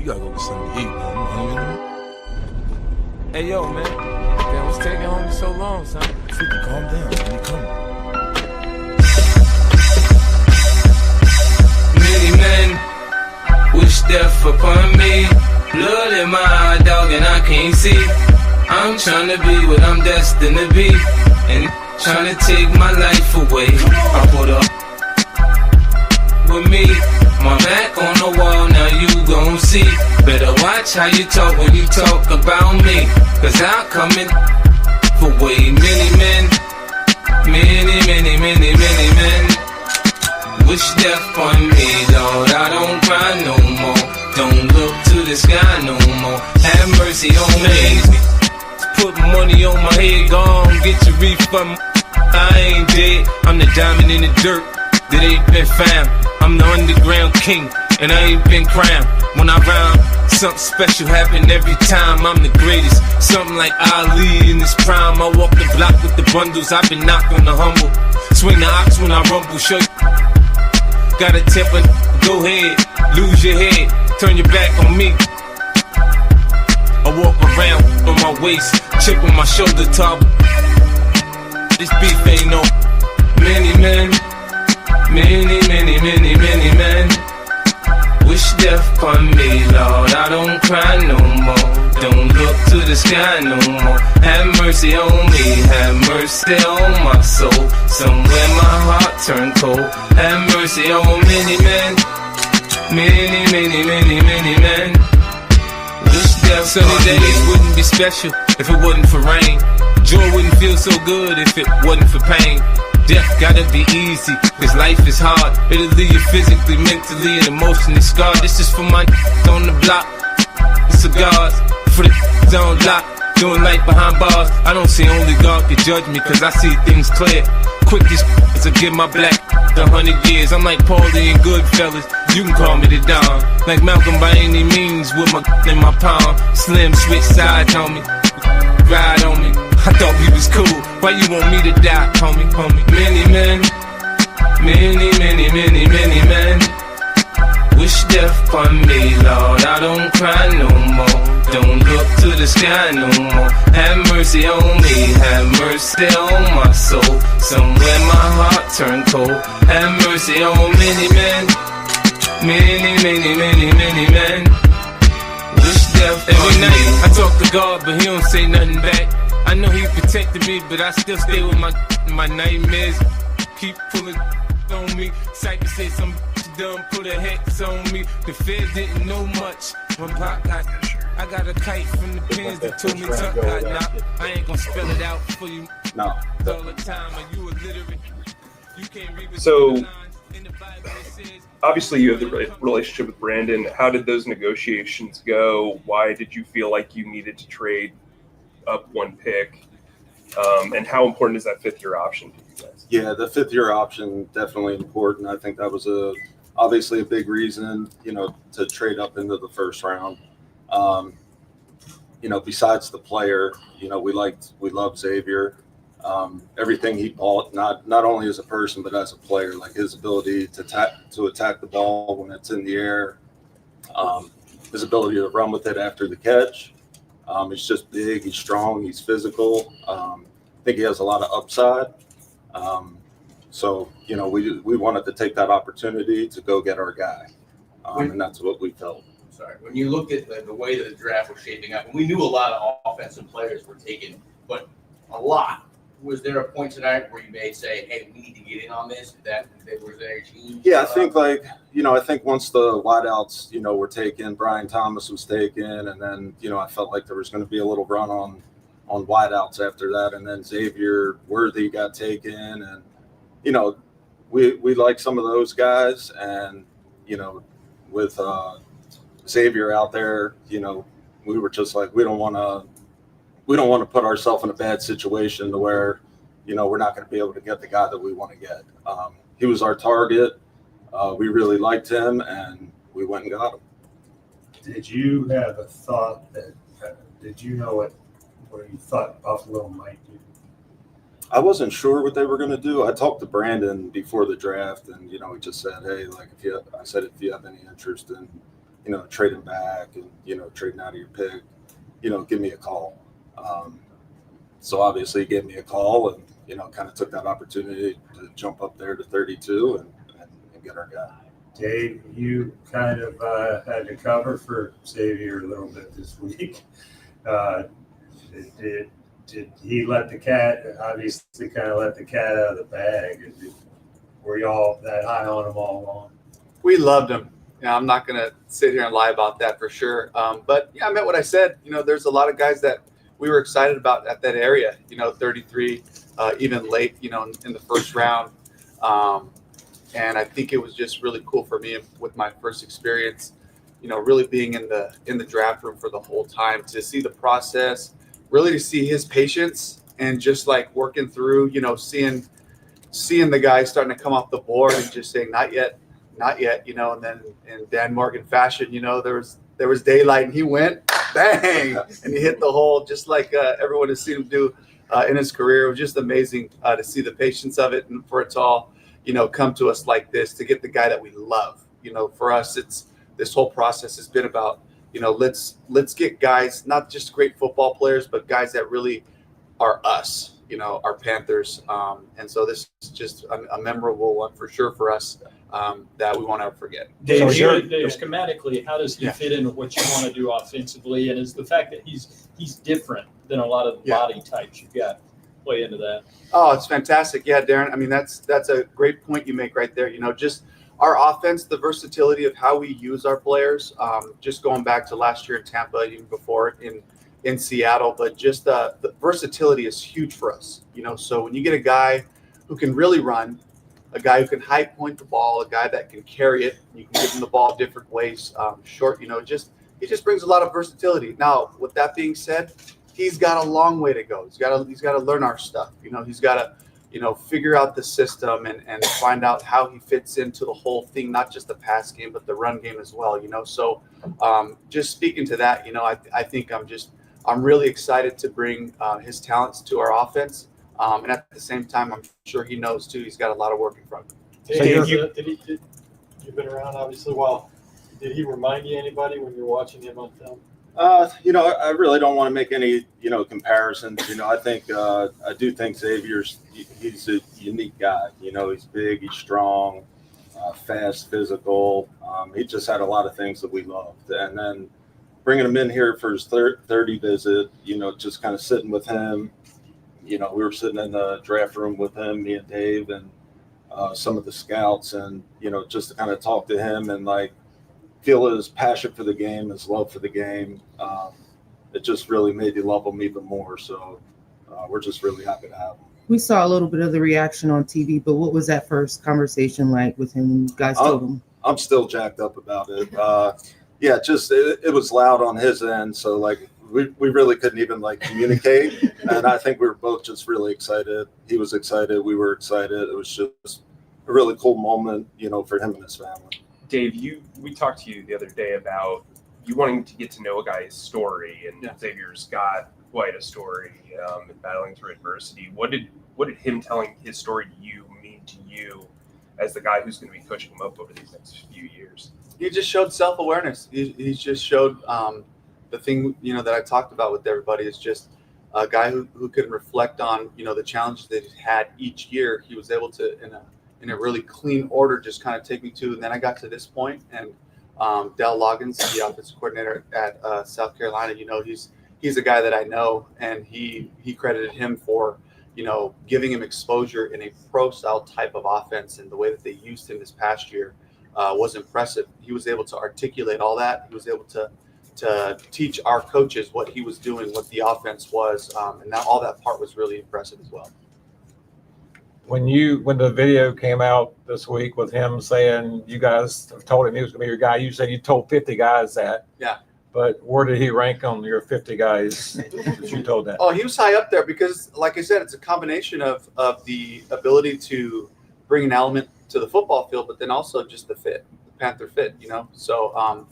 gotta go get something to eat, man. You hungry anymore? Hey, yo, man. Damn, what's taking homie so long, son? 50, calm down, man. He coming. Many men wish death upon me. Blood in my eye, dog, and I can't see. I'm trying to be what I'm destined to be, and trying to take my life away. I put up with me, my back on the wall, now you gon' see. Better watch how you talk when you talk about me, cause I'll come in for way many men. Many men wish death on me, Lord. I don't cry no more, don't look to the sky no more. Have mercy on me. Put money on my head, gone, get your refund. I ain't dead, I'm the diamond in the dirt that ain't been found. I'm the underground king, and I ain't been crowned. When I rhyme, something special happen every time. I'm the greatest, something like Ali in his prime. I walk the block with the bundles, I've been knocked on the humble. Swing the ox when I rumble, show you. Got a temper, go ahead, lose your head, turn your back on me. I walk around on my waist, chip on my shoulder top. This beef ain't no. Many men wish death upon me, Lord. I don't cry no more, don't look to the sky no more. Have mercy on me, have mercy on my soul. Somewhere my heart turned cold. Have mercy on many men. Wish death. Sunny days wouldn't be special if it wasn't for rain. Joy wouldn't feel so good if it wasn't for pain. Death gotta be easy, cause life is hard. It'll leave you physically, mentally, and emotionally scarred. This is for my on the block, cigars, for the on lock, doing life behind bars. I don't see only God can judge me, cause I see things clear. Quickest to give my black 100 years. I'm like Paulie and Goodfellas, you can call me the Don. Like Malcolm by any means, with my in my palm. Slim switch sides on me, ride on me. I thought we was cool, why you want me to die, homie? Many men wish death upon me, Lord. I don't cry no more, don't look to the sky no more. Have mercy on me, have mercy on my soul. Somewhere my heart turned cold. Have mercy on many men. Wish death every night. I talk to God, but he don't say nothing back. I know he protected me, but I still stay with my nightmares. Keep pulling on me. Psychic say some done put a hex on me. The feds didn't know much. When Pop got, I got a kite from the pins that told me Tuck got knocked. I ain't gonna spell it out for you. No. All the time, are you illiterate? You can't read between So, the lines in the Bible. It says. Obviously, you have the relationship with Brandon. How did those negotiations go? Why did you feel like you needed to trade up one pick? And how important is that fifth-year option to you guys? Yeah, the fifth-year option, definitely important. I think that was obviously a big reason, to trade up into the first round. Besides the player, we love Xavier. Everything he bought, not only as a person, but as a player, like his ability to attack the ball when it's in the air, his ability to run with it after the catch. He's just big, he's strong, he's physical. I think he has a lot of upside. So we wanted to take that opportunity to go get our guy. And that's what we felt. Sorry, when you looked at the way that the draft was shaping up, and we knew a lot of offensive players were taken, but a lot. Was there a point tonight where you may say, hey, we need to get in on this? Was there a change? Yeah, I think I think once the wideouts, were taken, Brian Thomas was taken, and then, I felt like there was going to be a little run on wideouts after that. And then Xavier Worthy got taken, and, we like some of those guys. And, with Xavier out there, we were just like, we don't want to put ourselves in a bad situation to where, we're not going to be able to get the guy that we want to get. He was our target. We really liked him, and we went and got him. Did you have a thought that, did you know where you thought Buffalo might do? I wasn't sure what they were going to do. I talked to Brandon before the draft, and, he just said, hey, like, if you have any interest in trading back and, trading out of your pick, give me a call. So obviously he gave me a call and, kind of took that opportunity to jump up there to 32 and get our guy. Dave, you kind of had to cover for Xavier a little bit this week. Did he let the cat, obviously kind of let the cat out of the bag? Were y'all that high on him all along? We loved him. I'm not going to sit here and lie about that for sure. But yeah, I meant what I said. There's a lot of guys that we were excited about at that area, 33, even late, in the first round. And I think it was just really cool for me with my first experience, really being in the draft room for the whole time, to see the process, really to see his patience and just like working through, seeing the guys starting to come off the board and just saying, not yet, and then in Dan Morgan fashion, there was daylight and he went bang and he hit the hole just like everyone has seen him do in his career. It was just amazing to see the patience of it and for it to all, come to us like this, to get the guy that we love. For us, it's this whole process has been about, let's get guys, not just great football players, but guys that really are us, our Panthers. And so this is just a memorable one for sure for us that we won't ever forget. Dave, schematically, how does he fit into what you want to do offensively? And is the fact that he's different than a lot of the body types you've got play into that? Oh, it's fantastic. Yeah, Darren. I mean, that's a great point you make right there. Just our offense, the versatility of how we use our players, just going back to last year in Tampa, even before in Seattle, but just the versatility is huge for us. So when you get a guy who can really run, a guy who can high point the ball, a guy that can carry it, you can give him the ball different ways, short, it just brings a lot of versatility. Now, with that being said, he's got a long way to go. He's got to learn our stuff. He's got to, figure out the system and find out how he fits into the whole thing, not just the pass game, but the run game as well. So just speaking to that, I think I'm really excited to bring his talents to our offense. And at the same time, I'm sure he knows too, he's got a lot of work in front of him. Dave, you've been around obviously a while. Did he remind you anybody when you're watching him on film? I really don't want to make any, comparisons. I think I do think he's a unique guy. He's big, he's strong, fast, physical. He just had a lot of things that we loved. And then bringing him in here for his 30 visit, just kind of sitting with him. We were sitting in the draft room with him, me and Dave, and some of the scouts, and just to kind of talk to him and feel his passion for the game, his love for the game. It just really made you love him even more. So we're just really happy to have him. We saw a little bit of the reaction on TV, but what was that first conversation like with him when you guys told him? I'm still jacked up about it. It was loud on his end, so we really couldn't even communicate. And I think we were both just really excited. He was excited, we were excited. It was just a really cool moment, for him and his family. Dave, we talked to you the other day about you wanting to get to know a guy's story, and Xavier's got quite a story in battling through adversity. What did him telling his story to you mean to you as the guy who's going to be pushing him up over these next few years? He just showed self-awareness. He just showed the thing, that I talked about with everybody is just a guy who can reflect on, the challenges that he had each year. He was able to, in a really clean order, just kind of take me to, and then I got to this point, and Dell Loggins, the offensive coordinator at South Carolina, he's a guy that I know, and he credited him for, giving him exposure in a pro-style type of offense, and the way that they used him this past year was impressive. He was able to articulate all that. He was able to teach our coaches what he was doing, what the offense was, and all that part was really impressive as well. When the video came out this week with him saying you guys told him he was going to be your guy, you said you told 50 guys that. Yeah. But where did he rank on your 50 guys that you told that? Oh, he was high up there because, like I said, it's a combination of the ability to bring an element to the football field, but then also just the Panther fit, So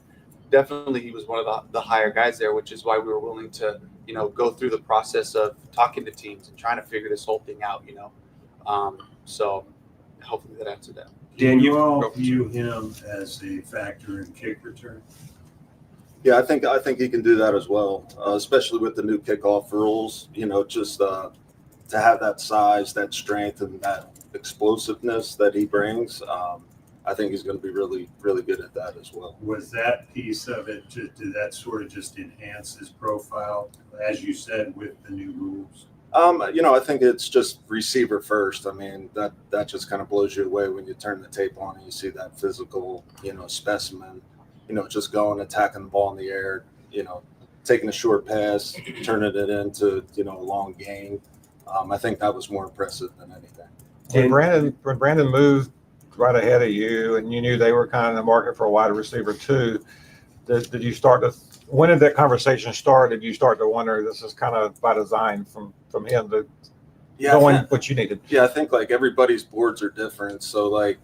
definitely he was one of the higher guys there, which is why we were willing to, go through the process of talking to teams and trying to figure this whole thing out, So hopefully that answered that. Dan, you all view him as a factor in kick return? Yeah, I think he can do that as well, especially with the new kickoff rules. You know, just to have that size, that strength, and that explosiveness that he brings. I think he's going to be really, really good at that as well. Was that piece of it, did that sort of just enhance his profile, as you said, with the new rules? You know, I think it's just receiver first. I mean, that just kind of blows you away when you turn the tape on and you see that physical, you know, specimen, you know, just going, attacking the ball in the air, you know, taking a short pass, turning it into, you know, a long gain. I think that was more impressive than anything. When Brandon moved right ahead of you and you knew they were kind of in the market for a wide receiver too, did you start to, when did that conversation start? Did you start to wonder, this is kind of by design from him to going what you needed? Yeah, I think like everybody's boards are different. So like,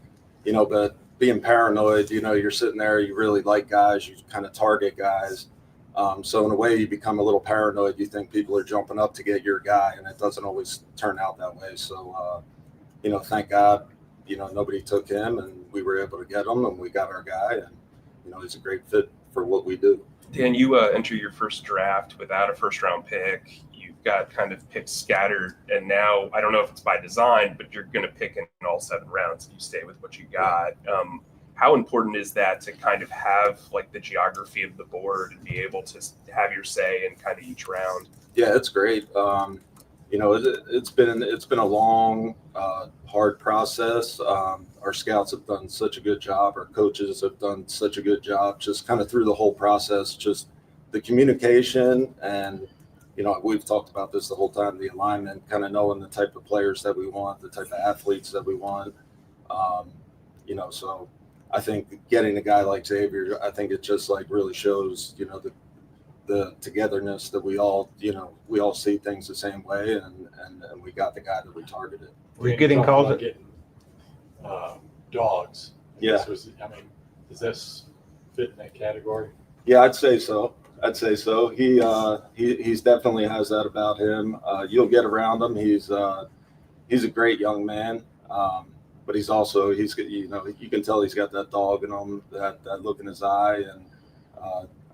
you know, but being paranoid, you know, you're sitting there, you really like guys, you kind of target guys. So in a way you become a little paranoid. You think people are jumping up to get your guy, and it doesn't always turn out that way. So, you know, thank God, you know, nobody took him and we were able to get him and we got our guy, and, you know, he's a great fit for what we do. Dan, you enter your first draft without a first round pick. You've got kind of picks scattered, and now I don't know if it's by design, but you're going to pick in all 7 rounds if you stay with what you got. How important is that to kind of have like the geography of the board and be able to have your say in kind of each round? Yeah, it's great. You know, it's been a long, hard process. Our scouts have done such a good job. Our coaches have done such a good job, just kind of through the whole process, just the communication. And, you know, we've talked about this the whole time, the alignment, kind of knowing the type of players that we want, the type of athletes that we want. You know, so I think getting a guy like Xavier, I think it just like really shows, you know, the togetherness that we all, you know, we all see things the same way, and we got the guy that we targeted. We're getting calls. Getting dogs. Yeah. I mean, does this fit in that category? Yeah, I'd say so. He's definitely has that about him. You'll get around him. He's a great young man. But he's you know, you can tell he's got that dog in him, that look in his eye. And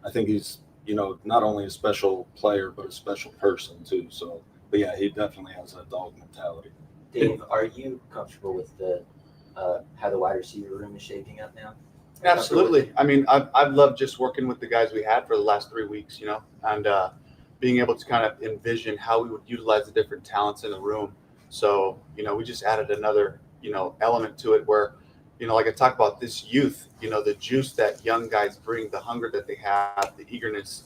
I think he's, you know, not only a special player, but a special person too. So, but yeah, he definitely has that dog mentality. Dave, are you comfortable with the how the wide receiver room is shaping up now? Absolutely. I mean, I've loved just working with the guys we had for the last 3 weeks, you know, and being able to kind of envision how we would utilize the different talents in the room. So, you know, we just added another, you know, element to it where, you know, like I talk about this youth, you know, the juice that young guys bring, the hunger that they have, the eagerness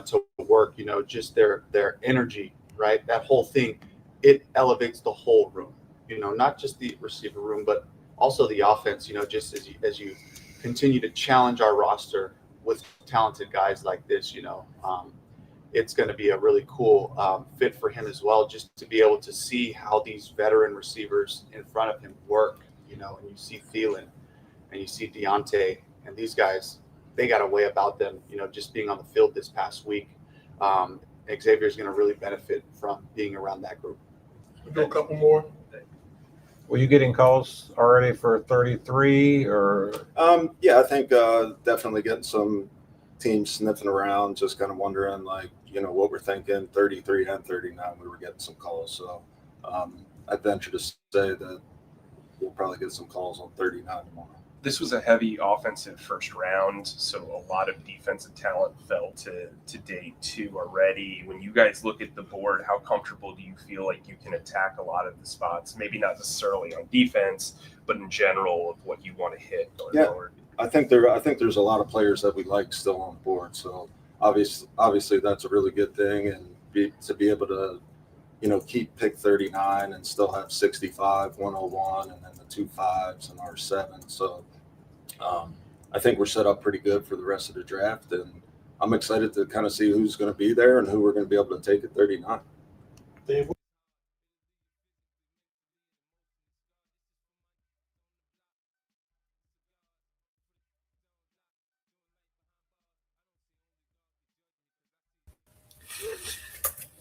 to work, you know, just their energy, right? That whole thing, it elevates the whole room, you know, not just the receiver room, but also the offense, you know, just as you continue to challenge our roster with talented guys like this, you know, it's going to be a really cool fit for him as well, just to be able to see how these veteran receivers in front of him work, you know, and you see Thielen and you see Deontay and these guys, they got a way about them, you know, just being on the field this past week. Xavier is going to really benefit from being around that group. We'll do a couple more. Were you getting calls already for 33 or? Yeah, I think definitely getting some teams sniffing around, just kind of wondering, like, you know, what we're thinking. 33 and 39, we were getting some calls. So I'd venture to say that we'll probably get some calls on 39 tomorrow. This was a heavy offensive first round, so a lot of defensive talent fell to day 2 already. When you guys look at the board, how comfortable do you feel like you can attack a lot of the spots? Maybe not necessarily on defense, but in general of what you want to hit going forward. I think there's a lot of players that we like still on board. So obviously that's a really good thing, and to be able to, you know, keep pick 39 and still have 65, 101, and then the 2 5s and our 7. So I think we're set up pretty good for the rest of the draft, and I'm excited to kind of see who's going to be there and who we're going to be able to take at 39. Dave,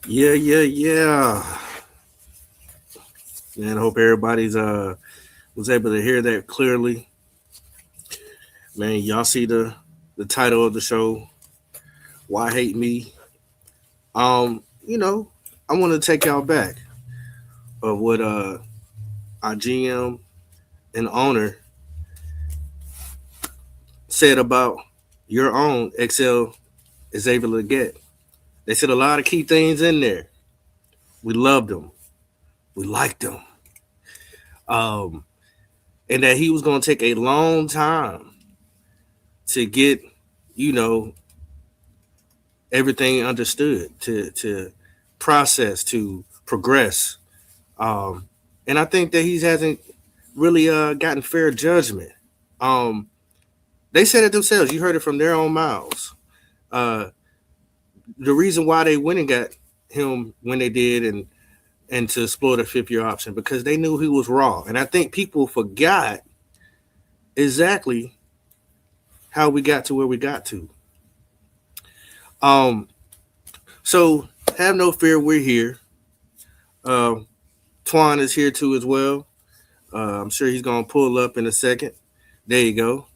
Yeah. Man, I hope everybody's was able to hear that clearly. Man, y'all see the title of the show. Why hate me? You know, I want to take y'all back of what our GM and owner said about your own Excel is able to get. They said a lot of key things in there. We loved them. We liked them. And that he was going to take a long time to get, you know, everything understood, to process, to progress. And I think that he hasn't really gotten fair judgment. They said it themselves. You heard it from their own mouths. The reason why they went and got him when they did and to explore the 5th-year option, because they knew he was raw. And I think people forgot exactly how we got to where we got to. So have no fear, we're here. Twan is here too as well. I'm sure he's gonna pull up in a second. There you go.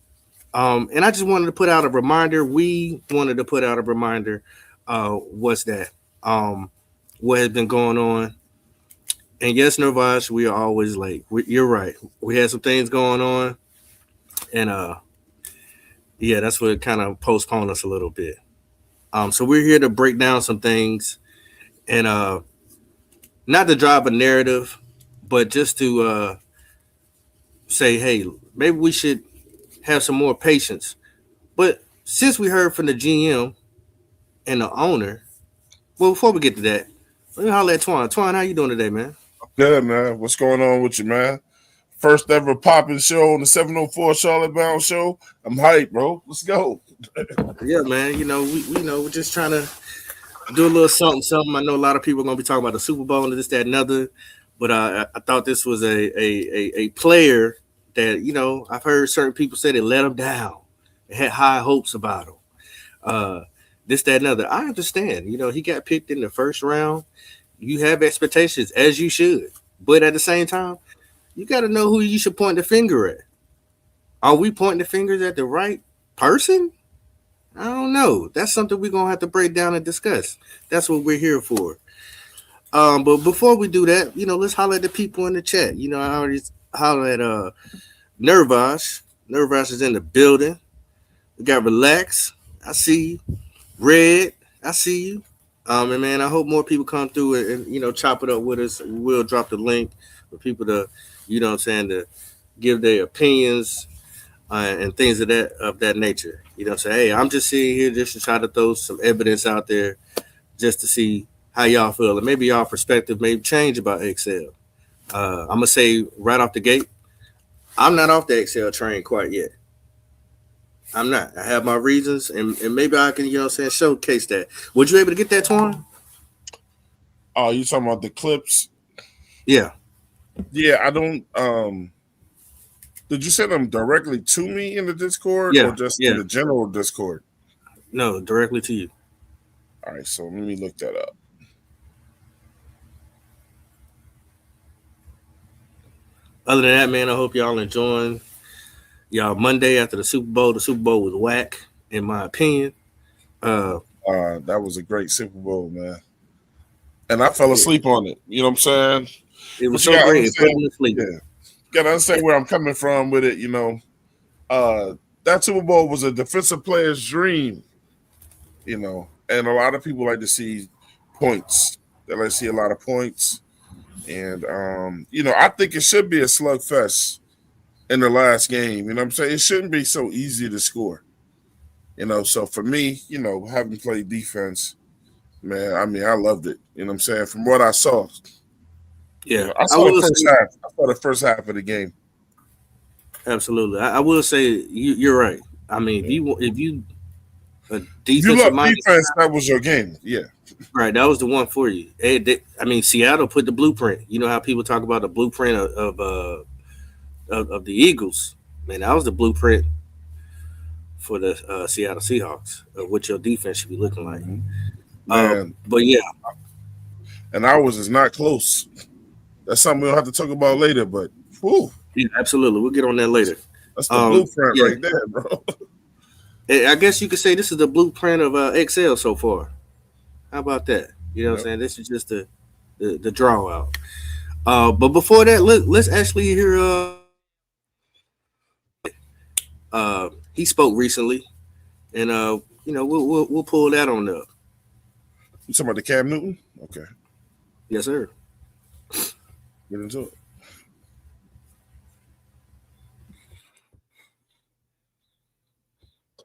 And I just wanted to put out a reminder. We wanted to put out a reminder. What's that? What has been going on? And yes, Nervaj, we are always late. You're right. We had some things going on, and yeah, that's what kind of postponed us a little bit. So we're here to break down some things, and not to drive a narrative, but just to say, hey, maybe we should have some more patience. But since we heard from the GM and the owner, well, before we get to that, let me holler at Twan. Twan, how you doing today, man? Good, man. What's going on with you, man? First ever popping show on the 704 Charlotte Bound Show. I'm hyped, bro. Let's go. Yeah, man. You know, we're just trying to do a little something. I know a lot of people are gonna be talking about the Super Bowl and this, that, and other. But I thought this was a player that, you know, I've heard certain people say they let him down. They had high hopes about him. This, that, and other. I understand. You know, he got picked in the first round. You have expectations, as you should. But at the same time, you got to know who you should point the finger at. Are we pointing the fingers at the right person? I don't know. That's something we're going to have to break down and discuss. That's what we're here for. But before we do that, you know, let's holler at the people in the chat. You know, I already hollered at Nervaj. Nervaj is in the building. We got Relax. I see you. Red. I see you. And man, I hope more people come through and you know, chop it up with us. We'll drop the link for people to, you know what I'm saying, to give their opinions and things of that nature. You know what I'm saying? Hey, I'm just sitting here just to try to throw some evidence out there just to see how y'all feel. And maybe y'all perspective may change about Excel. I'm going to say right off the gate, I'm not off the Excel train quite yet. I'm not. I have my reasons, and maybe I can, you know what I'm saying, showcase that. Would you able to get that, Twan? Oh, you talking about the clips? Yeah. Yeah, I don't. Did you send them directly to me in the Discord or just in the general Discord? No, directly to you. All right, so let me look that up. Other than that, man, I hope y'all enjoying y'all Monday after the Super Bowl. The Super Bowl was whack, in my opinion. That was a great Super Bowl, man. And I fell asleep on it. You know what I'm saying? It was so great. It put me to sleep. Yeah. Got to understand where I'm coming from with it, you know. That Super Bowl was a defensive player's dream, you know. And a lot of people like to see points. They like to see a lot of points. And, you know, I think it should be a slugfest in the last game. You know what I'm saying? It shouldn't be so easy to score. You know, so for me, you know, having played defense, man, I mean, I loved it. You know what I'm saying? From what I saw. Yeah. You know, I saw the first half of the game. Absolutely. I will say you're right. I mean, if you love defense, that was your game. Yeah. Right. That was the one for you. I mean, Seattle put the blueprint. You know how people talk about the blueprint of the Eagles. Man, that was the blueprint for the Seattle Seahawks of what your defense should be looking like. But yeah. And ours is not close. That's something we'll have to talk about later, but whew. Yeah, absolutely. We'll get on that later. That's the blueprint right there, bro. I guess you could say this is the blueprint of Excel so far. How about that? You know what I'm saying? This is just the draw out. But before that, let's actually hear. He spoke recently, and we'll pull that on up. You talking about the Cam Newton? Okay. Yes, sir. Get into it.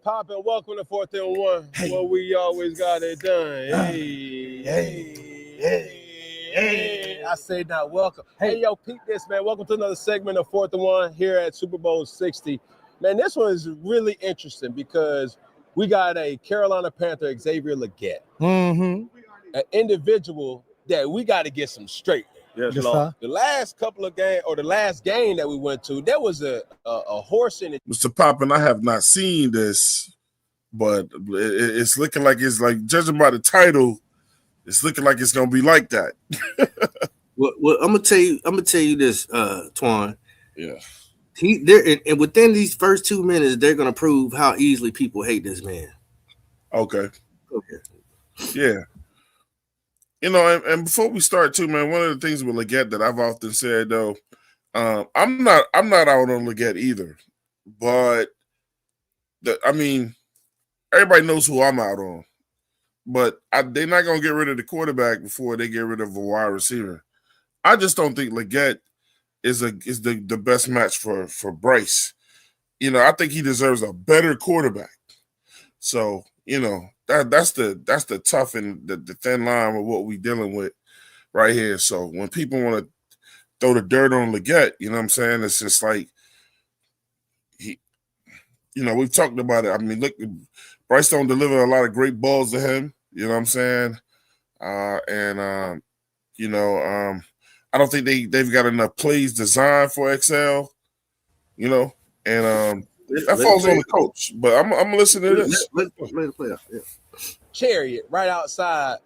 Pop and welcome to 4th and 1. Hey. Well, we always got it done. Hey. I say now, welcome. Hey, yo, peep this, man. Welcome to another segment of 4th and 1 here at Super Bowl 60. Man, this one is really interesting because we got a Carolina Panther, Xavier Legette. An individual that we got to get some straight. Yes, sir. The last couple of games, or the last game that we went to, there was a horse in it. Mr. Poppin, I have not seen this, but it's looking like it's like, judging by the title, it's looking like it's gonna be like that. Well, I'm gonna tell you this, Twan. Yeah. And within these first 2 minutes, they're gonna prove how easily people hate this man. Okay. Yeah. You know, and before we start too, man, one of the things with Legette that I've often said though, I'm not out on Legette either, but everybody knows who I'm out on, but they're not gonna get rid of the quarterback before they get rid of a wide receiver. I just don't think Legette is the best match for Bryce. You know, I think he deserves a better quarterback. So, you know, that's the tough and the thin line of what we're dealing with right here. So when people want to throw the dirt on Legette, you know what I'm saying? It's just like we've talked about it. I mean, look, Bryce don't deliver a lot of great balls to him. You know what I'm saying? I don't think they've got enough plays designed for XL. You know, and that falls on the coach. But I'm listening to this. Let it play out. Yeah. Chariot right outside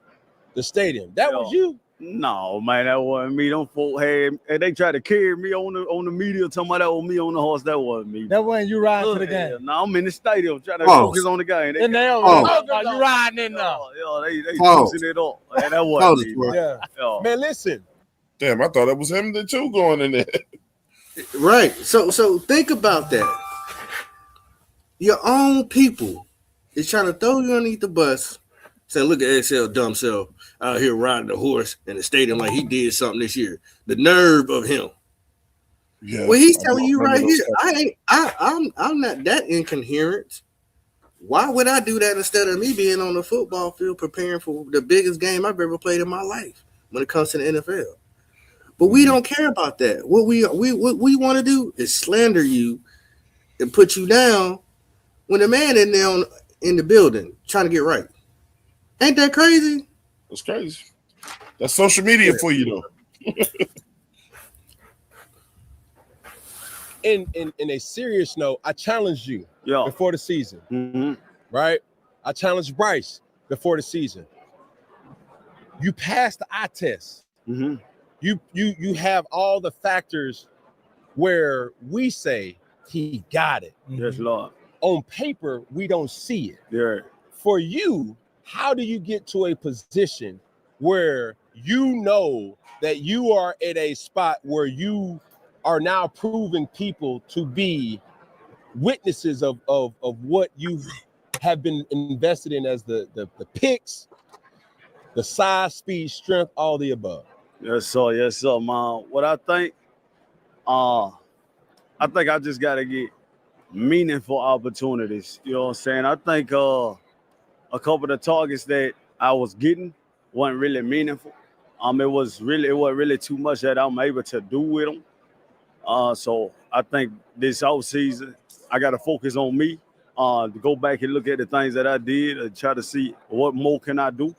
the stadium. That was you. No, man, that wasn't me. Them folk had, and they tried to carry me on the media, talking about that was me on the horse. That wasn't me. That wasn't you riding to the game. No, I'm in the stadium trying to focus on the game. You riding in there. They pushing it up. Man, that wasn't me. Yeah. Man, listen. Damn, I thought it was him too going in there. Right. So think about that. Your own people is trying to throw you underneath the bus, saying, look at XL dumb self out here riding the horse in the stadium like he did something this year. The nerve of him. Yeah. Well, he's telling you right here, I'm not that incoherent. Why would I do that instead of me being on the football field preparing for the biggest game I've ever played in my life when it comes to the NFL? But we don't care about that. What we want to do is slander you and put you down when the man in there in the building trying to get right. Ain't that crazy? That's crazy. That's social media for you, though. In a serious note, I challenged you before the season, right? I challenged Bryce before the season. You passed the eye test. You have all the factors where we say he got it. Yes, Lord. On paper, we don't see it. Yeah. For you, how do you get to a position where you know that you are at a spot where you are now proving people to be witnesses of what you have been invested in as the picks, the size, speed, strength, all the above? Yes, sir, man. What I think I just got to get meaningful opportunities. You know what I'm saying? I think a couple of the targets that I was getting wasn't really meaningful. It wasn't really too much that I'm able to do with them. So I think this offseason, I got to focus on me, to go back and look at the things that I did and try to see what more can I do,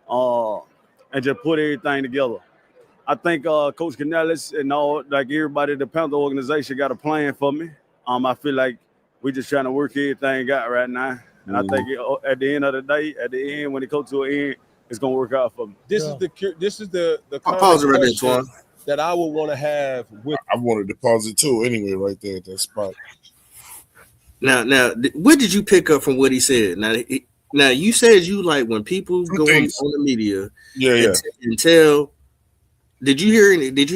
and just put everything together. I think Coach Canellis and all, like everybody in the Panther organization, got a plan for me. I feel like we just trying to work everything out right now. And I think at the end of the day, when it comes to an end, it's gonna work out for me. This is the pause it right there, Twan. That I would want to have with. I wanted to pause it too. Anyway, right there at that spot. Now, what did you pick up from what he said? Now you said you like when people go on the media, and tell. Did you hear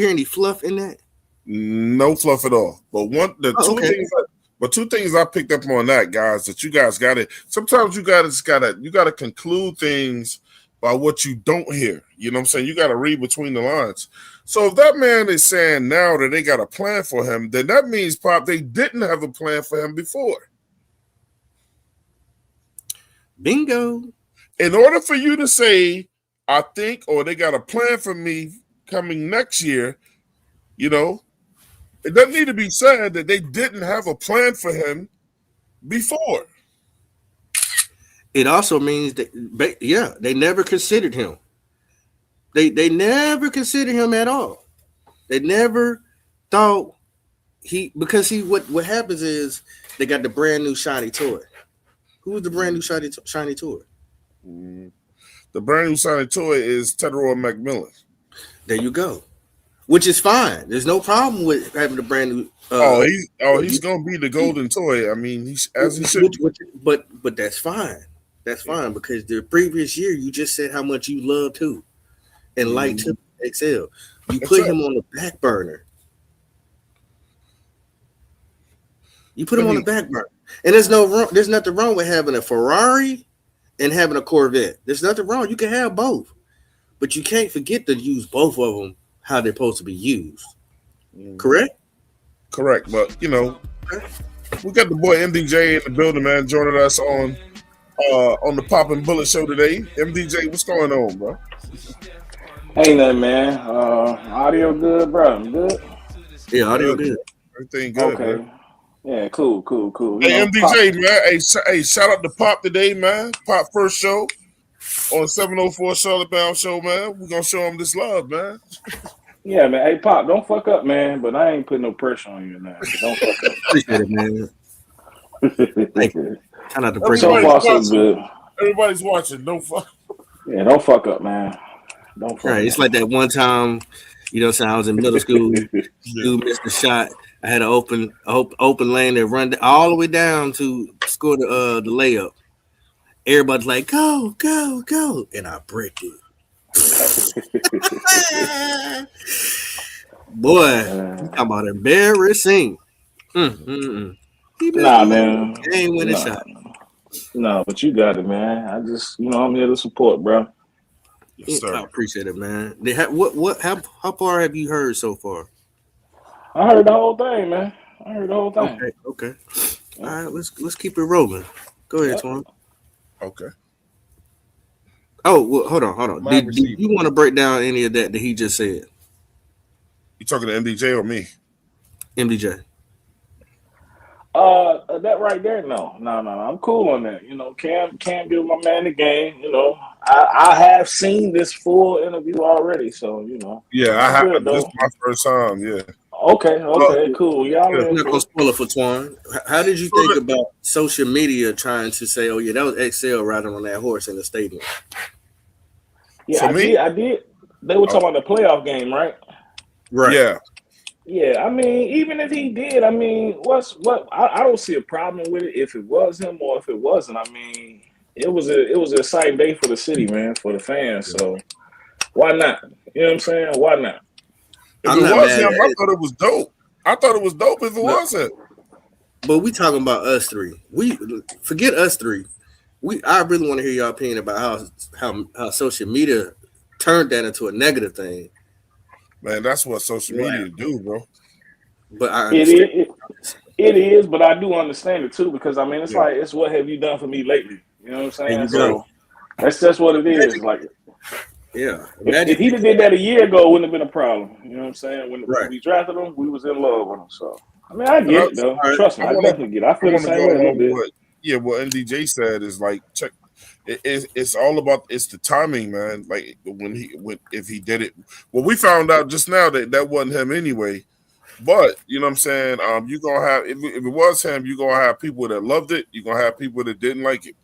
any fluff in that? No fluff at all. But two things I picked up on that, guys, that you guys got it. Sometimes you gotta conclude things by what you don't hear. You know what I'm saying? You gotta read between the lines. So if that man is saying now that they got a plan for him, then that means, Pop, they didn't have a plan for him before. Bingo. In order for you to say, I think, or they got a plan for me coming next year, you know, it doesn't need to be said that they didn't have a plan for him before. It also means that, they never considered him. They never considered him at all. They never thought what happens is they got the brand new shiny toy. Who was the brand new shiny toy? The brand new shiny toy is Tedroy McMillan. There you go. Which is fine. There's no problem with having a brand new. He's gonna be the golden toy. I mean, he should. But that's fine. That's fine because the previous year you just said how much you loved who and liked him XL. You put him on the back burner. You put him on the back burner, and there's nothing wrong with having a Ferrari and having a Corvette. There's nothing wrong. You can have both, but you can't forget to use both of them how they're supposed to be used. Correct? Correct. But we got the boy MDJ in the building, man, joining us on the Pop and Bullet show today. MDJ, what's going on, bro? Ain't nothing, man. Audio good, bro? I'm good. Yeah, audio good. Everything good. Okay. Man. Yeah, cool. Hey, MDJ, man. Hey, shout out to Pop today, man. Pop first show on 704 Charlotte Bound Show, man. We're gonna show him this love, man. Yeah, man. Hey, Pop, don't fuck up, man. But I ain't putting no pressure on you, man. Don't fuck up. Appreciate it, man. Thank you. Try not to break so far, so good. Everybody's watching. Don't fuck. Yeah, don't fuck up, man. Don't fuck up. It's like that one time, you know what I'm saying? I was in middle school. Dude missed the shot. I had an open lane that run all the way down to score the layup. Everybody's like, go, go, go. And I bricked it. Boy, talking about embarrassing. Nah, man. Ain't winning shot. No, but you got it, man. I just, I'm here to support, bro. Yes, sir. I appreciate it, man. How far have you heard so far? I heard the whole thing, man. Okay. All right, let's keep it rolling. Go ahead, Twan. Okay. Oh, well, hold on. Did you want to break down any of that he just said? You talking to MDJ or me? MDJ. That right there, no. I'm cool on that. Cam give my man the game. I have seen this full interview already, so Yeah, I have. This is my first time. Yeah. Okay, cool. Y'all I'm not gonna spoil it for Twan. How did you think about social media trying to say, "Oh yeah, that was XL riding on that horse in the stadium"? Yeah, I did. They were talking about the playoff game, right? Right. Yeah. Yeah, I mean, even if he did, I mean, I don't see a problem with it if it was him or if it wasn't. I mean, it was an exciting day for the city, man, for the fans. So why not? You know what I'm saying? Why not? If it was him, I thought it was dope. I thought it was dope if it wasn't. But we talking about us three. We forget us three. I really want to hear your opinion about how social media turned that into a negative thing. Man, that's what social media do, bro. But it is, but I do understand it too, because I mean it's like it's what have you done for me lately? You know what I'm saying? So that's just what it is. Like if he'd have did that a year ago, it wouldn't have been a problem. You know what I'm saying? When we drafted him, we was in love with him. So I mean I get it though. Trust me, I definitely get it. I feel the same way a little bit. What MDJ said is like check. It's all about the timing, man. Like if he did it, well, we found out just now that wasn't him anyway. But you know what I'm saying? You're gonna have if it was him, you're gonna have people that loved it. You're gonna have people that didn't like it.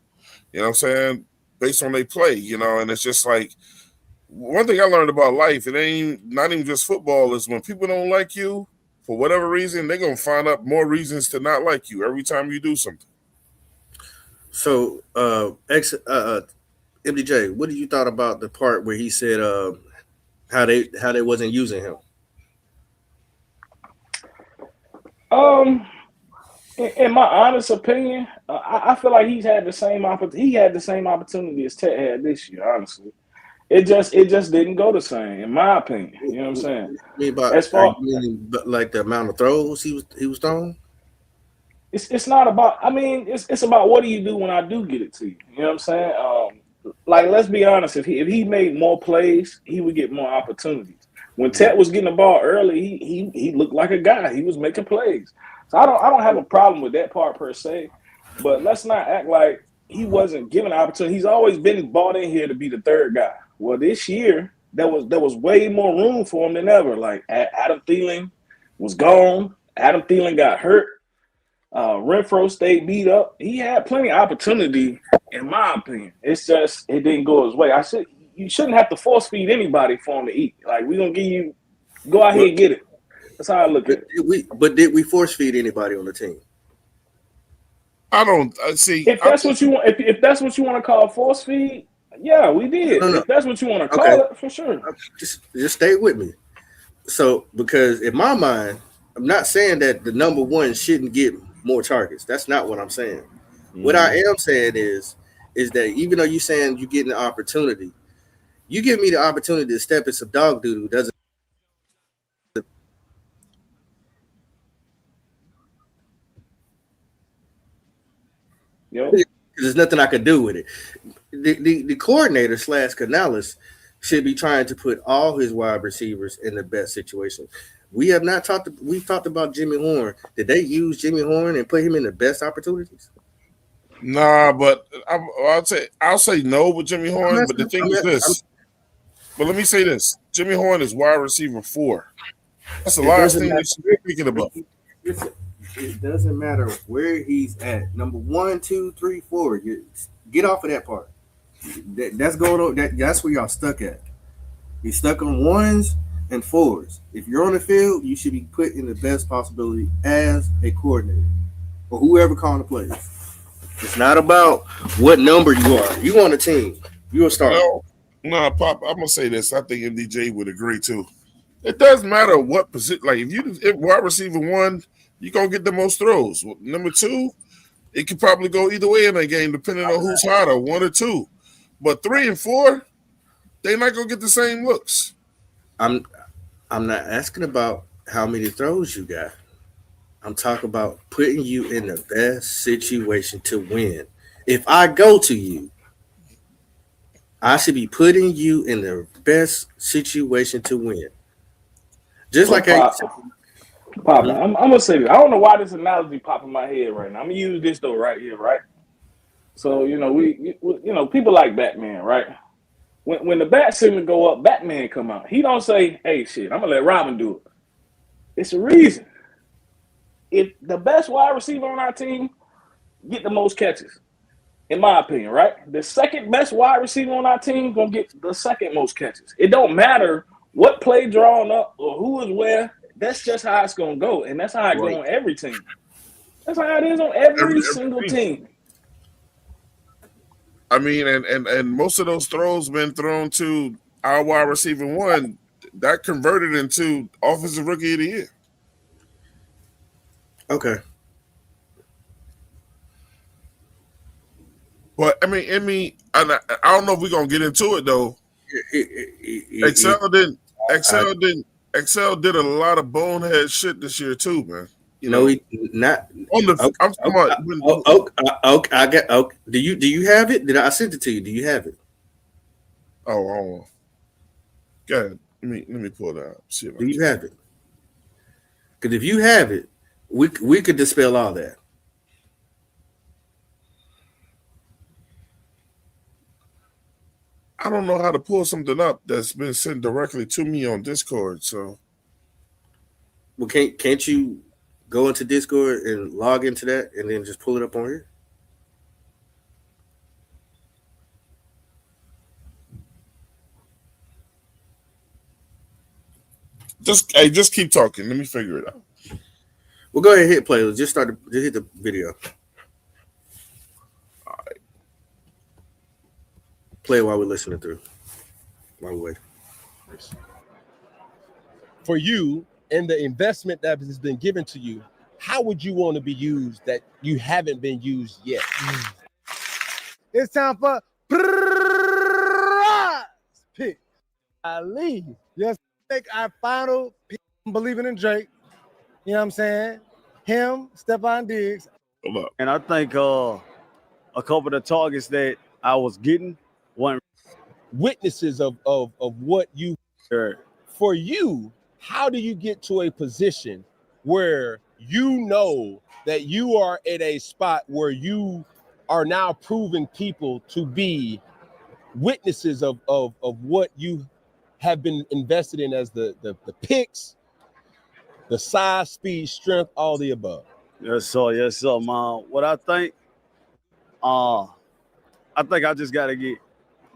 You know what I'm saying? Based on their play, and it's just like one thing I learned about life. It ain't not even just football. Is when people don't like you, for whatever reason, they're gonna find out more reasons to not like you every time you do something. So, MDJ, what did you thought about the part where he said how they wasn't using him? In my honest opinion, I feel like he had the same opportunity as Ted had this year. Honestly, it just didn't go the same, in my opinion. You know what I'm saying? As far Like the amount of throws he was throwing. It's not about. I mean, it's about what do you do when I do get it to you. You know what I'm saying? Like, let's be honest. If he made more plays, he would get more opportunities. When Ted was getting the ball early, he looked like a guy. He was making plays. So I don't have a problem with that part per se. But let's not act like he wasn't given an opportunity. He's always been brought in here to be the third guy. Well, this year there was way more room for him than ever. Like Adam Thielen was gone. Adam Thielen got hurt. Renfro stayed beat up. He had plenty of opportunity, in my opinion. It's just it didn't go his way. You shouldn't have to force feed anybody for him to eat. Like, we're gonna give you, go out here and get it. That's how I look at it. Did we force feed anybody on the team? I don't see. If that's what you want, if that's what you want to call force feed, yeah, we did. No. If that's what you want to call it, for sure. Just stay with me. So, because in my mind, I'm not saying that the number one shouldn't get more targets. That's not what I'm saying. What I am saying is that even though you're saying you're getting the opportunity, you give me the opportunity to step in some dog doo-doo doesn't. There's nothing I could do with it. The coordinator / Canales should be trying to put all his wide receivers in the best situation. We have not talked. We've talked about Jimmy Horn. Did they use Jimmy Horn and put him in the best opportunities? Nah, but I'll say no with Jimmy Horn. But the thing is this. But let me say this: Jimmy Horn is wide receiver 4. That's the last thing we should be thinking about. It doesn't matter where he's at. Number 1, 2, 3, 4. Get off of that part. That's going on. That's where y'all stuck at. You're stuck on 1s and 4s. If you're on the field, you should be put in the best possibility as a coordinator or whoever calling the plays. It's not about what number you are. You on the team. You're a starter. No, Pop. I'm gonna say this. I think MDJ would agree too. It doesn't matter what position. Like if wide receiver 1, you're gonna get the most throws. Number 2, it could probably go either way in that game, depending on who's hotter, 1 or 2. But 3 and 4, they're not gonna get the same looks. I'm not asking about how many throws you got. I'm talking about putting you in the best situation to win. If I go to you, I should be putting you in the best situation to win. Just like Papa, I'm gonna say this. I don't know why this analogy popped in my head right now. I'm gonna use this though right here, right? So we people like Batman, right? When the bat signal go up, Batman come out. He don't say, "Hey, shit, I'm gonna let Robin do it." It's a reason. If the best wide receiver on our team get the most catches, in my opinion, right? The second best wide receiver on our team gonna get the second most catches. It don't matter what play drawn up or who is where. That's just how it's gonna go, and that's how it goes on every team. That's how it is on every single team. I mean, and most of those throws been thrown to our wide receiver 1 that converted into offensive rookie of the year. Okay. But I don't know if we're gonna get into it though. Excel did a lot of bonehead shit this year too, man. He not on the. I'm talking about. I got. Do you have it? Did I send it to you? Do you have it? Oh, go ahead. Let me pull it out. See do you have it? Because if you have it, we could dispel all that. I don't know how to pull something up that's been sent directly to me on Discord. So, well, can't you go into Discord and log into that and then just pull it up on here? Just keep talking. Let me figure it out. Well, go ahead, hit play. Just hit the video. All right. Play it while we're listening through. While we wait. For you and the investment that has been given to you, how would you want to be used that you haven't been used yet? It's time for pick. I leave. Yes, take our final pick. I'm believing in Drake. You know what I'm saying? Him, Stephon Diggs. And I think a couple of the targets that I was getting weren't witnesses of what you heard. For you, how do you get to a position where you know that you are at a spot where you are now proving people to be witnesses of what you have been invested in as the picks, the size, speed, strength, all the above? Yes, sir, man. What I think I just got to get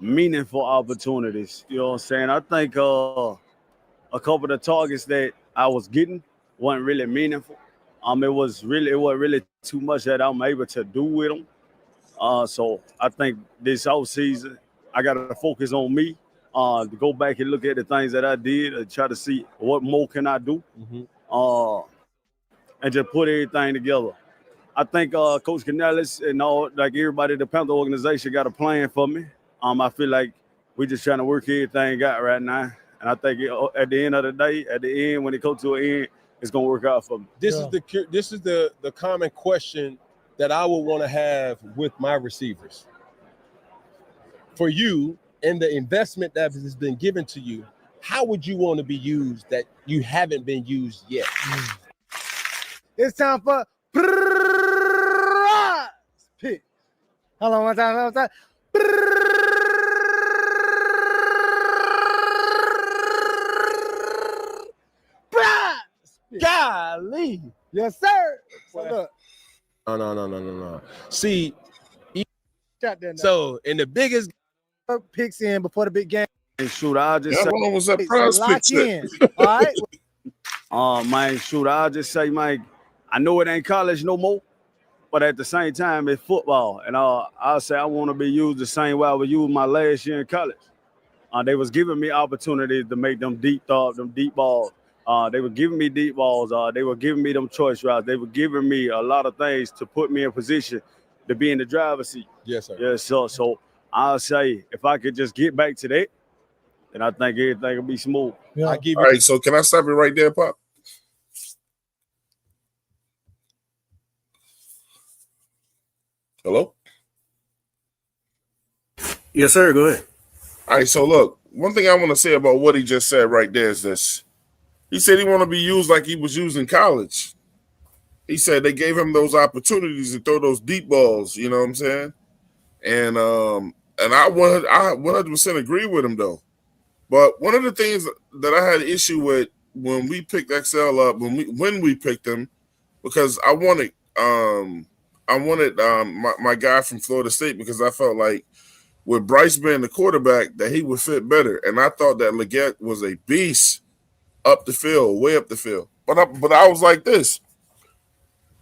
meaningful opportunities. You know what I'm saying? I think a couple of the targets that I was getting weren't really meaningful. It wasn't really too much that I'm able to do with them. So I think this offseason, I got to focus on me, to go back and look at the things that I did and try to see what more can I do, and just put everything together. I think Coach Canales and all, like everybody at the Panther organization, got a plan for me. I feel like we just trying to work everything out right now. And I think at the end of the day, at the end, when it comes to an end, it's gonna work out for me. This is the common question that I would want to have with my receivers. For you and the investment that has been given to you, how would you want to be used that you haven't been used yet? It's time for pick. Hold on, one time. Golly. Yes, sir. So look. No. See, so in the biggest picks in before the big game. And shoot, I'll just say, was that prize lock in. All right. Man, shoot, I'll just say, Mike, I know it ain't college no more, but at the same time, it's football. And I'll say I want to be used the same way I was used my last year in college. They was giving me opportunities to make them deep thoughts, them deep balls. They were giving me deep balls. They were giving me them choice routes. They were giving me a lot of things to put me in position to be in the driver's seat. Yes, sir. Yes, sir. So I'll say if I could just get back to that, then I think everything will be smooth. Yeah. All right, so can I stop it right there, Pop? Hello? Yes, sir. Go ahead. All right, so look, one thing I want to say about what he just said right there is this. He said he want to be used like he was used in college. He said they gave him those opportunities to throw those deep balls, you know what I'm saying? And I 100% agree with him, though. But one of the things that I had an issue with when we picked XL up, when we picked him, because I wanted my guy from Florida State, because I felt like with Bryce being the quarterback that he would fit better, and I thought that Leggett was a beast up the field, way up the field. But I was like this: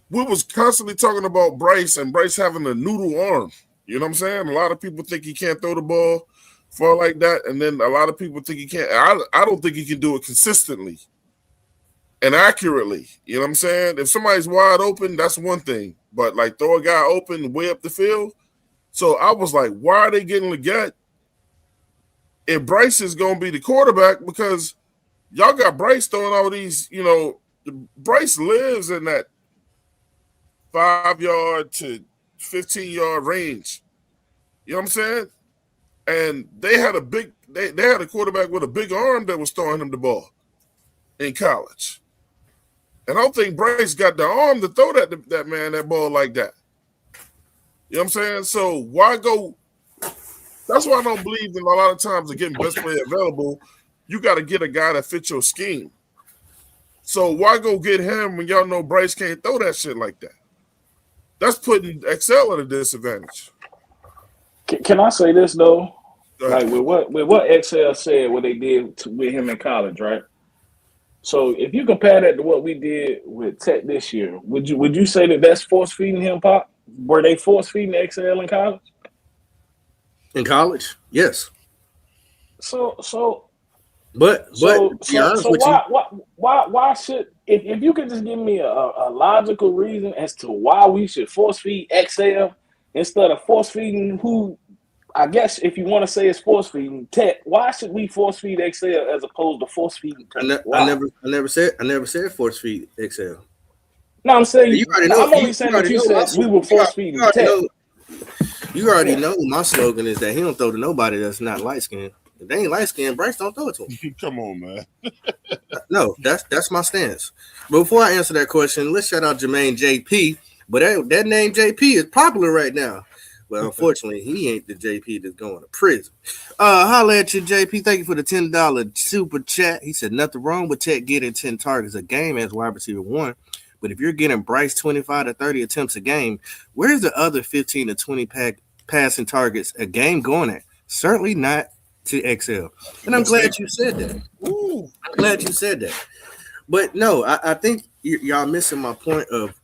we was constantly talking about Bryce and Bryce having a noodle arm. You know what I'm saying? A lot of people think he can't throw the ball far like that, and then a lot of people think he can't. I don't think he can do it consistently and accurately. You know what I'm saying? If somebody's wide open, that's one thing. But like throw a guy open way up the field. So I was like, why are they getting Leggett if Bryce is going to be the quarterback? Because y'all got Bryce throwing all these, Bryce lives in that 5-yard to 15-yard range. You know what I'm saying? And they had a quarterback with a big arm that was throwing him the ball in college. And I don't think Bryce got the arm to throw that man that ball like that. You know what I'm saying? So why go? That's why I don't believe in a lot of times of getting best player available. You got to get a guy that fits your scheme. So why go get him when y'all know Bryce can't throw that shit like that? That's putting XL at a disadvantage. Can I say this though? Like with what XL said, what they did with him in college, right? So if you compare that to what we did with Tech this year, would you say that that's force feeding him, Pop? Were they force feeding XL in college? In college, yes. So But to be honest so with you, why should if you could just give me a logical reason as to why we should force feed XL instead of force feeding who I guess if you want to say it's force feeding Tech, why should we force feed XL as opposed to force feeding Tech? I never said force feed XL. No, I'm saying You already know. I'm only saying that you said we were force feeding Tech. You already know my slogan is that he don't throw to nobody that's not light skinned. If they ain't light skinned, Bryce don't throw it to him. Come on, man. No, that's my stance. But before I answer that question, let's shout out Jermaine JP. But that name JP is popular right now. Well, unfortunately, he ain't the JP that's going to prison. Holla at you, JP. Thank you for the $10 super chat. He said nothing wrong with Tech getting 10 targets a game as wide receiver 1. But if you're getting Bryce 25 to 30 attempts a game, where's the other 15 to 20 passing targets a game going at? Certainly not to XL. And I'm glad you said that. I'm glad you said that. But no, I think y'all missing my point of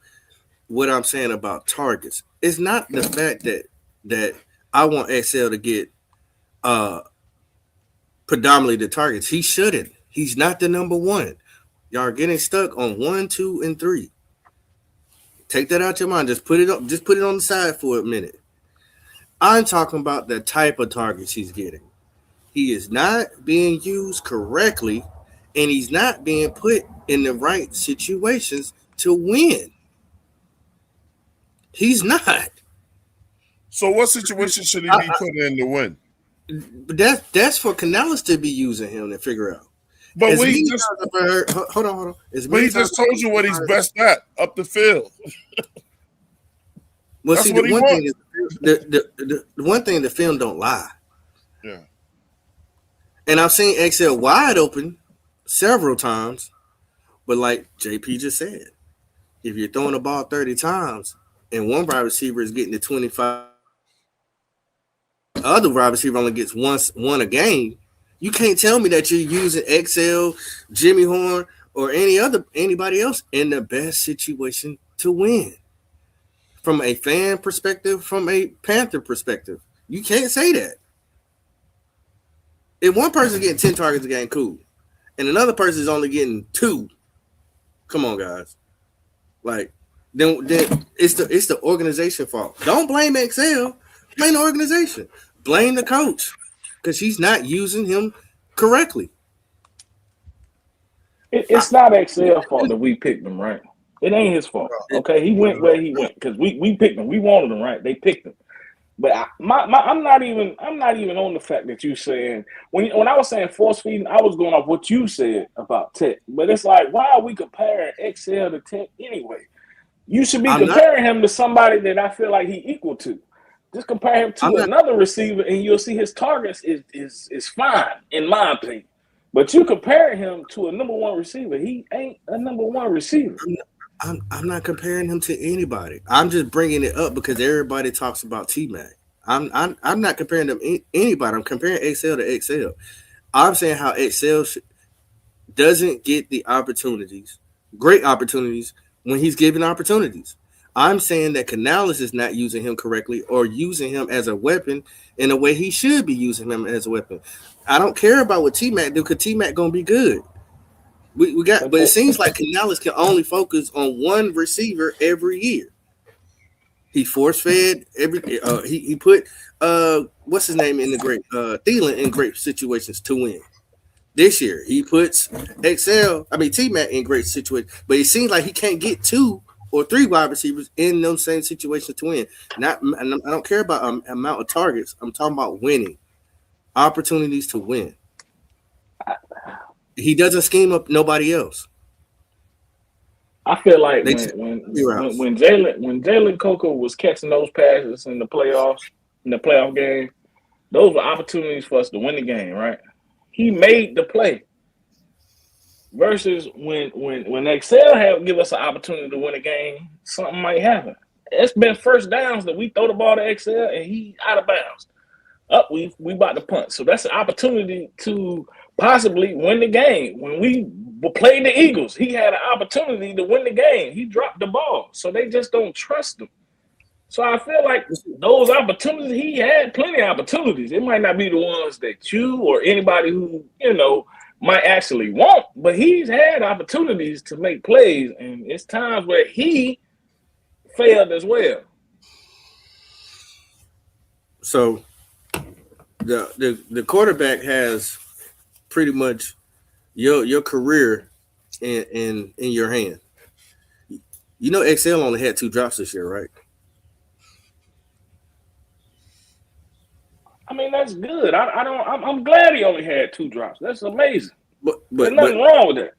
what I'm saying about targets. It's not the fact that I want XL to get predominantly the targets. He shouldn't. He's not the number one. Y'all are getting stuck on 1, 2, and 3. Take that out your mind. Just put it on the side for a minute. I'm talking about the type of targets he's getting. He is not being used correctly, and he's not being put in the right situations to win. He's not. So what situation should he be put in to win? But that's for Canales to be using him to figure out. But we just hold on. But he just told you what he's best at up the field. Well, That's see, what the he one wants. thing the one thing the film don't lie. Yeah. And I've seen XL wide open several times, but like JP just said, if you're throwing the ball 30 times and one wide receiver is getting to 25, the other wide receiver only gets one a game, you can't tell me that you're using XL, Jimmy Horn, or anybody else in the best situation to win. From a fan perspective, from a Panther perspective, you can't say that. If one person's getting 10 targets a game, cool, and another person is only getting 2, come on, guys. Like, then it's the organization fault. Don't blame XL. Blame the organization. Blame the coach because he's not using him correctly. It's not XL's fault that we picked him, right? It ain't his fault. Okay, he went where he went because we picked him. We wanted him, right? They picked him. But I'm not even on the fact that you saying when I was saying force feeding, I was going off what you said about Tech. But it's like, why are we comparing XL to Tech anyway? You should be comparing him to somebody that I feel like he equal to. Just compare him to another receiver, and you'll see his targets is fine in my opinion. But you compare him to a number one receiver, he ain't a number one receiver. I'm not comparing him to anybody. I'm just bringing it up because everybody talks about T-Mac. I'm not comparing them anybody. I'm comparing XL to XL. I'm saying how XL doesn't get the opportunities, great opportunities, when he's given opportunities. I'm saying that Canales is not using him correctly or using him as a weapon in a way he should be using him as a weapon. I don't care about what T-Mac do because T-Mac gonna be good. But it seems like Canales can only focus on one receiver every year. He force fed he put what's his name in the great Thielen in great situations to win. This year he puts T-Mac in great situations, but it seems like he can't get 2 or 3 wide receivers in those same situations to win. I don't care about amount of targets. I'm talking about winning, opportunities to win. He doesn't scheme up nobody else. I feel like when Jalen Coco was catching those passes in the playoff game, those were opportunities for us to win the game, right? He made the play. Versus when XL have give us an opportunity to win a game, something might happen. It's been first downs that we throw the ball to XL and he out of bounds. We about to punt. So that's an opportunity to possibly win the game. When we played the Eagles. He had an opportunity to win the game. He dropped the ball, so they just don't trust him. So I feel like those opportunities, he had plenty of opportunities. It might not be the ones that you or anybody who, might actually want, but he's had opportunities to make plays, and it's times where he failed as well. So the quarterback has pretty much your career in your hand. You know, XL only had 2 drops this year, right? I mean, that's good. I'm glad he only had 2 drops. That's amazing. But There's nothing wrong with that.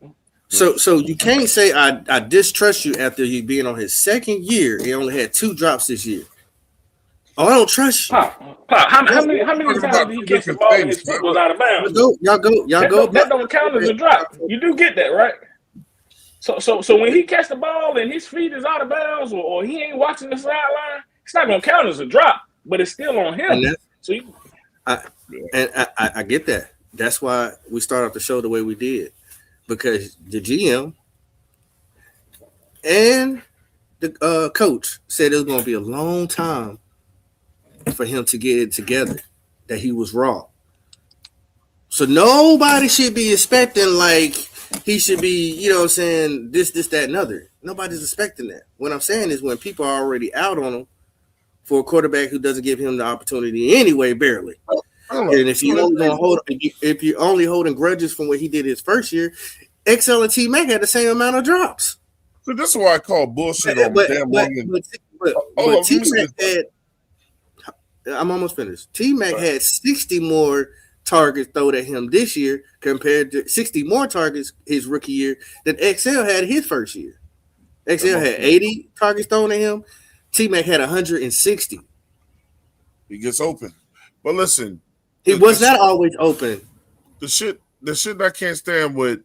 So you can't say I distrust you after you being on his second year. He only had 2 drops this year. Oh, I don't trust you. Pop, how many times did he catch the ball and his foot was out of bounds? Y'all go. That don't count as a drop. You do get that, right? So when he catch the ball and his feet is out of bounds or he ain't watching the sideline, it's not gonna count as a drop, but it's still on him. I get that. That's why we started off the show the way we did, because the GM and the coach said it was going to be a long time for him to get it together, that he was raw. So nobody should be expecting like he should be, this, that, and other. Nobody's expecting that. What I'm saying is when people are already out on him for a quarterback who doesn't give him the opportunity anyway, barely. And if you're only holding grudges from what he did his first year, XL and T Mac had the same amount of drops. So this is why I call bullshit on damn Morgan. But T Mac had, I'm almost finished. T Mac had 60 more targets thrown at him this year compared to 60 more targets his rookie year than XL had his first year. XL had 80 targets thrown at him. T Mac had 160. He gets open. But listen, he was not always open. The shit I can't stand with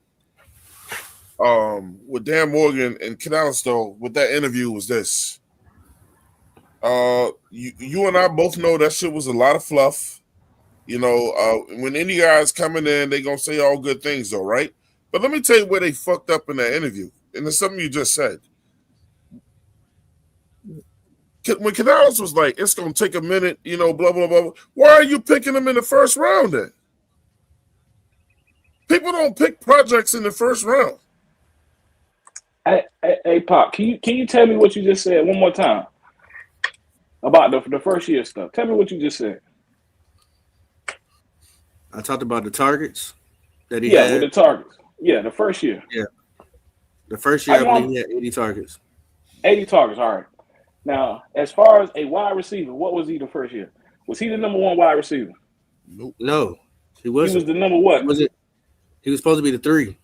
Dan Morgan and Canales though with that interview was this. You and I both know that shit was a lot of fluff. When any guys coming in, they gonna say all good things though, right? But let me tell you where they fucked up in that interview, and it's something you just said. When Canales was like, it's going to take a minute, blah, blah, blah. Why are you picking him in the first round then? People don't pick projects in the first round. Hey Pop, can you tell me what you just said one more time about the first year stuff? Tell me what you just said. I talked about the targets that he had. Yeah, with the targets. Yeah, the first year. Yeah. The first year, I believe he had 80 targets. 80 targets, all right. Now, as far as a wide receiver, what was he the first year? Was he the number 1 wide receiver? Nope. No, he wasn't. He was the number what? Was it? He was supposed to be the 3.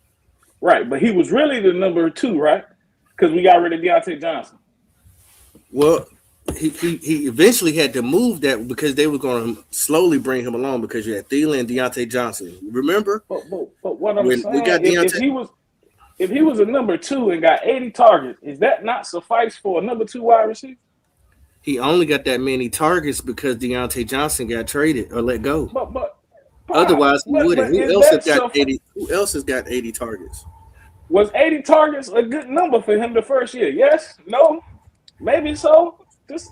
Right, but he was really the number 2, right? Because we got rid of Deontay Johnson. Well, he eventually had to move that because they were going to slowly bring him along because you had Thielen and Deontay Johnson. Remember? But what I'm saying, if he was a number 2 and got 80 targets, is that not suffice for a number 2 wide receiver? He only got that many targets because Deontay Johnson got traded or let go. But otherwise, he wouldn't. Who else has got 80 targets? Was 80 targets a good number for him the first year? Yes? No? Maybe so?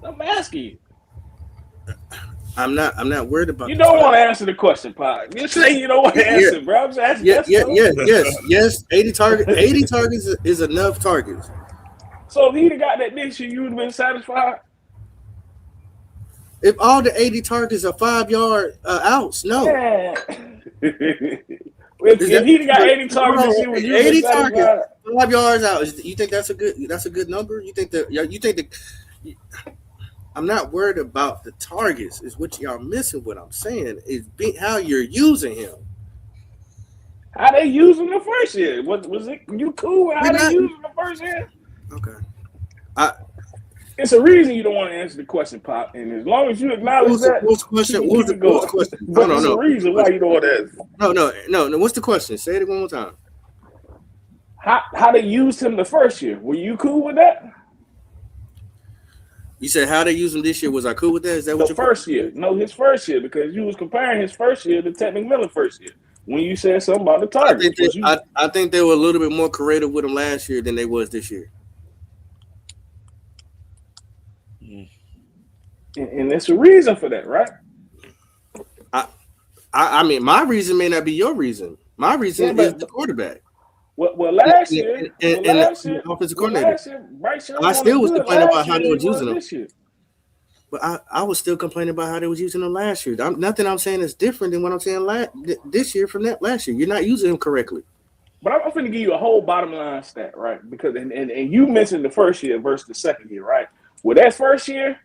I'm asking you. I'm not worried about. You don't want to answer the question, Pop. You say you don't want to answer, bro. I'm just asking. Yes. 80 targets is enough targets. So if he'd have got that this year, you would have been satisfied. If all the 80 targets are 5-yard outs, no. Yeah. if he'd have got 80 targets this year, would you 80 been satisfied? targets, 5 yards out. You think that's a good number? You think I'm not worried about the targets. Is what y'all missing. What I'm saying is how you're using him. How they used him the first year? Was it you cool with how they used him the first year? Okay. It's a reason you don't want to answer the question, Pop. And as long as you acknowledge that, what's the question? What's the question? But there's a reason why you don't want to answer. No. What's the question? Say it one more time. How they used him the first year? Were you cool with that? You said how they used him this year. Was I cool with that? Is that what your first year? No, his first year, because you was comparing his first year to Ted McMillan's first year. when you said something about the I targets. think I think they were a little bit more creative with him last year than they was this year. And there's a reason for that, right? I mean, my reason may not be your reason. My reason is the quarterback. Well, last year, the offensive coordinator. last year, Bryce Young I still was good complaining last about how year they was than he using him. this year. But I was still complaining about how they was using him last year. Nothing I'm saying is different than what I'm saying this year from that last year. You're not using him correctly. But I'm going to give you a whole bottom line stat, right? Because and you mentioned the first year versus the second year, right? Well, that first year,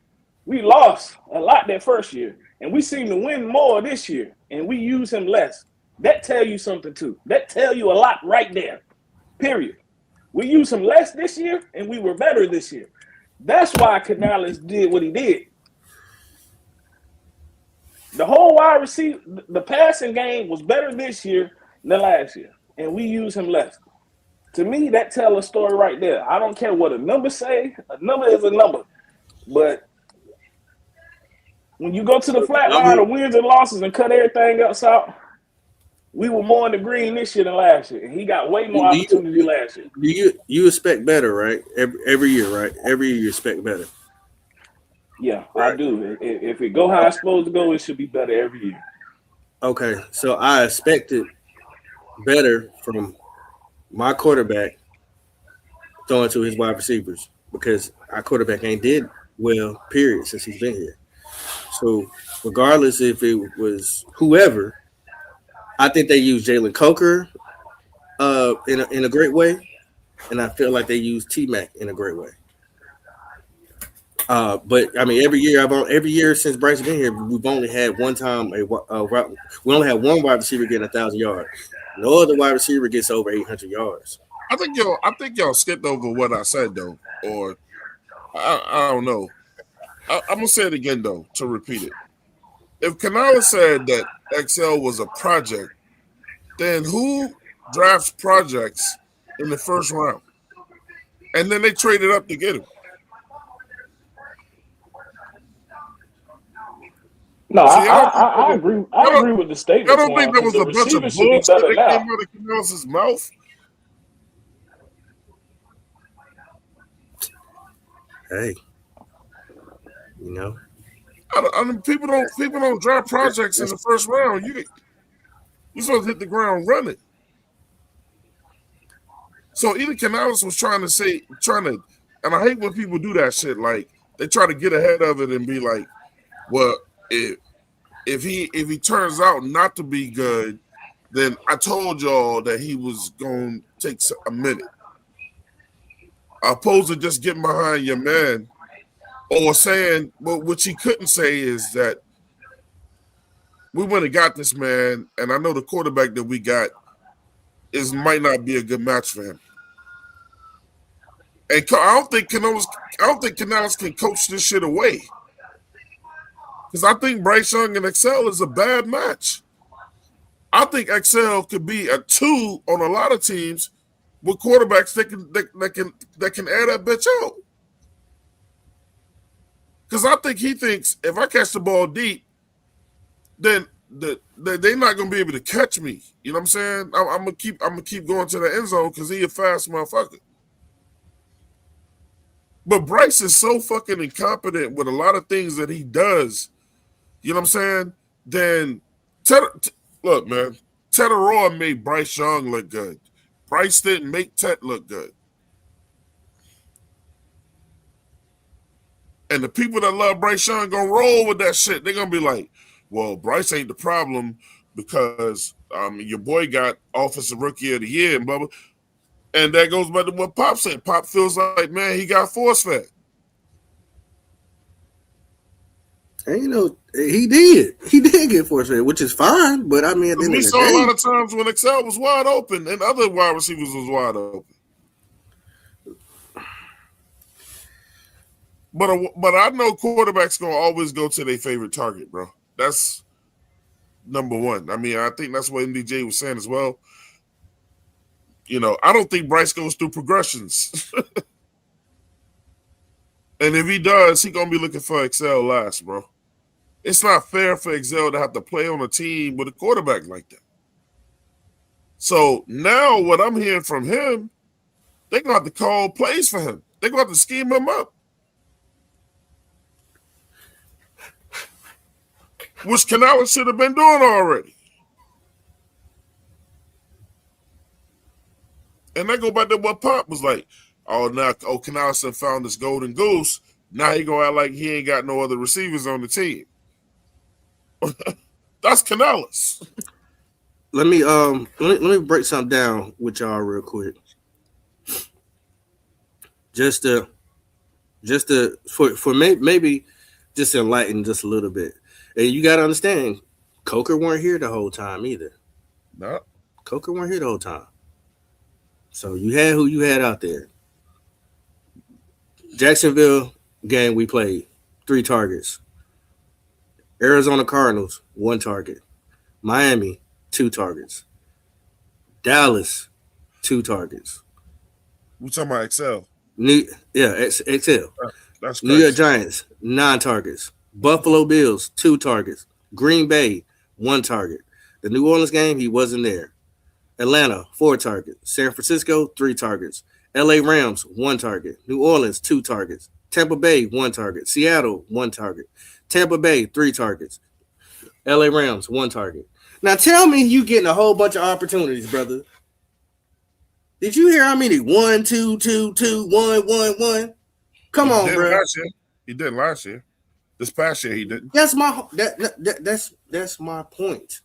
we lost a lot that first year, and we seem to win more this year, and we use him less. That tell you something too. That tell you a lot right there. Period. We use him less this year, and we were better this year. That's why Canales did what he did. The whole wide receiver, the passing game was better this year than last year, and we use him less. To me, that tell a story right there. I don't care what a number say. A number is a number. But when you go to the flat line of wins and losses and cut everything else out, we were more in the green this year than last year, and he got way more opportunity last year. You expect better, right? Every year, right? Every year you expect better. Yeah, right. I do. If it go how it's supposed to go, it should be better every year. Okay, so I expected better from my quarterback throwing to his wide receivers because our quarterback ain't did well, period, since he's been here. So regardless if it was whoever, I think they use Jalen Coker in a great way, and I feel like they use T-Mac in a great way. But I mean, every year since Bryce has been here, we've only had one time we only had one wide receiver getting 1,000 yards. No other wide receiver gets over 800 yards. I think y'all skipped over what I said though, or I don't know. I'm gonna say it again though to repeat it. If Canales said that XL was a project, then who drafts projects in the first round? And then they traded up to get him. No, I agree. I agree with the statement. I don't think there was a bunch of bullshit that came out of Canales' mouth. Hey, you know, I mean, people don't draft projects in the first round. You're supposed to hit the ground running. So either Canales was trying to, and I hate when people do that shit. Like they try to get ahead of it and be like, well, if he turns out not to be good, then I told y'all that he was going to take a minute. Opposed to just getting behind your man or saying, well, what he couldn't say is that we went and got this man, and I know the quarterback that we got might not be a good match for him. And I don't think Canales can coach this shit away. Because I think Bryce Young and XL is a bad match. I think XL could be a 2 on a lot of teams with quarterbacks that can air that bitch out. Because I think he thinks if I catch the ball deep, then they're not gonna be able to catch me. You know what I'm saying? I'm gonna keep going to the end zone because he a fast motherfucker. But Bryce is so fucking incompetent with a lot of things that he does. You know what I'm saying? Then look, man, Ted Arroyo made Bryce Young look good. Bryce didn't make Ted look good. And the people that love Bryce Young gonna roll with that shit. They're gonna be like, well, Bryce ain't the problem because your boy got Offensive Rookie of the Year and blah, blah. And that goes back to what Pop said. Pop feels like, man, he got force fed. And, you know, he did get force fed, which is fine. But I mean, at the end we of the saw day, a lot of times when XL was wide open and other wide receivers was wide open. But I know quarterbacks gonna always go to their favorite target, bro. That's number one. I mean, I think that's what MDJ was saying as well. You know, I don't think Bryce goes through progressions. And if he does, he gonna be looking for XL last, bro. It's not fair for XL to have to play on a team with a quarterback like that. So now what I'm hearing from him, they're going to have to call plays for him. They're going to have to scheme him up. Which Canales should have been doing already. And I go back to what Pop was like. Canales found this golden goose. Now he going to act like he ain't got no other receivers on the team. That's Canales. Let me break something down with y'all real quick. Just for maybe just enlighten just a little bit. And you got to understand, Coker weren't here the whole time either. No. Coker weren't here the whole time. So you had who you had out there. Jacksonville game we played, 3 targets. Arizona Cardinals, 1 target. Miami, 2 targets. Dallas, 2 targets. We talking about Excel. Excel. That's crazy. New York Giants, 9 targets. Buffalo Bills, 2 targets. Green Bay, 1 target. The New Orleans game, he wasn't there. Atlanta, 4 targets. San Francisco, 3 targets. LA Rams, 1 target. New Orleans, 2 targets. Tampa Bay, 1 target. Seattle, 1 target. Tampa Bay, 3 targets. LA Rams, 1 target. Now tell me you getting a whole bunch of opportunities, brother. Did you hear how many? 1, 2, 2, 2, 1, 1, 1? Come on, bro. He did last year. This past year he didn't. That's my point.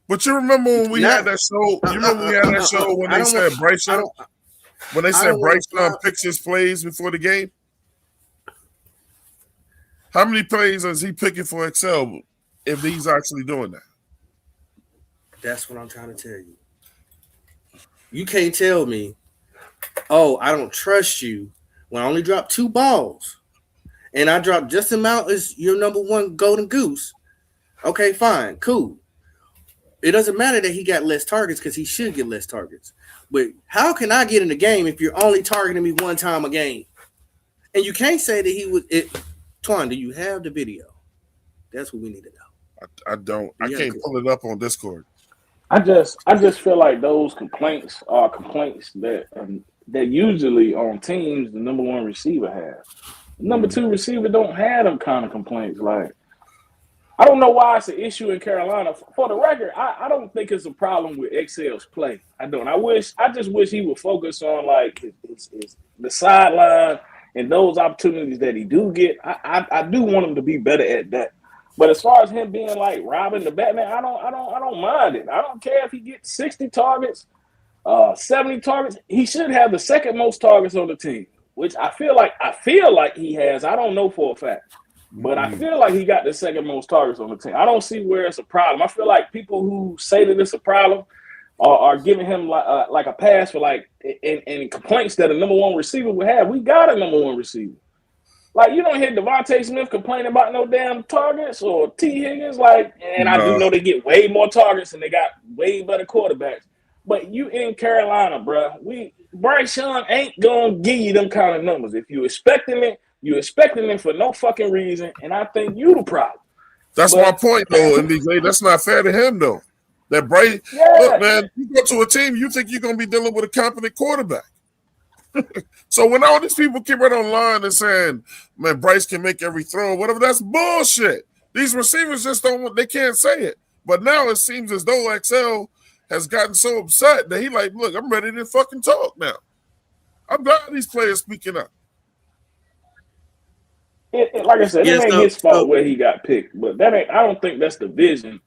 But you remember when we had that show? You remember we had that show when they said Bryce Young? When they said Bryce Young picks his plays before the game? How many plays is he picking for Excel if he's actually doing that? That's what I'm trying to tell you. You can't tell me, oh, I don't trust you when I only dropped 2 balls and I dropped just the amount as your number 1 golden goose. Okay, fine, cool. It doesn't matter that he got less targets because he should get less targets. But how can I get in the game if you're only targeting me 1 time a game? And you can't say that he was it. Twan, do you have the video? That's what we need to know. I don't. I can't pull it up on Discord. I just feel like those complaints are complaints that usually on teams the number 1 receiver has. The number 2 receiver don't have them kind of complaints. Like, I don't know why it's an issue in Carolina. For the record, I don't think it's a problem with Excel's play. I don't. I just wish he would focus on like the sideline and those opportunities that he do get. I do want him to be better at that. But as far as him being like Robin the Batman, I don't mind it. I don't care if he gets 60 targets, 70 targets. He should have the 2nd most targets on the team, which I feel like he has. I don't know for a fact. But I feel like he got the 2nd most targets on the team. I don't see where it's a problem. I feel like people who say that it's a problem are giving him like a pass for like and complaints that a number 1 receiver would have. We got a number 1 receiver. Like, you don't hear Devontae Smith complaining about no damn targets or T. Higgins. Like, and I do know they get way more targets and they got way better quarterbacks. But you in Carolina, bro. Bryce Young ain't gonna give you them kind of numbers. If you expecting it, you're expecting it for no fucking reason, and I think you the problem. That's my point, though, and that's not fair to him, though. That Bryce, look, man, you go to a team, you think you're going to be dealing with a competent quarterback. So when all these people keep right online and saying, man, Bryce can make every throw, whatever, that's bullshit. These receivers just they can't say it. But now it seems as though Excel has gotten so upset that he like, look, I'm ready to fucking talk now. I'm glad these players speaking up. Like I said, it ain't his fault where he got picked, but I don't think that's the vision.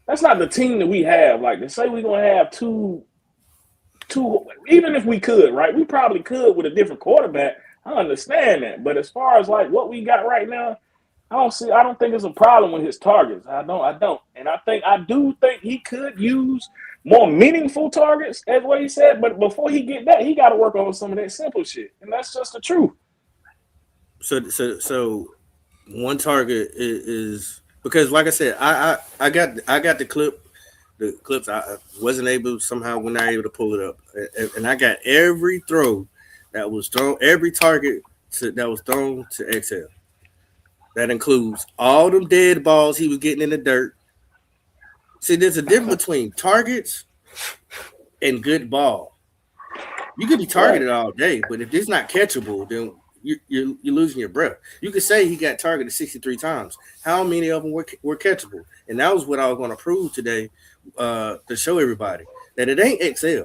That's not the team that we have. Like, to say we're gonna have two, even if we could, right? We probably could with a different quarterback. I understand that, but as far as like what we got right now, I don't think it's a problem with his targets. I don't, and I do think he could use more meaningful targets, as what he said. But before he get that, he got to work on some of that simple shit, and that's just the truth. So 1 target is because, like I said, I got the clips. I wasn't able somehow when I able to pull it up, and I got every throw that was thrown, every target that was thrown to Excel. That includes all them dead balls he was getting in the dirt, See, there's a difference between targets and good ball. You could be targeted all day, but if it's not catchable, then you're losing your breath. You could say he got targeted 63 times. How many of them were catchable? And that was what I was going to prove today to show everybody that it ain't XL.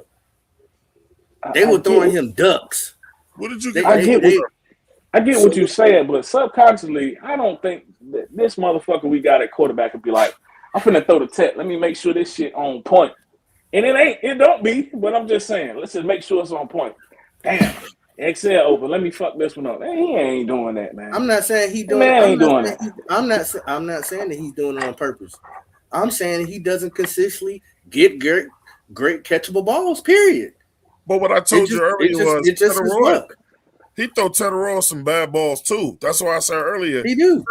They were throwing him ducks. What did you get? I get what you're saying, but subconsciously, I don't think that this motherfucker we got at quarterback would be like, I'm finna throw the tech. Let me make sure this shit on point. And it don't be, but I'm just saying, let's just make sure it's on point. Damn, XL open. Let me fuck this one up. Man, he ain't doing that, man. I'm not saying he doing. Man ain't doing that. I'm not saying that he's doing it on purpose. I'm saying he doesn't consistently get great catchable balls. Period. But what I told you earlier was it just is luck. He throw Tedder some bad balls too. That's why I said earlier. He do.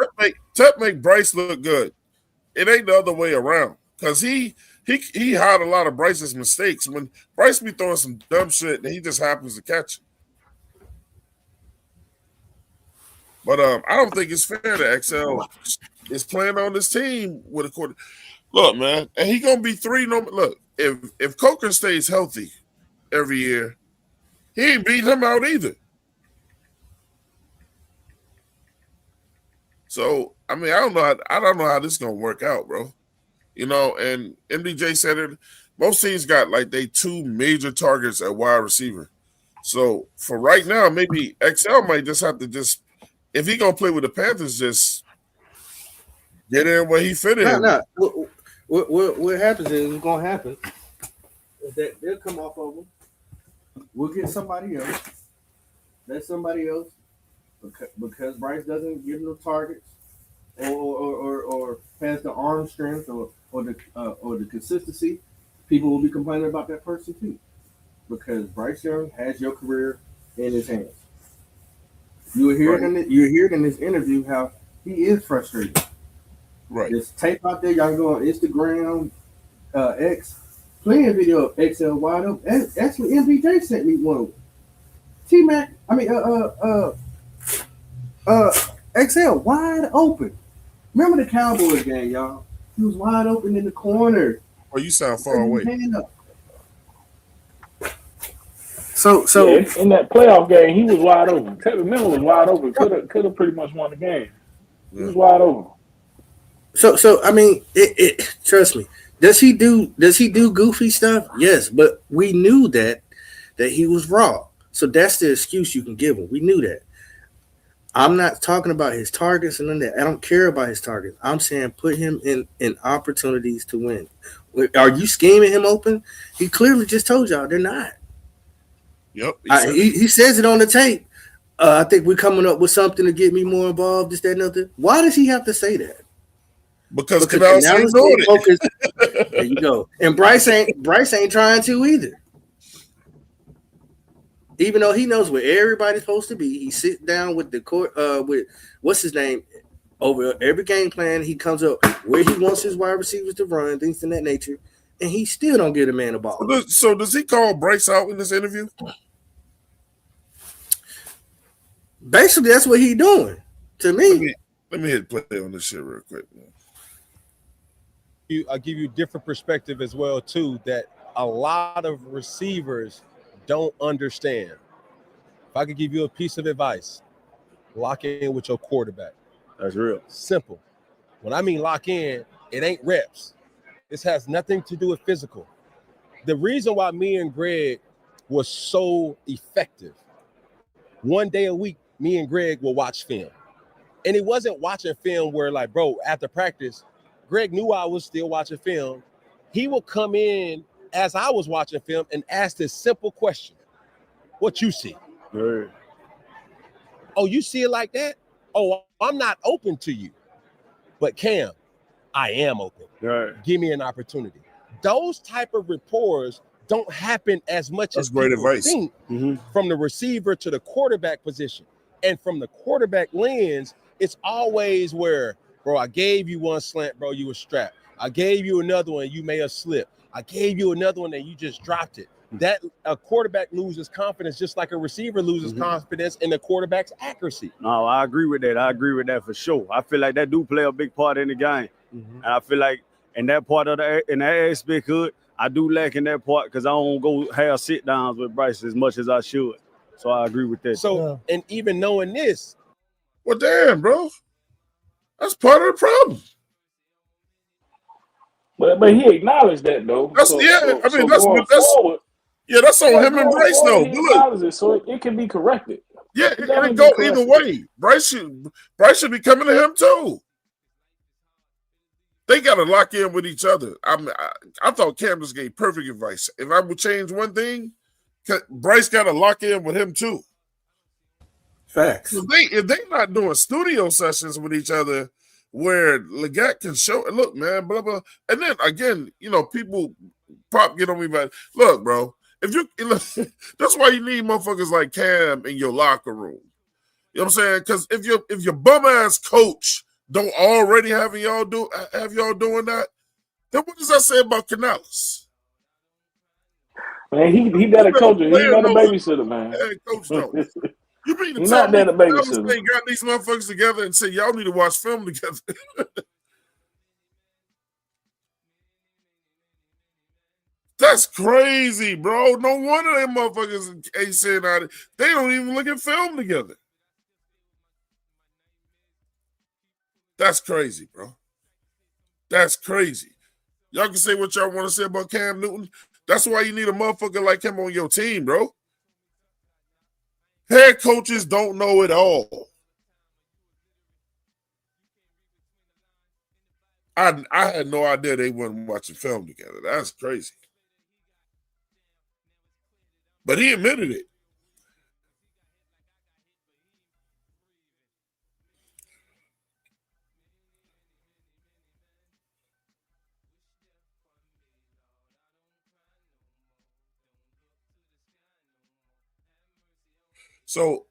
Tep make Bryce look good. It ain't the other way around because he hide a lot of Bryce's mistakes. When Bryce be throwing some dumb shit, and he just happens to catch it. But I don't think it's fair that XL is playing on this team with a quarter. Look, man, and he gonna be 3. Look, if Coker stays healthy every year, he ain't beating him out either. So I mean, I don't know how this is gonna work out, bro. You know, and MDJ said it. Most teams got like they 2 major targets at wide receiver. So for right now, maybe XL might just have to if he gonna play with the Panthers, just get in where he fit in. No. What happens is what's gonna happen is that they'll come off of him. We'll get somebody else. Let somebody else because Bryce doesn't give no targets or has the arm strength or the consistency. People will be complaining about that person too, because Bryce Young has your career in his hands. You hear it in this interview how he is frustrated. Right. There's tape out there. Y'all can go on Instagram, X, playing video of XL wide open. Actually, MPJ sent me one. T-Mac, XL wide open. Remember the Cowboys game, y'all? He was wide open in the corner. Oh, you sound far away. So yeah, in that playoff game, he was wide open. Tevin Miller was wide open. Could have pretty much won the game. He was wide open. So I mean, trust me. Does he do goofy stuff? Yes, but we knew that he was raw. So that's the excuse you can give him. We knew that. I'm not talking about his targets and none of that. I don't care about his targets. I'm saying put him in opportunities to win. Are you scheming him open? He clearly just told y'all they're not. Yep. He says it on the tape. I think we're coming up with something to get me more involved, this, that, and other. Why does he have to say that? Because Canales ain't doing it. There you go. And Bryce ain't trying to either. Even though he knows where everybody's supposed to be, he sits down with the court with what's his name over every game plan. He comes up where he wants his wide receivers to run, things of that nature, and he still don't get a man a ball. So does he call Bryce out in this interview? Basically, that's what he's doing to me. Let me hit play on this shit real quick, man. I'll give you a different perspective as well, too, that a lot of receivers don't understand. If I could give you a piece of advice, lock in with your quarterback. That's real. Simple. When I mean lock in, it ain't reps. This has nothing to do with physical. The reason why me and Greg was so effective, one day a week, me and Greg will watch film. And it wasn't watching film where like, bro, after practice, Greg knew I was still watching film. He will come in as I was watching film and ask this simple question. What you see? Right. Oh, you see it like that? Oh, I'm not open to you. But Cam, I am open. Right. Give me an opportunity. Those type of rapports don't happen as much That's as great people advice. think from the receiver to the quarterback position. And from the quarterback lens, it's always where, bro, I gave you one slant, bro, you were strapped. I gave you another one, you may have slipped. I gave you another one and you just dropped it. That a quarterback loses confidence just like a receiver loses confidence in the quarterback's accuracy. No, I agree with that. I agree with that for sure. I feel like that do play a big part in the game. And I feel like, And that part of in that aspect, good. I do lack in that part because I don't go have sit downs with Bryce as much as I should. So I agree with that. So, and even knowing this, well, damn, bro, that's part of the problem. But he acknowledged that though. That's So going that's forward. Yeah, that's on him and Bryce though. He acknowledges it, so it can be corrected. Yeah, it can go either way. Bryce should be coming to him too. They got to lock in with each other. I thought Cam just gave perfect advice. If I would change one thing, Bryce got to lock in with him too. Facts. If they not doing studio sessions with each other where Leggett can show, look, man, blah, blah. And then, again, people pop get on me about, look, bro, that's why you need motherfuckers like Cam in your locker room. You know what I'm saying? Because if your bum-ass coach don't already have y'all doing that, then what does that say about Canales? Man, he better coach it. He better babysitter, man. Coach don't. You mean to He's tell not me there to Canales babysit. ain't got these motherfuckers together and say y'all need to watch film together? That's crazy, bro. No wonder them motherfuckers ain't saying that. They don't even look at film together. That's crazy, bro. That's crazy. Y'all can say what y'all want to say about Cam Newton. That's why you need a motherfucker like him on your team, bro. Head coaches don't know it all. I had no idea they weren't watching film together. That's crazy. But he admitted it. So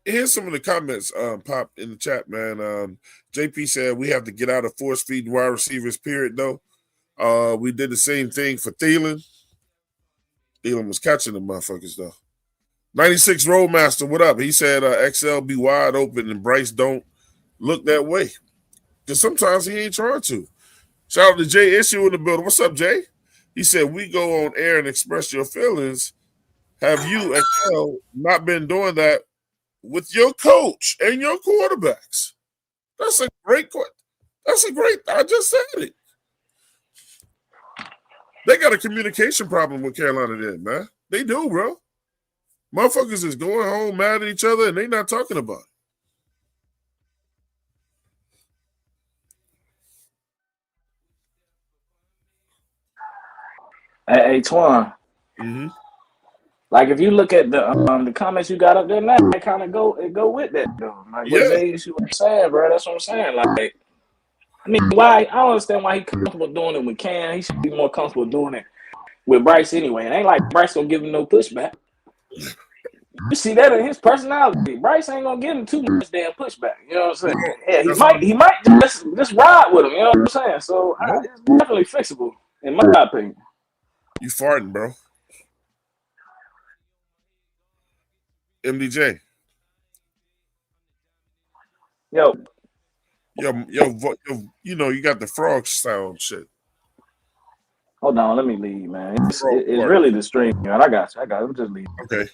here's some of the comments Pop in the chat, man. JP said we have to get out of force feeding wide receivers, period, though. We did the same thing for Thielen. Thielen was catching the motherfuckers, though. 96 Roadmaster, what up? He said XL be wide open and Bryce don't look that way. Because sometimes he ain't trying to. Shout out to Jay Issue in the building. What's up, Jay? He said, we go on air and express your feelings. Have you, XL, not been doing that with your coach and your quarterbacks? That's a great question. I just said it. They got a communication problem with Carolina then, man. They do, bro. Motherfuckers is going home mad at each other and they not talking about it. Hey, Twan. Mm-hmm. Like if you look at the comments you got up there now, it kind of go with that though. Like what Jay was saying, bro. That's what I'm saying. Like, I mean, why? I don't understand why he's comfortable doing it with Cam. He should be more comfortable doing it with Bryce anyway. It ain't like Bryce gonna give him no pushback. You see that in his personality. Bryce ain't gonna give him too much damn pushback. You know what I'm saying? Yeah, he might just ride with him. You know what I'm saying? So it's definitely fixable, in my opinion. You farting, bro. MDJ. Yo, you got the frog sound shit. Hold on, let me leave, man. It's really the stream, man. I got you. I'm just leave. Okay.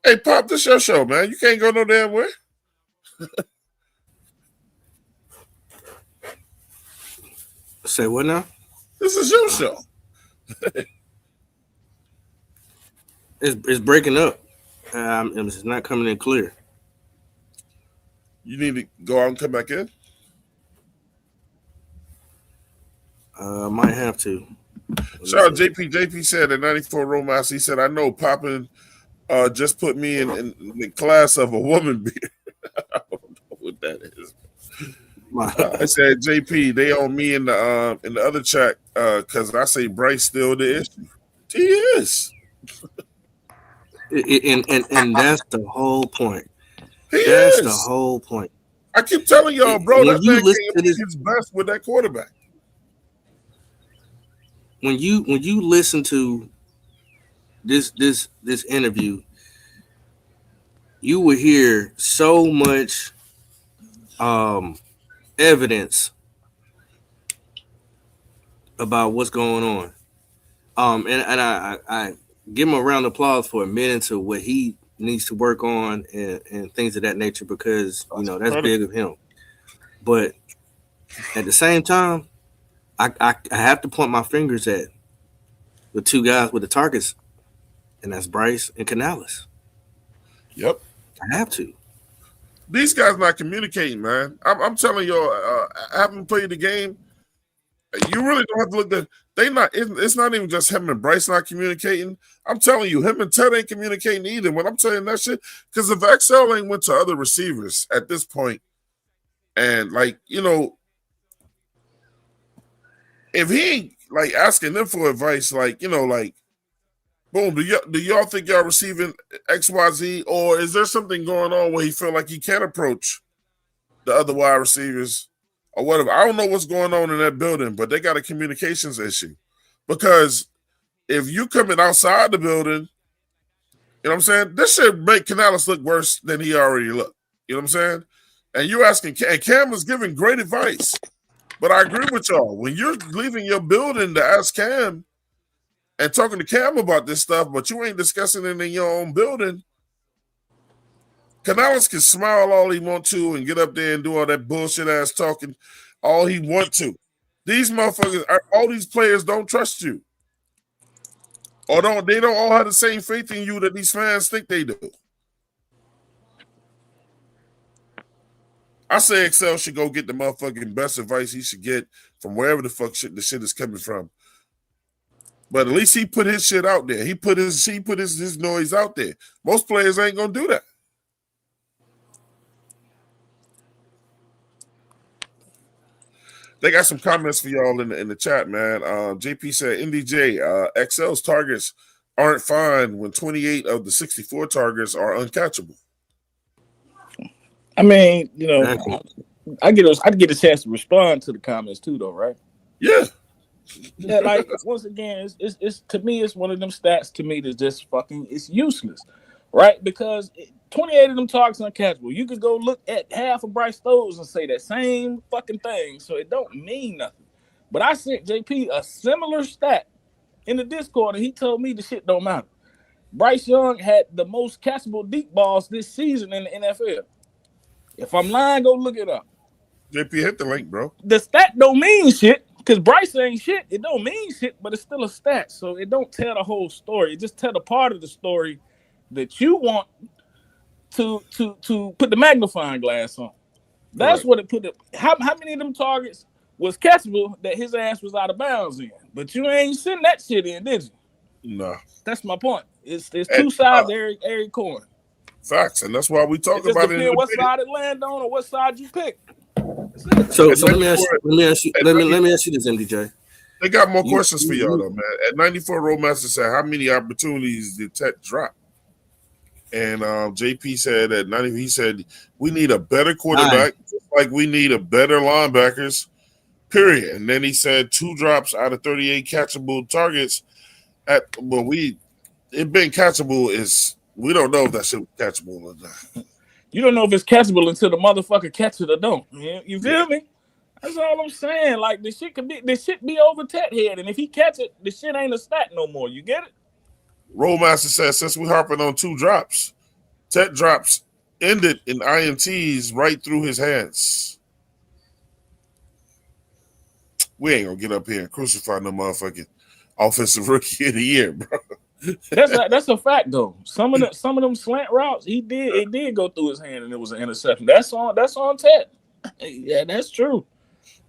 Hey, Pop, this your show, man. You can't go no damn way. Say what now? This is your show. It's breaking up. It's not coming in clear. You need to go out and come back in? Might have to. Shout out JP. JP said at 94 Romas, he said, I know Poppin just put me in the class of a woman beer. I don't know what that is. I said, JP, they on me in the other chat because I say Bryce still the issue. He is. And that's the whole point. That's the whole point. I keep telling y'all, bro, when that you man listen can't to be this, his best with that quarterback. When you listen to this interview, you will hear so much evidence about what's going on. And I give him a round of applause for admitting to what he needs to work on and things of that nature, because that's big of him. But at the same time, I have to point my fingers at the two guys with the targets, and that's Bryce and Canales. Yep, I have to. These guys not communicating, man. I'm telling y'all, having played the game, you really don't have to look at. It's not even just him and Bryce not communicating. I'm telling you, him and Ted ain't communicating either. When I'm telling that shit, because if XL ain't went to other receivers at this point, and if he ain't like asking them for advice, boom, do y'all think y'all receiving XYZ, or is there something going on where he feel like he can't approach the other wide receivers or whatever? I don't know what's going on in that building, but they got a communications issue. Because if you coming outside the building, you know what I'm saying, this should make Canales look worse than he already looked. You know what I'm saying? And you're asking, and Cam was giving great advice. But I agree with y'all. When you're leaving your building to ask Cam and talking to Cam about this stuff, but you ain't discussing it in your own building, Canales can smile all he want to and get up there and do all that bullshit ass talking all he want to. These motherfuckers, all these players don't trust you. Or they don't all have the same faith in you that these fans think they do. I say XL should go get the motherfucking best advice he should get from wherever the fuck the shit is coming from. But at least he put his shit out there. He put his noise out there. Most players ain't gonna do that. They got some comments for y'all in the chat, man. JP said, NDJ, XL's targets aren't fine when 28 of the 64 targets are uncatchable. I mean, I get a chance to respond to the comments too, though, right? Yeah. Yeah, like once again, it's to me, it's one of them stats to me that's just fucking it's useless, right? Because 28 of them targets uncatchable. You could go look at half of Bryce throws and say that same fucking thing, so it don't mean nothing. But I sent JP a similar stat in the Discord, and he told me the shit don't matter. Bryce Young had the most catchable deep balls this season in the NFL. If I'm lying, go look it up. JP, hit the link, bro. The stat don't mean shit because Bryce ain't shit. It don't mean shit, but it's still a stat. So it don't tell the whole story. It just tell the part of the story that you want to put the magnifying glass on. That's what it put up. How many of them targets was catchable that his ass was out of bounds in? But you ain't send that shit in, did you? No. That's my point. It's two sides to every coin. Facts, and that's why we talk about it. What side it land on or what side you pick. So let me ask you this, MDJ. They got more questions for y'all though, man. At 94, Roadmaster said, how many opportunities did Tet drop? And JP said at 90, he said we need a better quarterback, just like we need a better linebackers. Period. And then he said 2 drops out of 38 catchable targets. It being catchable is. We don't know if that shit was catchable or not. You don't know if it's catchable until the motherfucker catch it or don't. You feel me? That's all I'm saying. Like this shit be over Tet head, and if he catch it, the shit ain't a stat no more. You get it? Rollmaster says since we're harping on 2 drops, Tet drops ended in INTs right through his hands. We ain't gonna get up here and crucify no motherfucking offensive rookie of the year, bro. That's a fact though. Some of them slant routes it did go through his hand and it was an interception. That's on Tet. Yeah, that's true.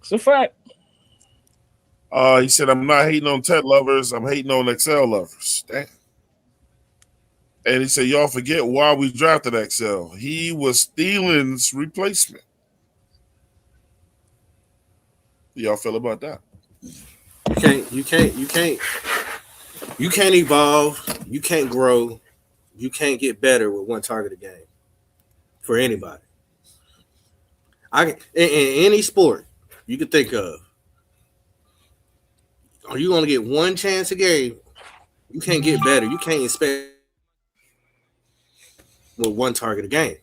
It's a fact. He said I'm not hating on Tet lovers, I'm hating on XL lovers. Damn. And he said y'all forget why we drafted XL. He was Thielen's replacement. Y'all feel about that? You can't evolve, you can't grow, you can't get better with one target a game for anybody. In any sport you can think of, are you going to get one chance a game? You can't get better. You can't expect with one target a game.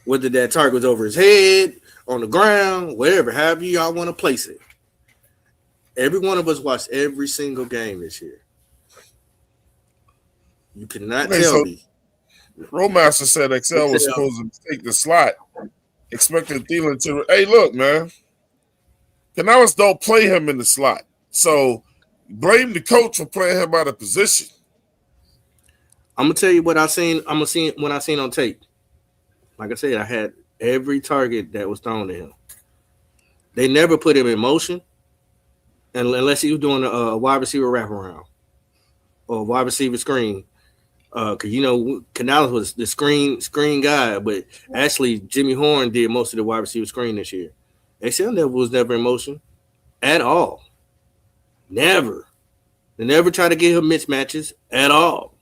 Whether that target was over his head, on the ground, wherever, however y'all want to place it. Every one of us watched every single game this year. You cannot tell me. Roadmaster said XL was supposed to take the slot, expecting Thielen to. Hey, look, man. Canales don't play him in the slot, so blame the coach for playing him out of position. I'm gonna tell you what I seen. I'm gonna see when I seen on tape. Like I said, I had every target that was thrown to him. They never put him in motion, unless he was doing a wide receiver wraparound or a wide receiver screen. Because Canales was the screen guy, but actually Jimmy Horn did most of the wide receiver screen this year. XL was never in motion at all. Never. They never tried to get him mismatches at all.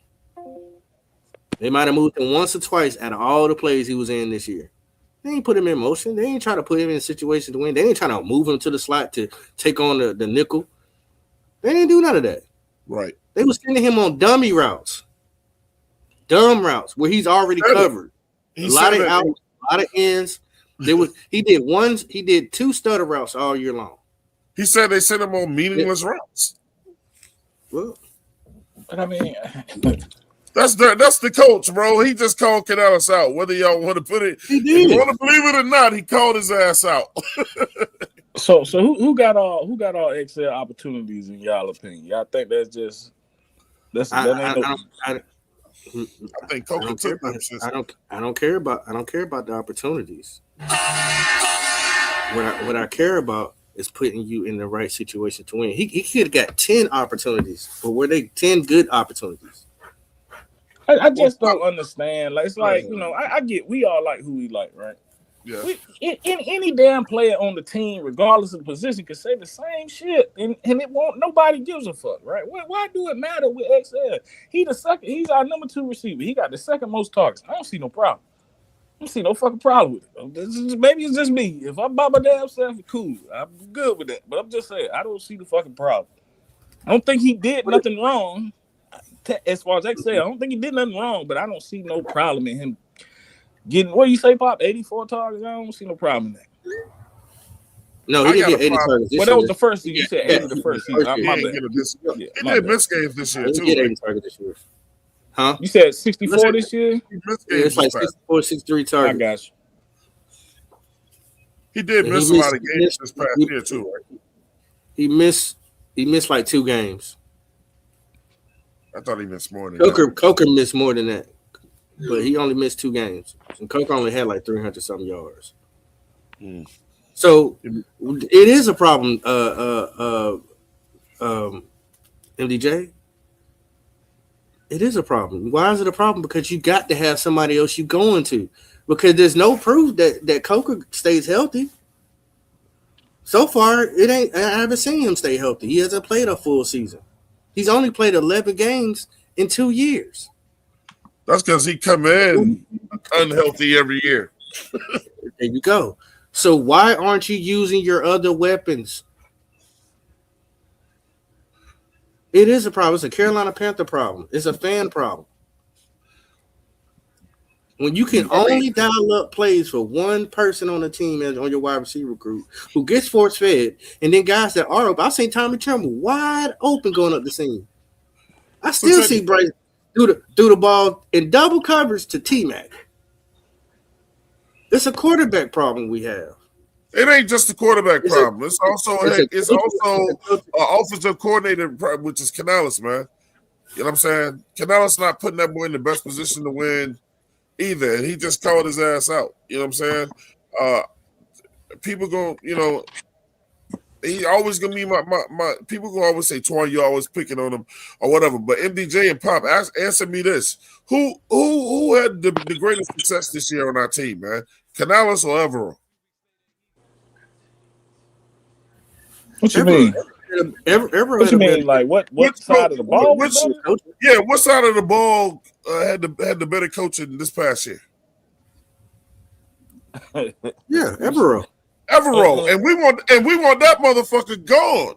They might have moved him once or twice out of all the plays he was in this year. They ain't put him in motion. They ain't try to put him in situations to win. They ain't trying to move him to the slot to take on the nickel. They didn't do none of that. Right. They was sending him on dummy routes. Dumb routes where he's already covered. A lot of outs, a lot of ends. He did 2 stutter routes all year long. He said they sent him on meaningless routes. Well, but I mean, that's the coach, bro. He just called Canales out. Whether y'all want to put it, if you want to believe it or not, he called his ass out. So who got all XL opportunities in y'all opinion? Y'all think that's just I think Coker took them. I don't care about the opportunities. What I care about is putting you in the right situation to win. He could have got 10 opportunities, but were they 10 good opportunities? I just don't understand. Like it's like, I get we all like who we like, right? Yeah. Any damn player on the team, regardless of the position, can say the same shit, and it won't. Nobody gives a fuck, right? Why do it matter with XL? He's our number 2 receiver. He got the second most targets. I don't see no problem. I don't see no fucking problem with it. Maybe it's just me. If I'm by my damn self, cool. I'm good with that. But I'm just saying, I don't see the fucking problem. I don't think he did nothing wrong. As far as XL, I don't think he did nothing wrong, but I don't see no problem in him getting, what do you say, Pop? 84 targets? I don't see no problem in that. No, he didn't get 80 targets. Well, that was the first season. You said 80 the first season. He did miss games this year, too. He did 80 targets this year. Huh? You said 64 this year? It's like 64, 63 targets. I got you. He did miss a lot of games this past year, too, right? He missed like 2 games. I thought he missed more than that. Coker missed more than that, but he only missed 2 games. And Coker only had like 300-something yards. So it is a problem, MDJ. It is a problem. Why is it a problem? Because you got to have somebody else you going to. Because there's no proof that Coker stays healthy. So far, it ain't. I haven't seen him stay healthy. He hasn't played a full season. He's only played 11 games in 2 years. That's because he come in unhealthy every year. There you go. So why aren't you using your other weapons? It is a problem. It's a Carolina Panther problem. It's a fan problem. When you can only dial up plays for one person on the team and on your wide receiver group who gets force fed, and then guys that are open. I've seen Tommy Tremble wide open going up the seam. I still see Bryce do the ball in double coverage to T-Mac. It's a quarterback problem we have. It ain't just a quarterback problem. It's also an offensive coordinator problem, which is Canales, man. You know what I'm saying? Canales not putting that boy in the best position to win either, and he just called his ass out. You know what I'm saying? People go, he always gonna be my people gonna always say, Twan, you always picking on him or whatever. But MDJ and Pop, answer me this: who had the greatest success this year on our team, man? Canales or Evero? What you mean? What you mean? Like what side of the ball? What side of the ball had the better coaching this past year? Yeah, Evero, and we want that motherfucker gone.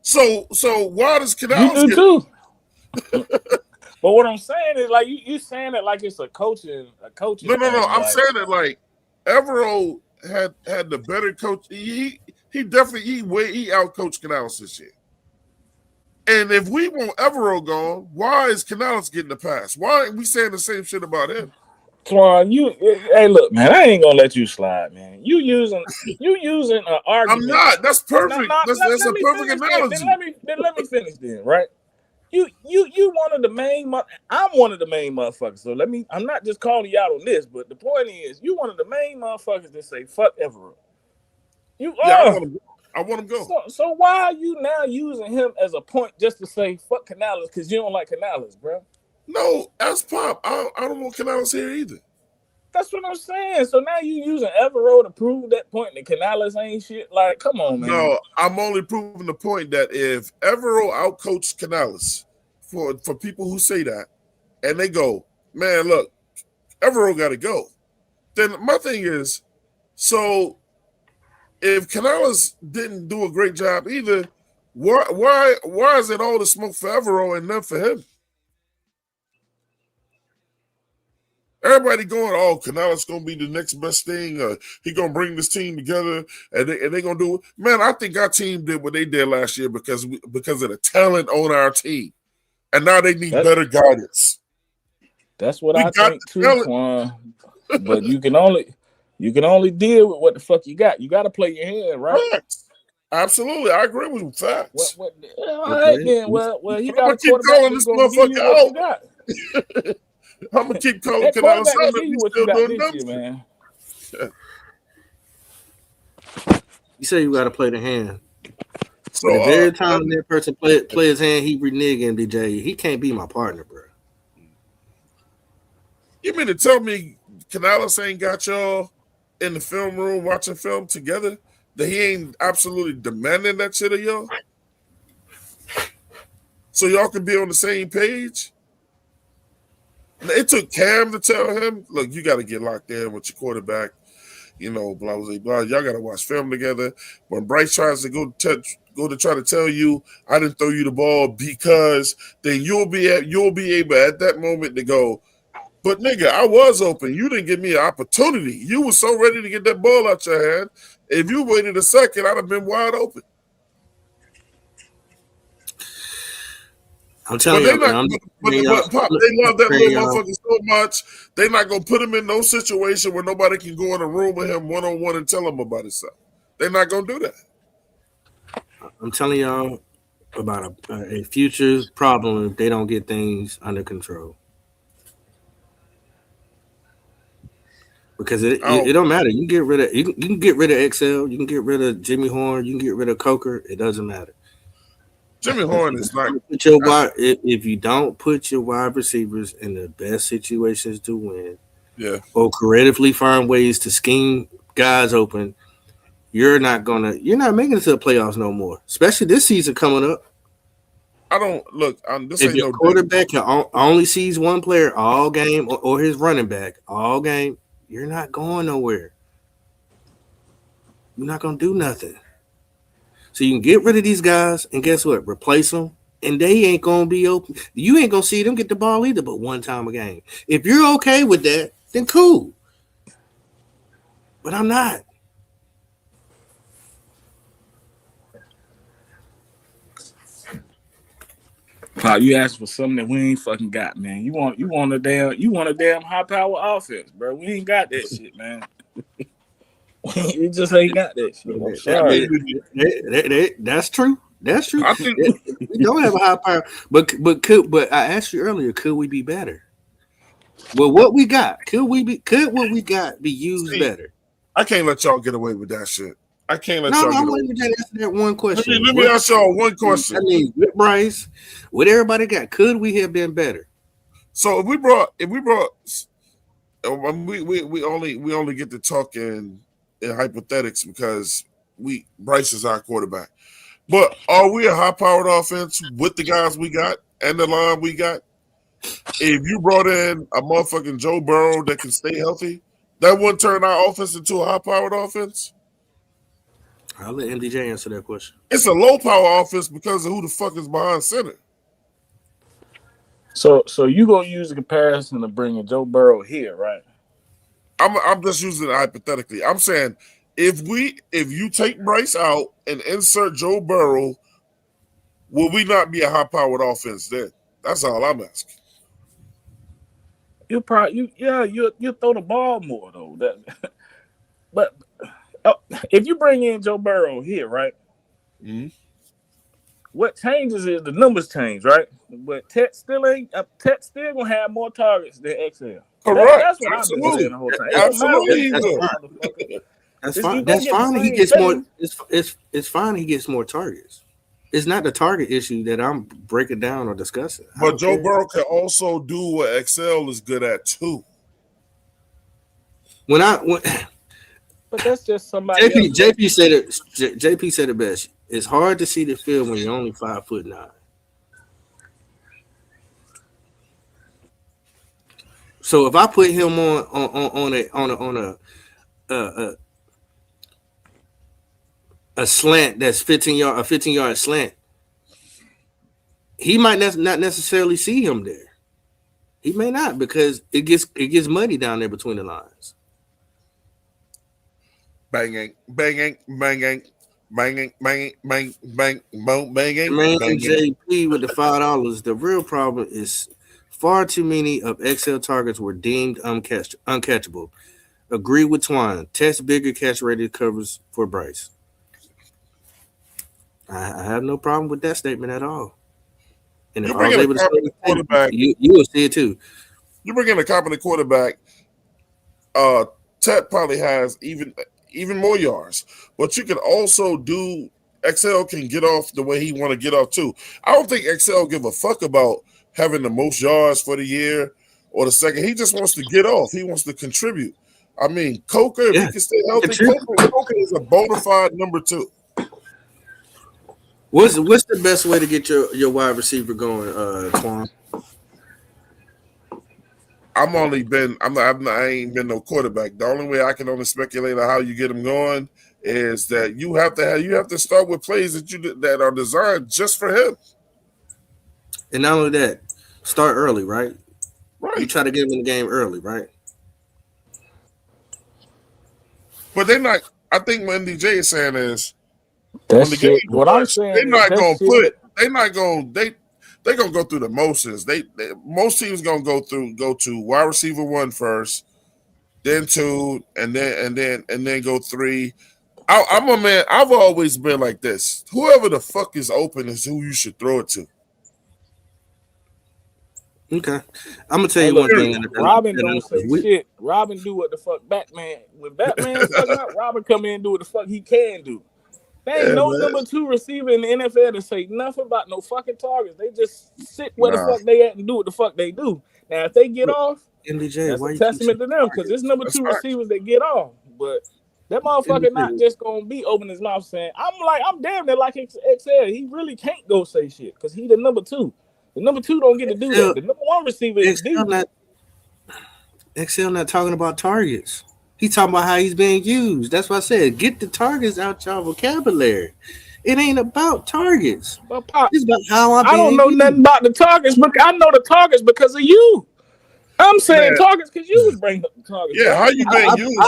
So why does Canales you do too? But what I'm saying is, like, you saying it like it's a coaching. No. I'm saying it like Evero had the better coach. He definitely out coached Canales this year. And if we want Evero gone, why is Canales getting the pass? Why ain't we saying the same shit about him? Twan, hey, look, man, I ain't gonna let you slide, man. You using an argument. I'm not. That's perfect. No, That's let a me perfect finish analogy. Then let me finish then, right? You one of the main. I'm one of the main motherfuckers. So I'm not just calling you out on this, but the point is, you one of the main motherfuckers that say fuck Evero. You Yeah, are. I want him go. So why are you now using him as a point just to say fuck Canales because you don't like Canales, bro? No, that's Pop. I don't want Canales here either. That's what I'm saying. So now you using Evero to prove that point that Canales ain't shit. Like, come on, man. No, I'm only proving the point that if Evero outcoached Canales, for people who say that, and they go, man, look, Evero got to go. Then my thing is, so if Canales didn't do a great job either, why is it all the smoke for Evero and none for him? Everybody going, oh, Canales gonna be the next best thing. He gonna bring this team together, and they gonna do it. Man, I think our team did what they did last year because of the talent on our team, and now they need better guidance. That's what I think too, Twan. But you can only deal with what the fuck you got. You got to play your hand, right? Facts. Absolutely, I agree with you. Facts. All right, then. Well, he got a keep quarterback calling who's this gonna give you motherfucker what out. you got. I'm gonna keep calling that Canales quarterback out. gonna give you what you got this year, man. You say you got to play the hand. So but every time that person play his hand, he reneging DJ. He can't be my partner, bro. You mean to tell me Canales ain't got y'all in the film room watching film together? That he ain't absolutely demanding that shit of y'all? So y'all can be on the same page? It took Cam to tell him, look, you got to get locked in with your quarterback. You know, blah, blah, blah. Y'all got to watch film together. When Bryce tries to go to try to tell you, I didn't throw you the ball because, then you'll be able at that moment to go, but nigga, I was open. You didn't give me an opportunity. You were so ready to get that ball out your hand. If you waited a second, I'd have been wide open. I'm telling you, man. Pop, they love that little motherfucker so much. They're not gonna put him in no situation where nobody can go in a room with him one-on-one and tell him about himself. They're not gonna do that. I'm telling y'all about a future problem if they don't get things under control. Because it don't matter. You can get rid of XL, you can get rid of Jimmy Horn, you can get rid of Coker. It doesn't matter. Jimmy Horn is like if you don't put your wide receivers in the best situations to win, or creatively find ways to scheme guys open, you're not making it to the playoffs no more. Especially this season coming up. I don't look. If your quarterback only sees one player all game, or his running back all game, you're not going nowhere. You're not gonna do nothing. So you can get rid of these guys, and guess what? Replace them, and they ain't gonna be open. You ain't gonna see them get the ball either, but one time a game. If you're okay with that, then cool. But I'm not. Pop, you asked for something that we ain't fucking got, man. You want a damn high power offense, bro. We ain't got that shit, man. We just ain't got that shit. I'm sorry. That's true. That's true. We don't have a high power, but I asked you earlier, could we be better? Well, what we got, could what we got be used better? I can't let y'all get away with that shit. I can't let y'all get away with that. Answer that one question. Let me ask y'all one question. I mean, with Bryce, what everybody got, could we have been better? So if we brought, we only get to talk in hypothetics because Bryce is our quarterback. But are we a high-powered offense with the guys we got and the line we got? If you brought in a motherfucking Joe Burrow that can stay healthy, that wouldn't turn our offense into a high-powered offense? I'll let MDJ answer that question. It's a low-power offense because of who the fuck is behind center. So you gonna use the comparison of bringing Joe Burrow here, right? I'm just using it hypothetically. I'm saying if you take Bryce out and insert Joe Burrow, will we not be a high-powered offense then? That's all I'm asking. You probably you throw the ball more though. But if you bring in Joe Burrow here, right? Mm-hmm. What changes is the numbers change, right? But Tet still gonna have more targets than XL. Correct. That's what I've been saying the whole time. It don't matter what you do, motherfucker. That's You fine. gonna That's get the fine. He same gets more. thing. It's fine. He gets more targets. It's not the target issue that I'm breaking down or discussing. But Joe Burrow can also do what XL is good at too. But that's just somebody else. JP said it best. It's hard to see the field when you're only 5'9". So if I put him on a slant that's 15-yard slant, he might not necessarily see him there. He may not, because it gets muddy down there between the lines. Banging, banging, banging, banging, banging, bang, bang, bang, banging. Man, banging. JP with the $5. The real problem is far too many of XL targets were deemed uncatchable. Agree with Twine. Test bigger catch rated covers for Bryce. I have no problem with that statement at all. And if I was able to say quarterback, you will see it too. You bring in a competent quarterback. Tet probably has even more yards, but you can also do. XL can get off the way he want to get off too. I don't think XL give a fuck about having the most yards for the year or the second. He just wants to get off. He wants to contribute. I mean, Coker, if he can stay healthy, Coker is a bona fide number 2. What's the best way to get your wide receiver going, Twan? I ain't been no quarterback. The only way I can only speculate on how you get him going is that you have to start with plays that are designed just for him. And not only that, start early, right? Right. You try to get him in the game early, right? But they're not. I think what NDJ is saying is, They're not gonna they're gonna go through the motions. Most teams gonna go to wide receiver 1 first, then 2, and then go 3. I'm a man. I've always been like this. Whoever the fuck is open is who you should throw it to. Okay, I'm gonna tell you one thing. Robin don't say shit. Robin do what the fuck Batman. When Batman fuck up, Robin come in and do what the fuck he can do. There ain't no number 2 receiver in the NFL to say nothing about no fucking targets. They just sit where the fuck they at and do what the fuck they do. Now, if they get off, MDJ, that's a testament to them, because there's number 2 receivers that get off. But that motherfucker not just gonna be open his mouth saying, I'm damn near like XL. He really can't go say shit because he the number 2. The number 2 don't get to do that. The number 1 receiver is XL not talking about targets. He's talking about how he's being used. That's why I said, get the targets out your vocabulary. It ain't about targets. It's about how I don't know nothing about the targets, but I know the targets because of you. I'm saying targets because you would bring up the targets. Yeah, how you being used?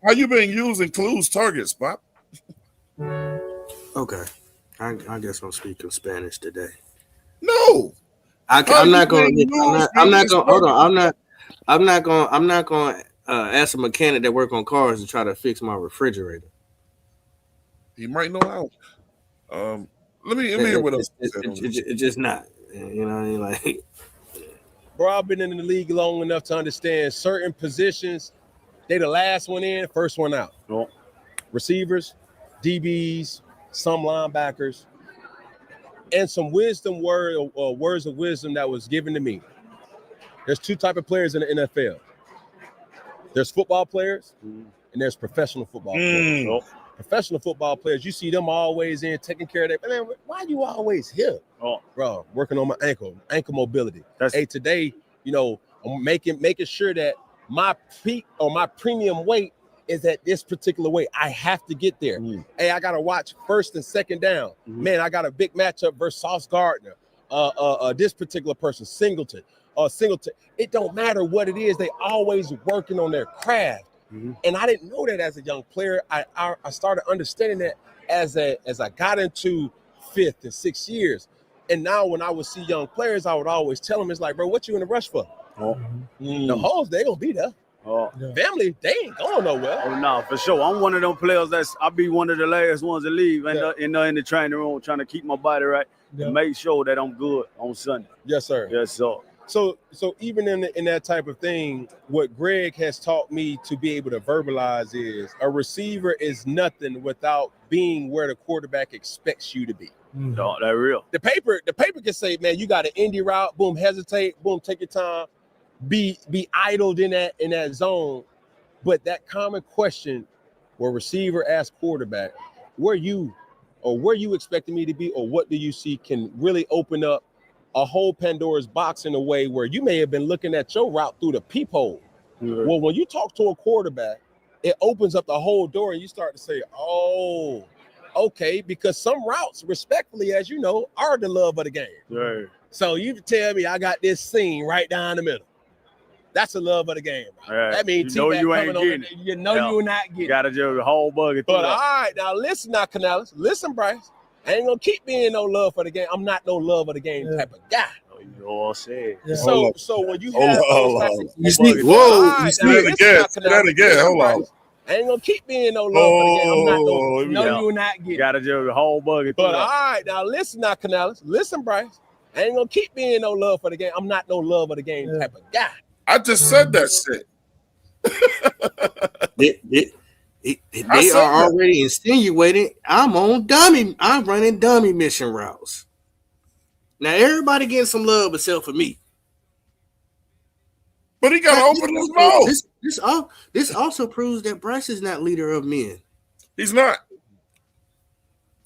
How you being used includes targets, Pop. Okay, I guess I'm speaking Spanish today. No, I'm not going to ask a mechanic that work on cars to try to fix my refrigerator. He might know how. Let me hear what else. It's just not. You know what I mean? Like, bro, I've been in the league long enough to understand certain positions, they the last one in, first one out. Receivers, DBs, some linebackers, and some words of wisdom that was given to me. There's 2 types of players in the NFL. There's football players, and there's professional football players. Professional football players, you see them always in taking care of that. Man, why you always here? Bro, working on my ankle mobility. Today, I'm making sure that my peak or my premium weight is at this particular weight. I have to get there. Hey, I gotta watch first and second down. Man, I got a big matchup versus Sauce Gardner. This particular person, Singleton. It don't matter what it is. They always working on their craft. And I didn't know that as a young player. I started understanding that as I got into 5th and 6th years. And now when I would see young players, I would always tell them, it's like, bro, what you in a rush for? The hoes, they gonna be there. Family, they ain't going nowhere. Oh no, for sure. I'm one of them players I'll be one of the last ones to leave in the training room, trying to keep my body right and make sure that I'm good on Sunday. Yes, sir. Yes, sir. So even in that type of thing, what Greg has taught me to be able to verbalize is a receiver is nothing without being where the quarterback expects you to be. No, that's real. The paper can say, man, you got an indie route, boom, hesitate, boom, take your time, be idled in that zone. But that common question where receiver asks quarterback, where you expecting me to be, or what do you see, can really open up a whole Pandora's box in a way where you may have been looking at your route through the peephole. Well, when you talk to a quarterback, it opens up the whole door and you start to say, oh, okay, because some routes, respectfully, as you know, are the love of the game. Right. So you tell me I got this seam right down the middle. That's the love of the game. Right. That means you ain't getting it. You know you're not getting it. Gotta just the whole bucket. But all right, now listen now, Canales. Listen, Bryce. I ain't gonna keep being no love for the game. I'm not no love of the game type of guy. You know what I'm saying. So when you have you sneak it again. That again. Hold on. I ain't gonna keep being no love for the game. I'm not you're not getting. Gotta do the whole bucket. But all right, now listen now, Canales. Listen, Bryce. I ain't gonna keep being no love for the game. I'm not no love of the game type of guy. I just said that shit. They are already insinuating I'm running dummy mission routes. Now everybody getting some love except for me. But he got to open his mouth. This also proves that Bryce is not leader of men. He's not.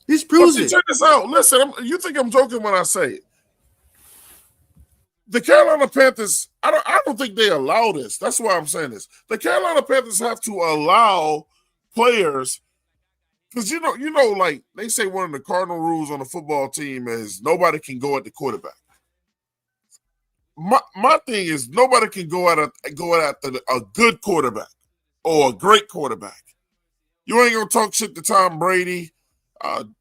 This proves it. Check this out. Listen, you think I'm joking when I say it. The Carolina Panthers, I don't think they allow this. That's why I'm saying this. The Carolina Panthers have to allow players, because you know, like they say one of the cardinal rules on the football team is nobody can go at the quarterback. My thing is nobody can go at a good quarterback or a great quarterback. You ain't gonna talk shit to Tom Brady and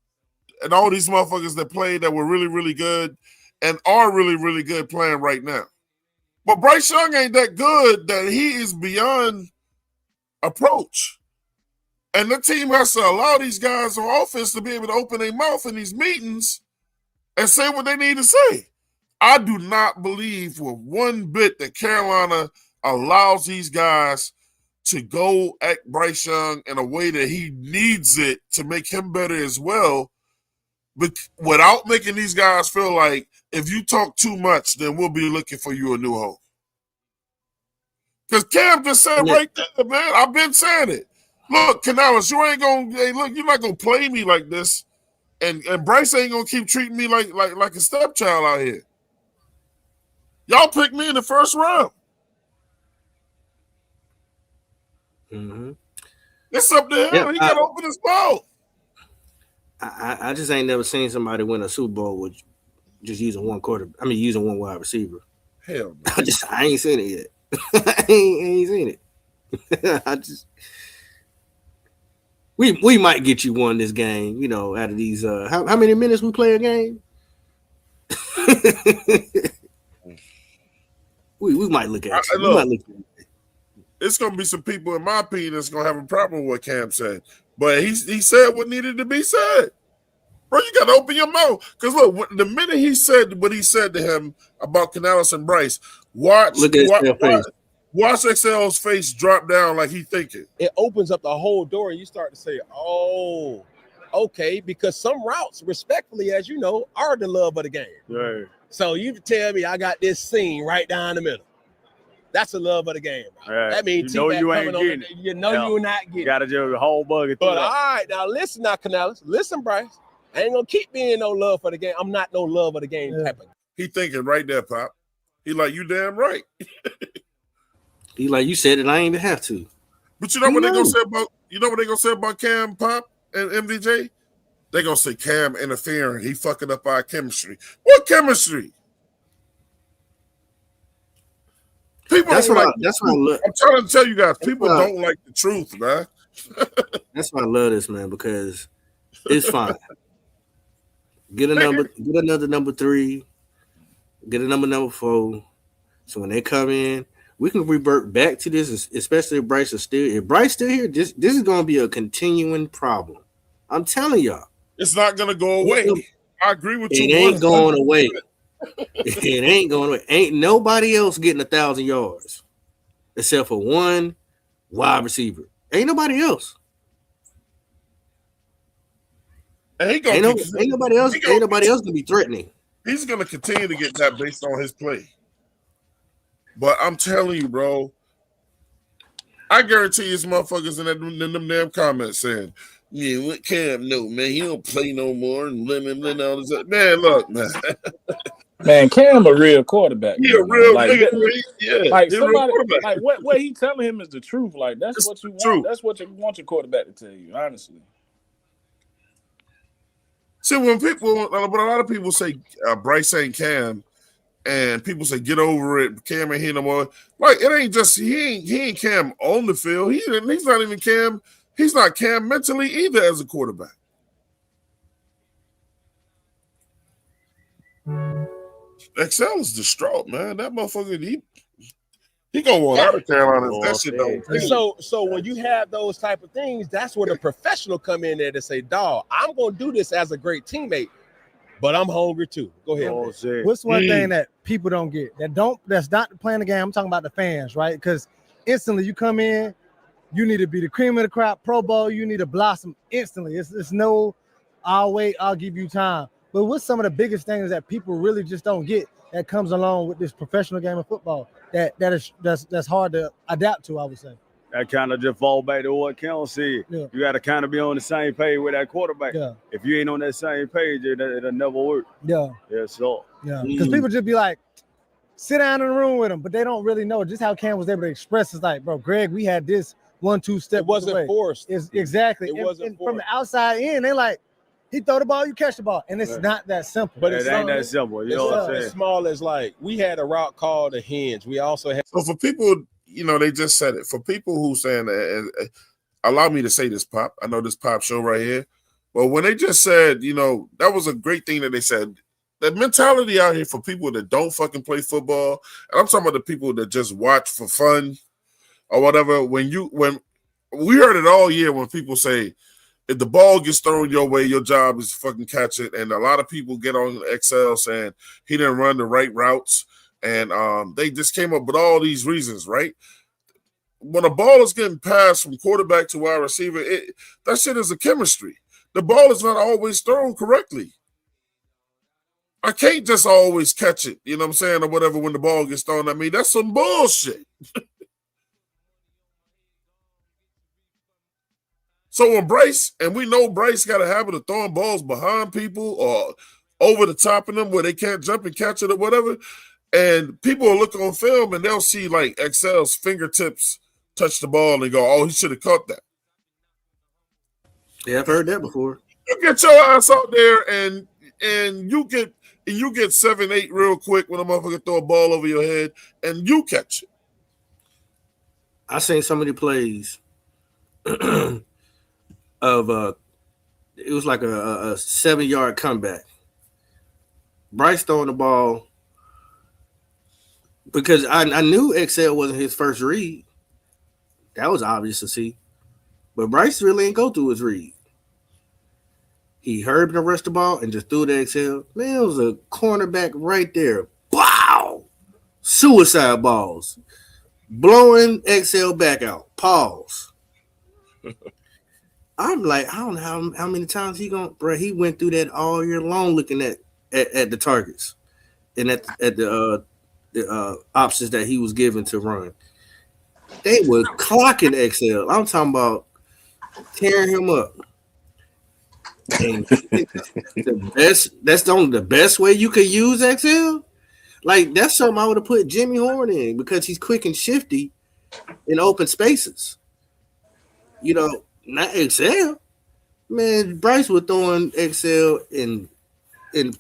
all these motherfuckers that played that were really, really good and are really, really good playing right now. But Bryce Young ain't that good that he is beyond approach. And the team has to allow these guys on offense to be able to open their mouth in these meetings and say what they need to say. I do not believe for one bit that Carolina allows these guys to go at Bryce Young in a way that he needs it to make him better as well, but without making these guys feel like if you talk too much, then we'll be looking for you a new home. Because Cam just said right there, man, I've been saying it. Look, Canales, you're not gonna play me like this, and Bryce ain't gonna keep treating me like a stepchild out here. Y'all picked me in the first round. Mm-hmm. It's up to him. Yeah, he got to open his mouth. I just ain't never seen somebody win a Super Bowl with just using one using one wide receiver. Hell, I ain't seen it yet. I ain't seen it. We might get you one this game, out of these. How many minutes we play a game? we might look at it. It's gonna be some people, in my opinion, that's gonna have a problem with what Cam said. But he said what needed to be said. Bro, you gotta open your mouth. Because look, the minute he said what he said to him about Canales and Bryce, watch XL's face drop down like he thinking. It opens up the whole door and you start to say, oh, okay, because some routes, respectfully, as you know, are the love of the game. Right. So you tell me I got this seam right down the middle. That's the love of the game. Right. That means you ain't getting it. You're not getting it. Gotta do the whole bucket. But all right, now listen now, Canales. Listen, Bryce. I ain't gonna keep being no love for the game. I'm not no love of the game type of guy. He thinking right there, Pop. He like, you damn right. He like, you said it, I ain't even have to. But you know what they gonna say about Cam, Pop, and MDJ? They gonna say Cam interfering. He fucking up our chemistry. What chemistry? People that's don't what like that's what I love. I'm trying to tell you guys, people don't like the truth, man. That's why I love this, man, because it's fine. Get another number 3. Get a number 4. So when they come in, we can revert back to this, especially if Bryce is still. If Bryce still here, this is going to be a continuing problem. I'm telling y'all, it's not going to go away. I agree with you. It ain't going away. It ain't going away. Ain't nobody else getting 1,000 yards except for one wide receiver. Ain't nobody else. Ain't nobody else gonna be threatening. He's gonna continue to get that based on his play. But I'm telling you, bro, I guarantee you, motherfuckers in them damn comments saying, "Yeah, what Cam know, man? He don't play no more." And all this. Man, look, man. Man, Cam a real quarterback. He a real nigga. Yeah, like somebody, like what he telling him is the truth. Like that's what you want. That's what you want your quarterback to tell you. Honestly. See, but a lot of people say Bryce ain't Cam, and people say get over it. Cam ain't here no more. Like it ain't just he ain't Cam on the field. He's not even Cam. He's not Cam mentally either as a quarterback. XL is distraught, man. That motherfucker, he gonna want out of Carolina. That shit don't. And so when you have those type of things, that's where the professional come in there to say, "Dawg, I'm gonna do this as a great teammate, but I'm hungry too." Go ahead. What's one thing that people don't get? That's not playing the game. I'm talking about the fans, right? Because instantly you come in, you need to be the cream of the crop, Pro Bowl. You need to blossom instantly. It's no, I'll wait, I'll give you time. But what's some of the biggest things that people really just don't get that comes along with this professional game of football that's hard to adapt to, I would say? That kind of just fall back to what Kel said. Yeah. You got to kind of be on the same page with that quarterback. Yeah. If you ain't on that same page, it'll never work. Yeah. Yeah, so. Yeah, because people just be like, sit down in the room with him, but they don't really know just how Cam was able to express. It's like, bro, Greg, we had this 1-2 step. It wasn't forced. Exactly. It wasn't forced. From the outside in, they like, he throw the ball, you catch the ball. And it's not that simple. But it ain't that simple. You know what I'm saying? As small as like, we had a route called a hinge. We also had. So for people, they just said it. For people who saying, allow me to say this, Pop. I know this Pop show right here. But when they just said, that was a great thing that they said. That mentality out here for people that don't fucking play football, and I'm talking about the people that just watch for fun or whatever. When we heard it all year when people say, if the ball gets thrown your way, your job is to fucking catch it. And a lot of people get on XL saying he didn't run the right routes. And they just came up with all these reasons, right? When a ball is getting passed from quarterback to wide receiver, that shit is a chemistry. The ball is not always thrown correctly. I can't just always catch it, you know what I'm saying, or whatever when the ball gets thrown at me. That's some bullshit. So when Bryce, and we know Bryce got a habit of throwing balls behind people or over the top of them where they can't jump and catch it or whatever, and people will look on film and they'll see like XL's fingertips touch the ball and go, oh, he should have caught that. Yeah, I've heard that before. You get your ass out there and you get 7-8 real quick when a motherfucker throw a ball over your head and you catch it. I seen so many plays of it was like a 7-yard comeback. Bryce throwing the ball because I knew XL wasn't his first read. That was obvious to see. But Bryce really ain't go through his read. He heard him to rush the ball and just threw the XL. Man, it was a cornerback right there. Wow! Suicide balls. Blowing XL back out. Pause. I'm like, I don't know how many times he went through that all year long looking at the targets and at the options that he was given to run. They were clocking XL. I'm talking about tearing him up. And that's only the best way you could use XL. Like that's something I would have put Jimmy Horn in because he's quick and shifty in open spaces. Not XL. Man, Bryce was throwing XL and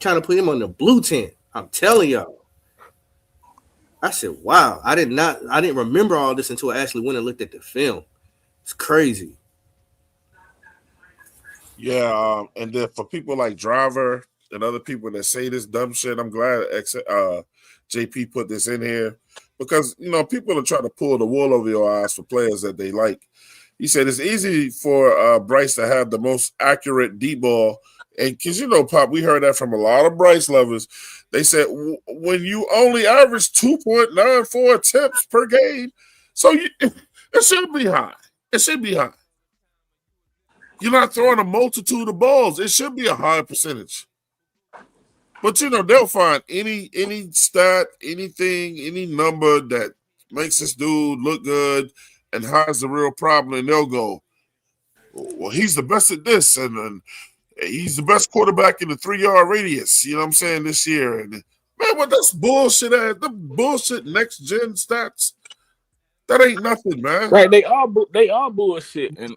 trying to put him on the blue tent. I'm telling y'all. I said, wow. I didn't remember all this until I actually went and looked at the film. It's crazy. Yeah, and then for people like Driver and other people that say this dumb shit. I'm glad JP put this in here because, people are trying to pull the wool over your eyes for players that they like. He said it's easy for Bryce to have the most accurate deep ball. And because, Pop, we heard that from a lot of Bryce lovers. They said when you only average 2.94 attempts per game, so it should be high. It should be high. You're not throwing a multitude of balls. It should be a high percentage. But, they'll find any stat, anything, any number that makes this dude look good and hides the real problem, and they'll go, well, he's the best at this, and he's the best quarterback in the 3-yard radius, you know what I'm saying, this year. And, man, what that's bullshit. The bullshit next-gen stats, that ain't nothing, man. Right, they all bullshit. And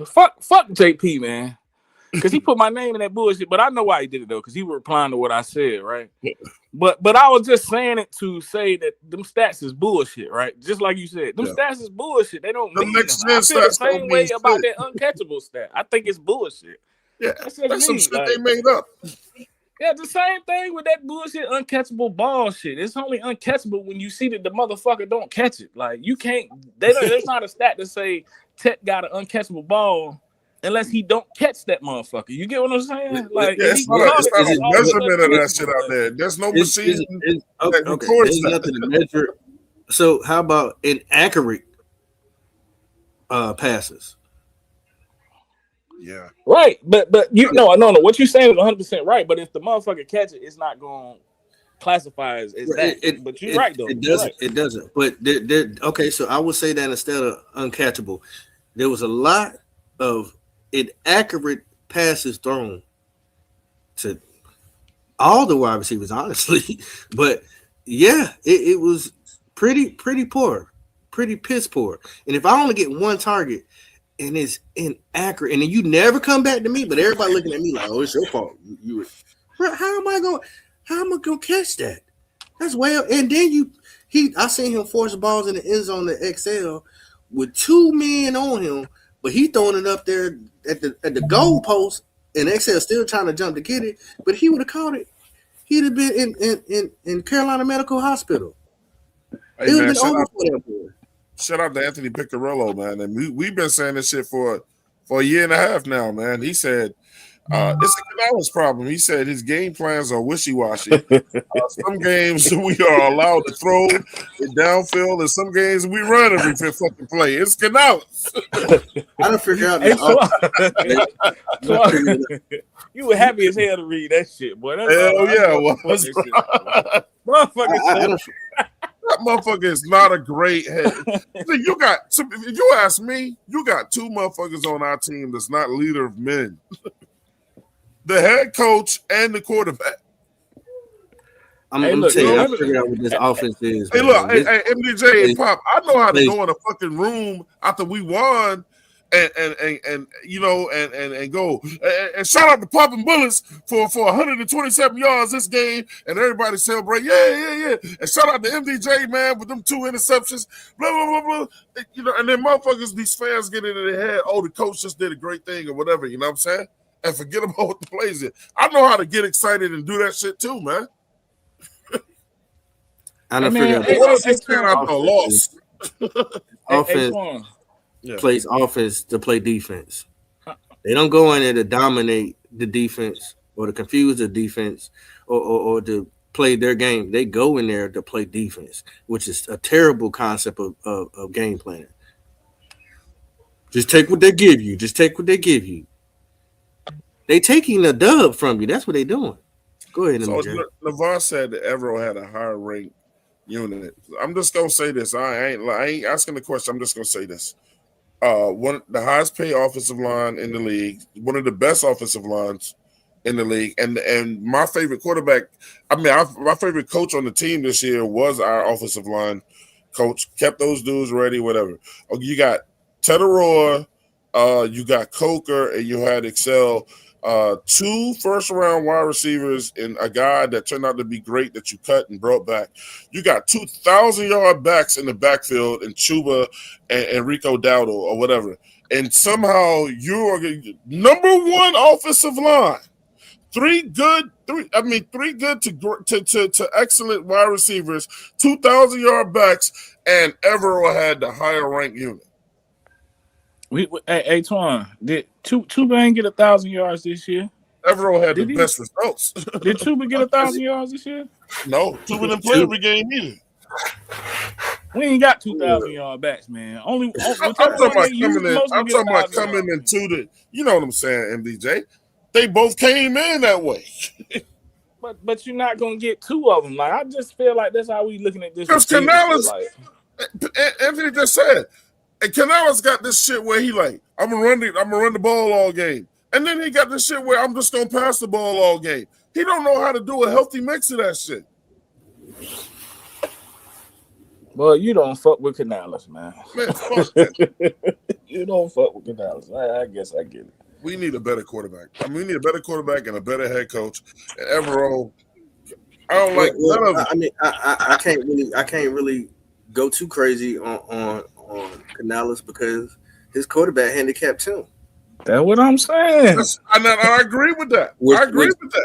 fuck JP, man. Because he put my name in that bullshit, but I know why he did it though, because he was replying to what I said, right? But I was just saying it to say that them stats is bullshit, right? Just like you said, them stats is bullshit. They don't mean nothing. I feel the same way about that uncatchable stat. I think it's bullshit. Yeah, that's some shit they made up. Yeah, the same thing with that bullshit uncatchable ball shit. It's only uncatchable when you see that the motherfucker don't catch it. Like you can't. There's not a stat to say Tet got an uncatchable ball unless he don't catch that motherfucker. You get what I'm saying? Like it's not a measurement of that shit out there. There's no machine that records There's that. nothing to measure. So how about inaccurate passes? Yeah. Right, but you no. What you're saying is 100% right. But if the motherfucker catch it, it's not going to classify as that. But you're right though. It doesn't. It doesn't. But okay, so I would say that instead of uncatchable, there was a lot of inaccurate passes thrown to all the wide receivers, honestly. But yeah, it was pretty poor, pretty piss poor. And if I only get one target and it's inaccurate, and then you never come back to me, but everybody looking at me like, oh, it's your fault. How am I gonna catch that? That's well. And then I seen him force balls in the end zone to XL with 2 men on him, but he throwing it up there at the goal post, and XL still trying to jump to get it. But he would have caught it. He'd have been in Carolina Medical Hospital. Hey, man, shout out to Anthony Piccarello, man. And we've been saying this shit for a year and a half now, man. He said it's a Canales problem. He said his game plans are wishy-washy. Some games we are allowed to throw it downfield, and some games we run every fifth fucking play. It's Canales. I don't figure out. You were happy as hell to read that shit, boy. That's hell yeah, motherfucker. That motherfucker is not a great head. You got, if you ask me, you got 2 motherfuckers on our team that's not leader of men. The head coach and the quarterback. I'm gonna tell you, I figure out what this offense is. Hey, look, hey, MDJ and Pop, I know how to go in a fucking room after we won and go and shout out to Popping Bullets for 127 yards this game, and everybody celebrate, yeah. And shout out to MDJ, man, with them 2 interceptions, blah blah blah blah. And then motherfuckers, these fans get into their head, oh, the coach just did a great thing or whatever, you know what I'm saying? And forget about what the plays is. I know how to get excited and do that shit too, man. I don't figure out a loss. Offense plays offense to play defense. They don't go in there to dominate the defense or to confuse the defense or to play their game. They go in there to play defense, which is a terrible concept of game planning. Just take what they give you. They taking the dub from you. That's what they doing. Go ahead. So Navar said that Evero had a higher ranked unit. I'm just gonna say this. I ain't asking the question. I'm just gonna say this. One the highest paid offensive line in the league, one of the best offensive lines in the league, and my favorite quarterback. My favorite coach on the team this year was our offensive line coach. Kept those dudes ready, whatever. Oh, you got Teteroa, you got Coker, and you had Excel. 2 first-round wide receivers and a guy that turned out to be great that you cut and brought back. You got 2,000-yard backs in the backfield in Chuba and Rico Dowdle or whatever. And somehow you are number 1 offensive line, three good to excellent wide receivers, 2,000-yard backs, and Evero had the higher ranked unit. Hey, Twan, did Tuba get 1,000 yards this year? Evero had the best results. Did Tuba get 1,000 yards this year? No, Tuba didn't play every game either. We ain't got 2,000 yard backs, man. I'm talking about coming into the. You know what I'm saying, MDJ? They both came in that way. But you're not gonna get two of them. Like I just feel like that's how we looking at this. Because Canales, Anthony just said, and Canales got this shit where he like, I'm gonna run the ball all game, and then he got this shit where I'm just gonna pass the ball all game. He don't know how to do a healthy mix of that shit. Well, you don't fuck with Canales, man. Man, fuck that. You don't fuck with Canales. I guess I get it. We need a better quarterback. I mean, we need a better quarterback and a better head coach. And Evero, I don't like none of it. I mean, I can't really go too crazy on Canales because his quarterback handicapped him. That's what I'm saying. I agree with that.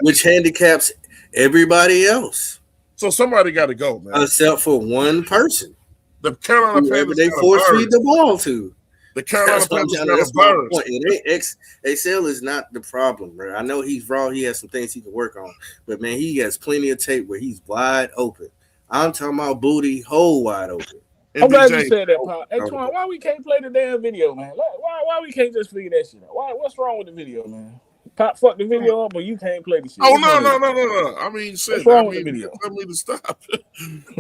Which handicaps everybody else. So somebody got to go, man. Except for one person. The Carolina Panthers. They force feed the ball to. The Carolina Panthers got a virus. ACL is not the problem, bro. I know he's raw. He has some things he can work on. But, man, he has plenty of tape where he's wide open. I'm talking about booty hole wide open. I'm glad you said that, Pop. Hey, Twan, why we can't play the damn video, man? Why we can't just figure that shit out? What's wrong with the video, man? Pop fuck the video up, but you can't play the shit. Oh, no. I mean, shit. What's wrong with the video? Tell me to stop.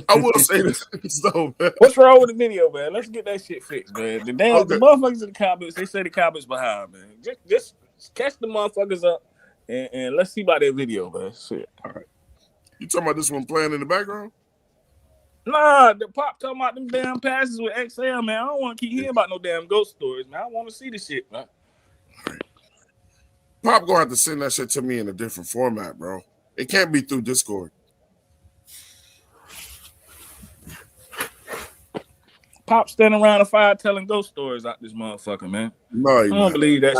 I will say this though, man. What's wrong with the video, man? Let's get that shit fixed, man. The motherfuckers in the comments, they say the comments behind, man. Just catch the motherfuckers up and let's see about that video, man. Shit. All right. You talking about this one playing in the background? Nah, the Pop talking about them damn passes with XL, man. I don't want to keep hearing about no damn ghost stories, man. I want to see the shit, man. Pop gonna have to send that shit to me in a different format, bro. It can't be through Discord. Pop standing around a fire telling ghost stories out this motherfucker, man. No, I don't believe that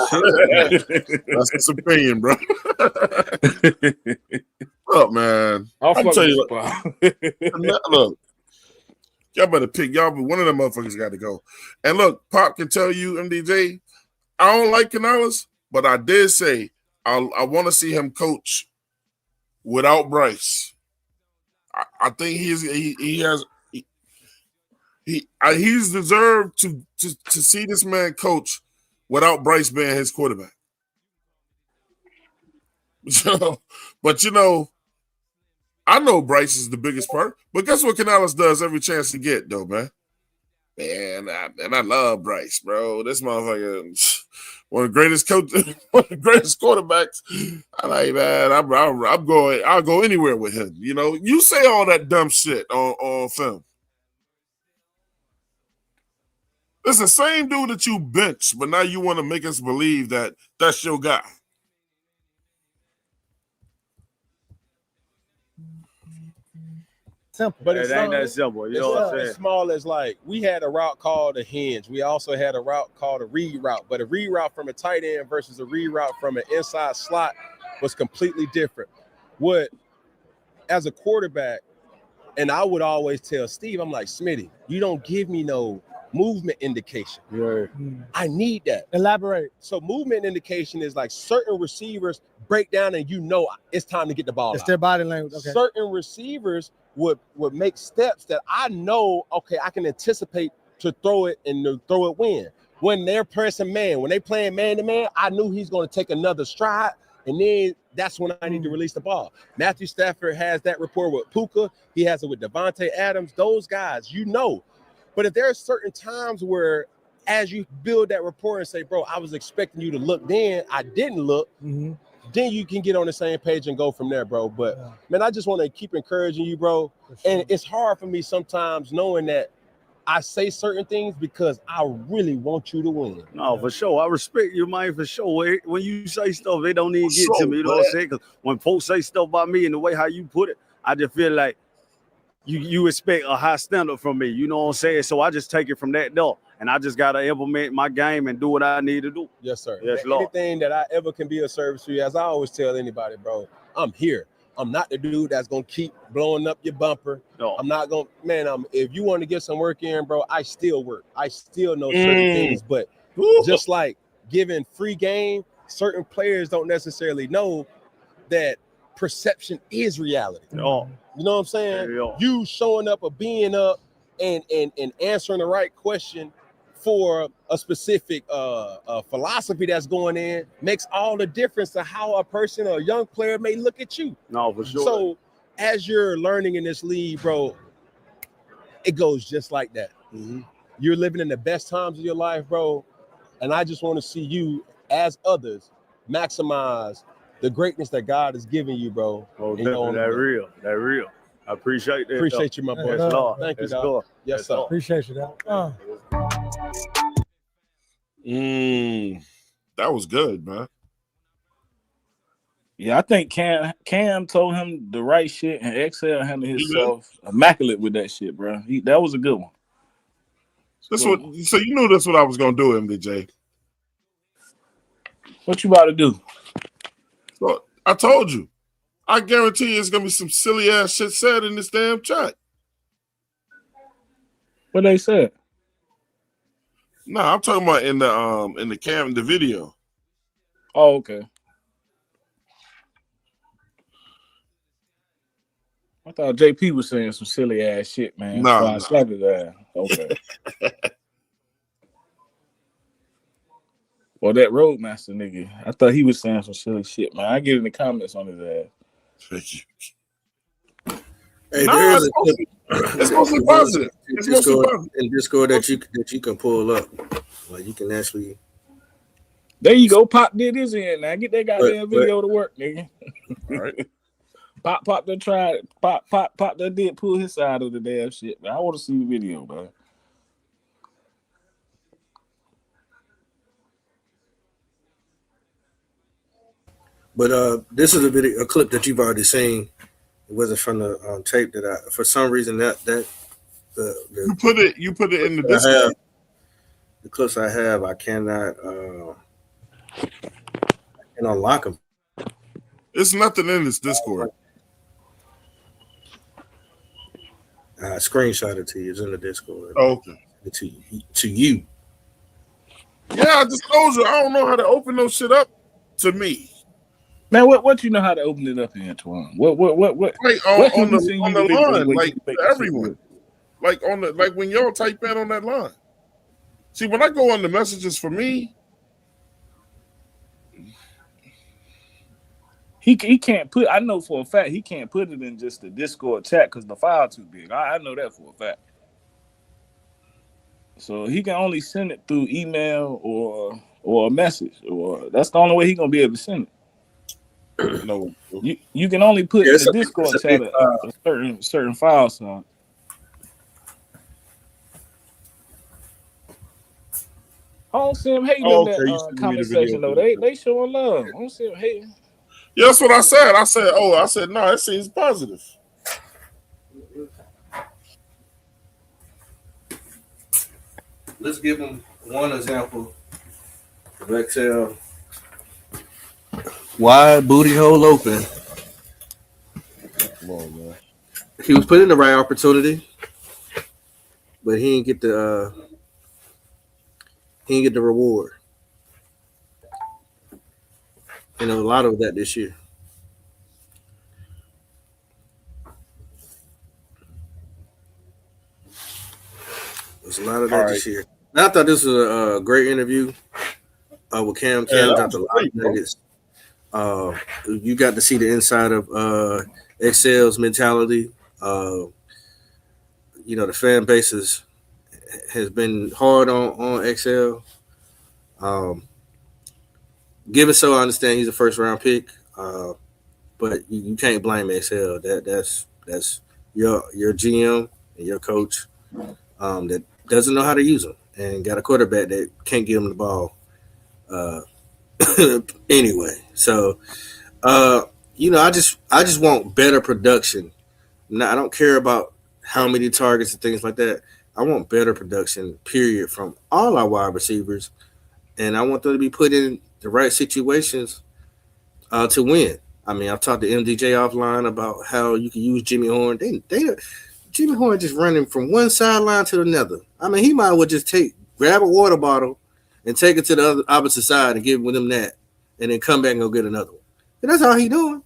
shit. That's his opinion, bro. Look, man. I'll tell you what. Look, y'all better pick. One of them motherfuckers got to go. And look, Pop can tell you, MDJ, I don't like Canales. But I did say I want to see him coach without Bryce. I think he's deserved to see this man coach without Bryce being his quarterback. But I know Bryce is the biggest part. But guess what Canales does every chance to get, though, man. Man, I love Bryce, bro. This motherfucker. One of the greatest coaches, one of the greatest quarterbacks. I'm like, man, I'll go anywhere with him. You say all that dumb shit on film. It's the same dude that you bench, but now you want to make us believe that that's your guy. Simple. But it ain't that simple. You know what I'm saying? As small as like we had a route called a hinge. We also had a route called a read route. But a read route from a tight end versus a read route from an inside slot was completely different. As a quarterback, and I would always tell Steve, I'm like, Smitty, you don't give me no movement indication. Yeah. I need that. Elaborate. So movement indication is like certain receivers break down and it's time to get the ball It's out. their body language. Okay. Certain receivers would make steps that I know, okay, I can anticipate to throw it and to throw it when they're pressing man, when they playing man-to-man, I knew he's going to take another stride, and then that's when I need to release the ball. Matthew Stafford has that rapport with Puka. He has it with Devontae Adams. Those guys, But if there are certain times where as you build that rapport and say, bro, I was expecting you to look then, I didn't look, then you can get on the same page and go from there, bro. But, man, I just want to keep encouraging you, bro. Sure. And it's hard for me sometimes knowing that I say certain things because I really want you to win. No, for sure. I respect you, man, for sure. When you say stuff, it don't even get to me. You know what I'm saying? Because when folks say stuff about me and the way how you put it, I just feel like you expect a high standard from me. You know what I'm saying? So I just take it from that door. and I just gotta implement my game and do what I need to do. Yes, sir. Yes, Lord. Anything that I ever can be of service to you, as I always tell anybody, bro, I'm here. I'm not the dude that's gonna keep blowing up your bumper. No. I'm not gonna, man. If you want to get some work in, bro, I still work. I still know certain things, but just like giving free game, certain players don't necessarily know that perception is reality. No. You know what I'm saying? Yeah. You showing up or being up and answering the right question for a specific philosophy that's going in makes all the difference to how a person or a young player may look at you. No, for sure. So as you're learning in this league, bro, it goes just like that. You're living in the best times of your life, bro. And I just want to see you, as others, maximize the greatness that God has given you, bro. Oh, definitely. That real. That real. I appreciate that. Appreciate you, my boy. Yes, Lord. Thank you, Yes, dog. Lord. Yes, Yes, sir. Lord. Appreciate you, dog. That was good, man. Yeah, I think Cam told him the right shit, and XL handled himself immaculate with that shit, bro. That was a good one. So you knew that's what I was gonna do, MDJ. What you about to do? So I told you. I guarantee you it's gonna be some silly ass shit said in this damn chat. What they said? No, I'm talking about in the video. Oh, okay. I thought JP was saying some silly ass shit, man. Nah, So I slapped his ass. Okay. Well, that Roadmaster nigga, I thought he was saying some silly shit, man. I get in the comments on his ass. Hey, Nah, there is it's mostly positive. It's mostly positive. In Discord that you can pull up. Like you can actually. There you go. Pop did his in now. Get that goddamn video to work, nigga. All right. Pop done tried. Pop done did pull his side of the damn shit, man. I want to see the video, man. But this is a clip that you've already seen. It wasn't from the tape that I, for some reason you put it in the Discord. The clips I have, I cannot unlock them. It's nothing in this Discord. I screenshot it to you. It's in the Discord. Oh, okay. To you. Yeah, I just told you I don't know how to open those shit up to me. Man, what you know how to open it up in, Antoine? What? Like on the line, like everyone. Like when y'all type in on that line. See, when I go on the messages for me, he can't put. I know for a fact he can't put it in just the Discord chat because the file too big. I know that for a fact. So he can only send it through email or a message, or that's the only way he gonna be able to send it. No, you can only put in the Discord chat a certain file size. I don't see him hating in that comment section though. They showing love. I don't see him hating. Yeah, that's what I said. I said, no, it seems positive. Let's give him one example of XL. Wide booty hole open. Come on, man. He was put in the right opportunity, but he didn't get the reward. And a lot of that this year. There's a lot of that this year. And I thought this was a great interview with Cam. Cam dropped a lot of nuggets. You got to see the inside of XL's mentality. The fan base has been hard on XL. Given so, I understand he's a first round pick, but you can't blame XL. That's your GM and your coach that doesn't know how to use him and got a quarterback that can't give him the ball. Anyway, so I just want better production. I don't care about how many targets and things like that. I want better production, period, from all our wide receivers, and I want them to be put in the right situations to win. I mean, I've talked to MDJ offline about how you can use Jimmy Horn. Jimmy Horn just running from one sideline to another. I mean, he might as well just grab a water bottle and take it to the opposite side and give them that, and then come back and go get another one. And that's all he doing.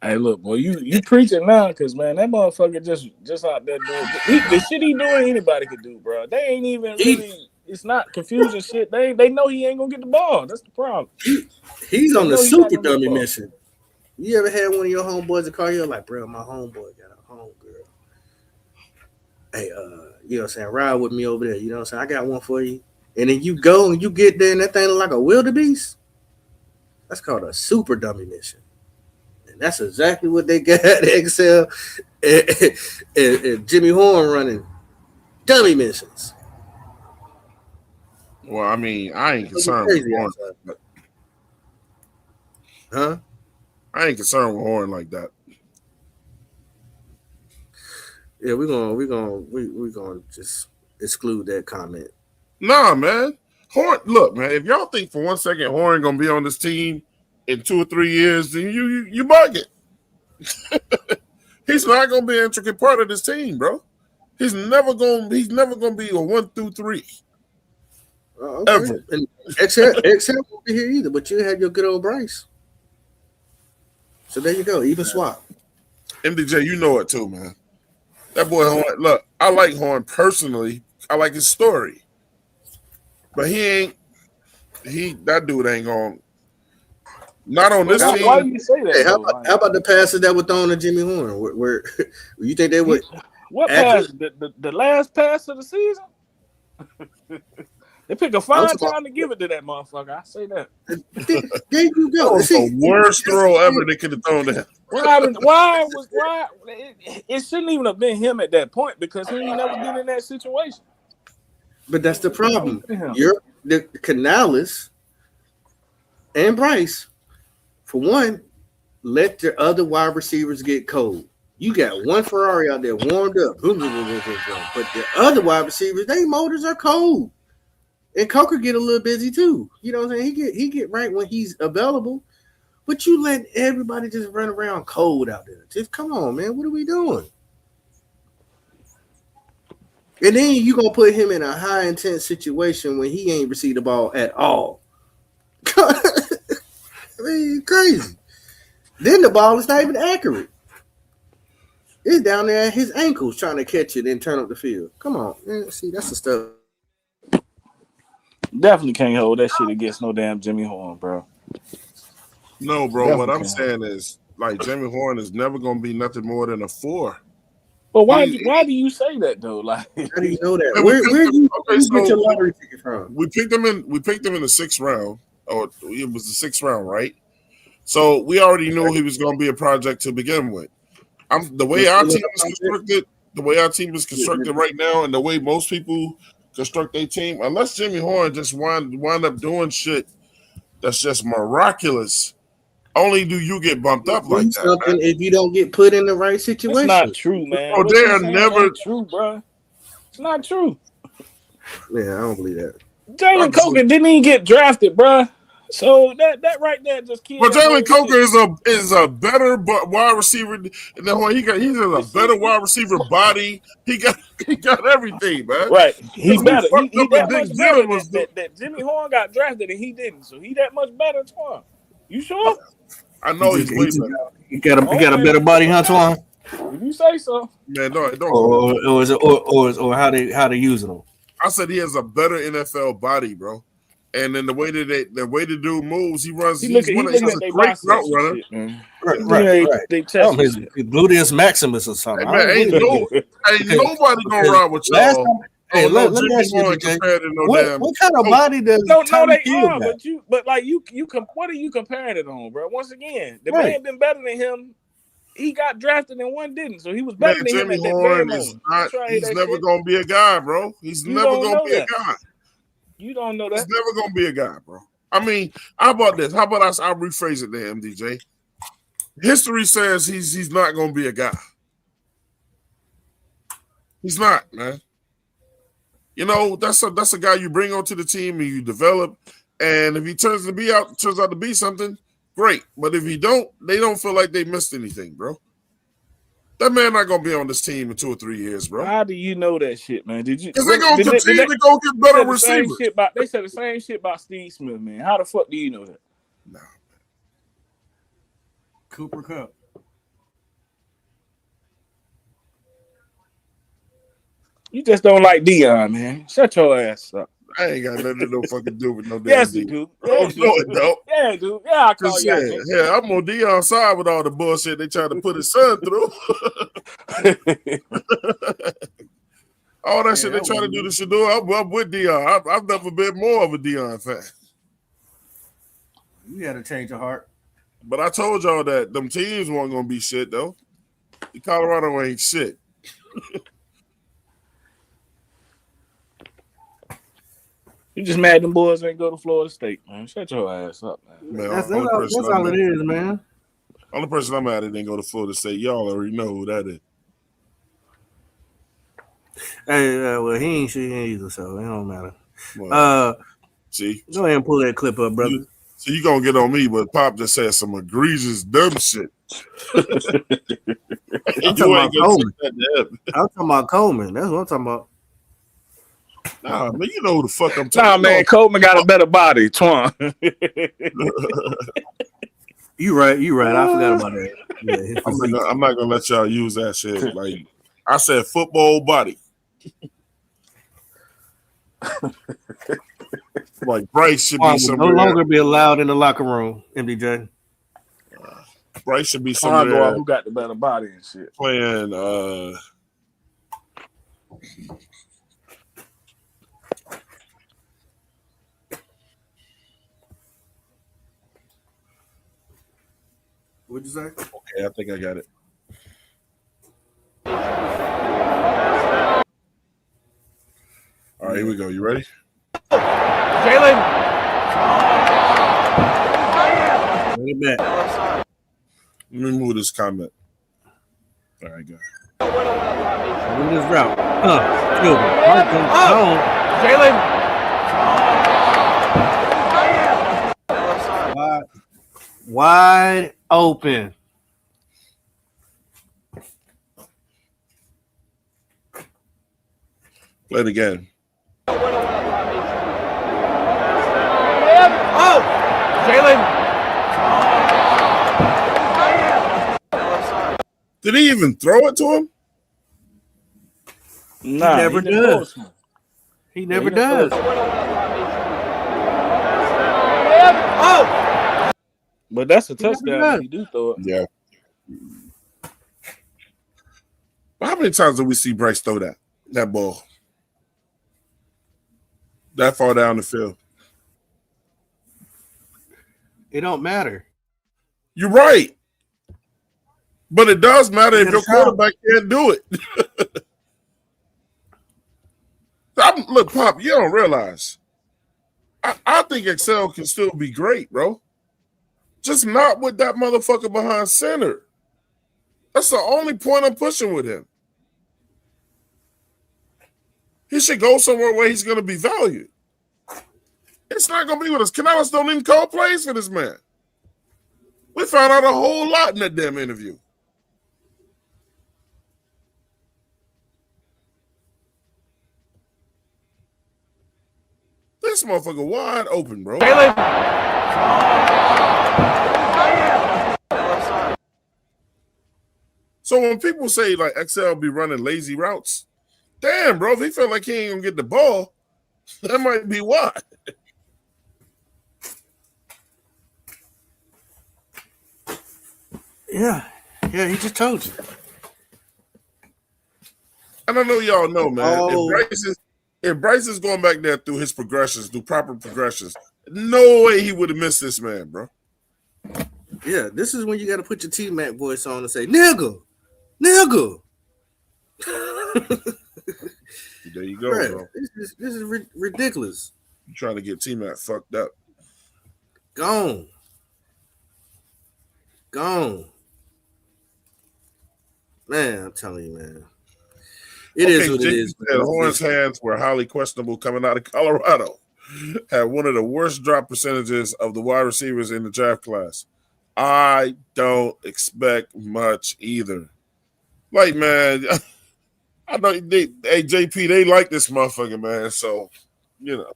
Hey, look, boy, you preaching now, because, man, that motherfucker just out there doing the shit he doing. Anybody could do, bro. They ain't even really. It's not confusing shit. They know he ain't gonna get the ball. That's the problem. He's on the super dummy mission. You ever had one of your homeboys to call you like, bro, my homeboy got a homegirl. Hey, you know what I'm saying? Ride with me over there. You know what I'm saying? I got one for you. And then you go and you get there and that thing look like a wildebeest. That's called a super dummy mission. And that's exactly what they got at Excel and Jimmy Horn running dummy missions. Well, I mean, I ain't concerned with Horn. Huh? I ain't concerned with Horn like that. Yeah, we're gonna just exclude that comment. Nah, man. Horn, look, man. If y'all think for 1 second Horn gonna be on this team in 2 or 3 years, then you bugging. He's not gonna be an intricate part of this team, bro. He's never gonna be a 1 through 3. Okay. Ever. And Excel won't be here either, but you had your good old Bryce. So there you go, even swap. MDJ, you know it too, man. That boy Horn, look, I like Horn personally. I like his story. But that dude ain't going. Not on this team. Why do you say that? Hey, how about the passes that were thrown to Jimmy Horn? Where you think they would? What pass? The last pass of the season? They pick a fine time to give it to that motherfucker. I say that. There you go. That was the worst throw ever they could have thrown to him. Why? It shouldn't even have been him at that point, because he ain't never been in that situation. But that's the problem. The Canales and Bryce, for one, let the other wide receivers get cold. You got one Ferrari out there warmed up, but the other wide receivers, their motors are cold. And Coker get a little busy too. You know what I'm saying? He get right when he's available. But you let everybody just run around cold out there. Just come on, man. What are we doing? And then you gonna put him in a high intense situation when he ain't received the ball at all. I mean, crazy. Then the ball is not even accurate. It's down there at his ankles trying to catch it and turn up the field. Come on, man. See, that's the stuff. Definitely can't hold that shit against no damn Jimmy Horn, bro. No, bro. Definitely what I'm can't. saying is, like, Jimmy Horn is never going to be nothing more than a 4. But why do you say that though? Like, how do you know that? Where you get your lottery ticket from? We picked him in the 6th round. Or it was the 6th round, right? So we already knew he was going to be a project to begin with. The way our team is constructed right now, and the way most people construct their team, unless Jimmy Horn just wind up doing shit that's just miraculous, only do you get bumped up like that. Man. If you don't get put in the right situation. It's not true, man. Oh, they are never true, bro. It's not true. Yeah, I don't believe that. Jalen Coker didn't even get drafted, bro. So that right there just killed. But Jalen Coker is a better wide receiver than Horn. He's a better wide receiver body. He got everything, man. Right. He better. He that Dick much better was that Jimmy Horn got drafted and he didn't. So he that much better, Twan. You sure? I know he's way better. He got a better body, huh, Twan? If you say so. Man, no, don't. Or how they using him? I said he has a better NFL body, bro. And then the way the dude moves, he runs. He's a great route runner. Right. His gluteus maximus or something. Hey, man, ain't nobody gonna ride with y'all. Hey, let me ask you, what kind of body does Tommy Hill got? What are you comparing it on, bro? Once again, the man been better than him. He got drafted and one didn't, so he was better than him at that very moment. He's never gonna be a guy, bro. He's never gonna be a guy. You don't know that. He's never gonna be a guy, bro. I mean, how about this? How about I'll rephrase it there, MDJ. History says he's not gonna be a guy. He's not, man. You know, that's a guy you bring onto the team and you develop. And if he turns out to be something, great. But if he don't, they don't feel like they missed anything, bro. That man not gonna be on this team in 2 or 3 years, bro. How do you know that shit, man? Did you? Because they're gonna continue to go get better receivers. They said the same shit about Steve Smith, man. How the fuck do you know that? Nah. Cooper Kupp. You just don't like Dion, man. Shut your ass up. I ain't got nothing to no fucking do with no damn Yes, you Dion. do. Oh, no, it don't. Yeah, dude. Yeah, I call you out. Yeah, I'm on Dion's side with all the bullshit they trying to put his son through. All that shit they trying to do to Shador, I'm with Dion. I've never been more of a Dion fan. You had to change your heart. But I told y'all that them teams weren't gonna be shit though. Colorado ain't shit. You just mad them boys ain't go to Florida State, man. Shut your ass up, man. That's all it is, man. Only person I'm at it didn't go to Florida State. Y'all already know who that is. Hey, well, he ain't shit either, so it don't matter. Well, see, go ahead and pull that clip up, brother. So you gonna get on me, but Pop just said some egregious dumb shit. I'm talking about Coleman. I'm talking about Coleman. That's what I'm talking about. Nah, man, you know who the fuck I'm talking about. Nah, man, Coleman got a better body, Twan. You right. I forgot about that. Yeah, I'm not gonna let y'all use that shit. Like I said, football body. Like Bryce should be somewhere. No longer be allowed in the locker room, MDJ. Bryce should be somewhere. Who got the better body and shit? Playing. What'd you say? Okay, I think I got it. All right, here we go. You ready? Jalen. Let me move this comment. All right, go. Move this route. Jalen. Wide open. Play it again. Jalen. Did he even throw it to him? Nah, he never does. He never does. But that's a touchdown if you do throw it. Yeah. How many times do we see Bryce throw that ball that far down the field? It don't matter. You're right. But it does matter if your quarterback can't do it. Look, Pop, you don't realize. I think Excel can still be great, bro. Just not with that motherfucker behind center. That's the only point I'm pushing with him. He should go somewhere where he's going to be valued. It's not going to be with us. Canales don't even call plays for this man. We found out a whole lot in that damn interview. This motherfucker wide open, bro. So when people say like XL be running lazy routes, damn, bro, if he felt like he ain't gonna get the ball, that might be why. Yeah, he just told you. And I know y'all know, man. If Bryce is going back there through his progressions, through proper progressions, no way he would have missed this man, bro. Yeah, this is when you got to put your T-Mac voice on and say, nigga. There you go, right. bro. This is ridiculous. You trying to get T-Mac fucked up. Gone. Man, I'm telling you, man. It is what it JP is. said Horn's hands were highly questionable coming out of Colorado. Had one of the worst drop percentages of the wide receivers in the draft class. I don't expect much either. Like, man, I know hey JP, they like this motherfucker, man. So, you know.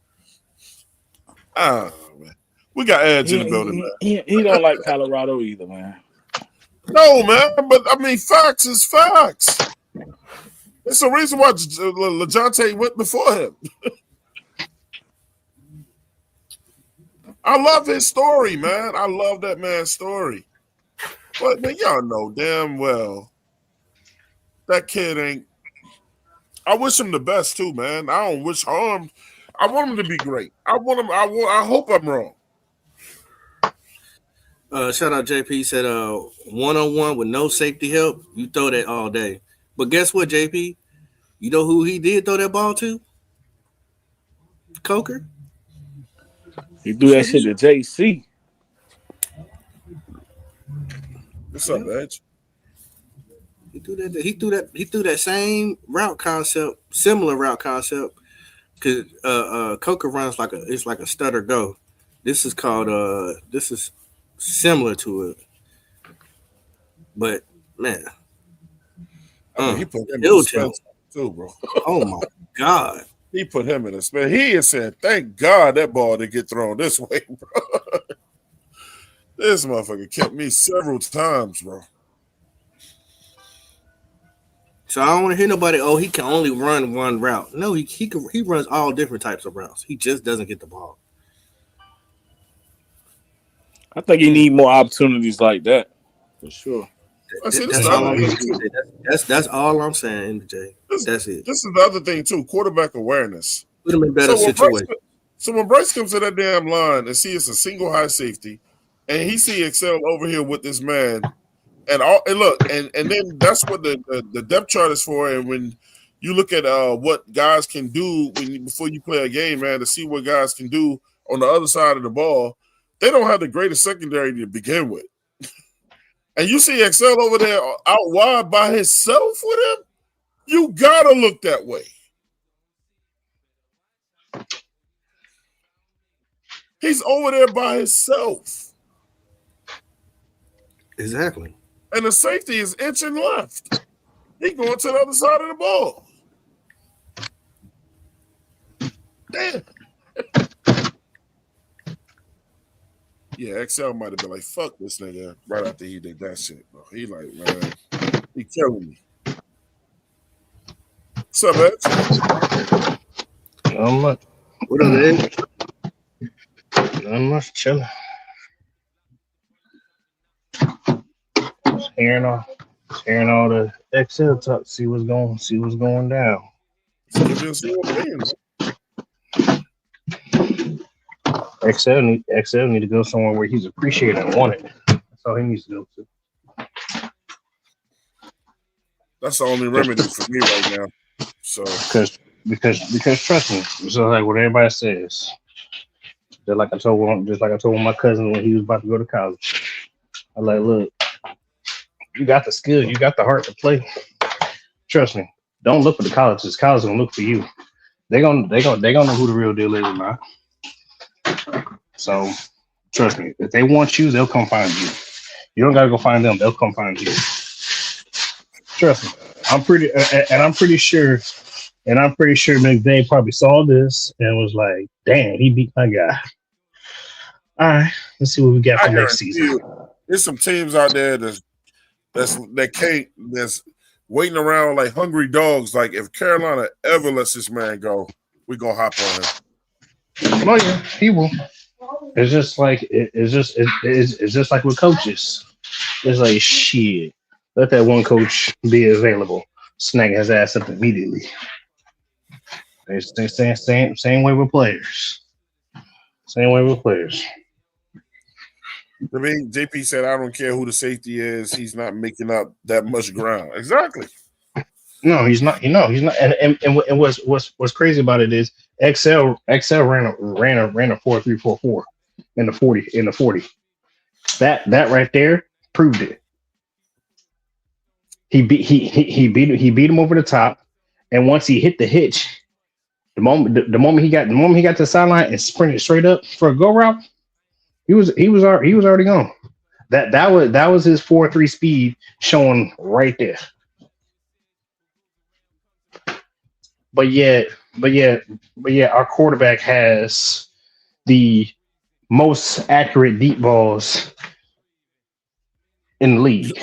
Man. We got Edge in the building, man. He don't like Colorado either, man. No, man, but I mean, facts is facts. It's the reason why LeJohntay went before him. I love his story, man. I love that man's story. But, man, y'all know damn well that kid ain't. I wish him the best, too, man. I don't wish harm. I want him to be great. I hope I'm wrong. Shout out JP. He said, one-on-one with no safety help, you throw that all day. But guess what, JP? You know who he did throw that ball to? Coker. He threw that shit to JC. What's up, Edge? He threw that same route concept, similar route concept. Cause Coker runs like a stutter go. This is called this is similar to it. But man, he put him in a spin too, bro. Oh my God. He put him in a spin. He is saying, thank God that ball didn't get thrown this way, bro. This motherfucker kept me several times, bro. So I don't want to hear nobody, he can only run one route. No, he runs all different types of routes. He just doesn't get the ball. I think he need more opportunities like that, for sure. That's all I'm saying, MJ. That's it. This is the other thing, too, quarterback awareness. Put him in better situation. So when Bryce comes to that damn line and see it's a single high safety, and he see Excel over here with this man, and then that's what the depth chart is for. And when you look at what guys can do before you play a game, man, to see what guys can do on the other side of the ball, they don't have the greatest secondary to begin with. And you see Excel over there out wide by himself with him, you gotta look that way. He's over there by himself. Exactly. And the safety is inching left. He going to the other side of the ball. Damn. Yeah, Excel might have been like, fuck this nigga right after he did that shit, bro. He like, man, he killing me. What's up, Ed? Not much. What up, Ed? Not much, chilling. Just hearing all the Excel talk, see what's going down. Excel need to go somewhere where he's appreciated and wanted. That's all he needs to go to. That's the only remedy for me right now. So because trust me, it's like what everybody says. Just like I told my cousin when he was about to go to college. I like, look, you got the skills, you got the heart to play. Trust me, don't look for the colleges. Colleges gonna look for you. They gonna know who the real deal is, man. So trust me, if they want you, they'll come find you. You don't gotta go find them; they'll come find you. Trust me, I'm pretty sure McVay probably saw this and was like, "Damn, he beat my guy." All right, let's see what we got for next season. There's some teams out there that's waiting around like hungry dogs. Like if Carolina ever lets this man go, we gonna hop on him. Oh yeah, he will. It's just like it's just like with coaches. It's like shit. Let that one coach be available. Snag his ass up immediately. Same way with players. Same way with players. I mean, JP said, "I don't care who the safety is. He's not making up that much ground." Exactly. No, he's not. He's not. And what's crazy about it is Excel ran a 4.344 in the 40. That right there proved it. He beat him over the top, And once he hit the hitch, the moment he got to the sideline and sprinted straight up for a go route, he was already gone. That was his 4.3 speed showing right there. But yet, our quarterback has the most accurate deep balls in the league.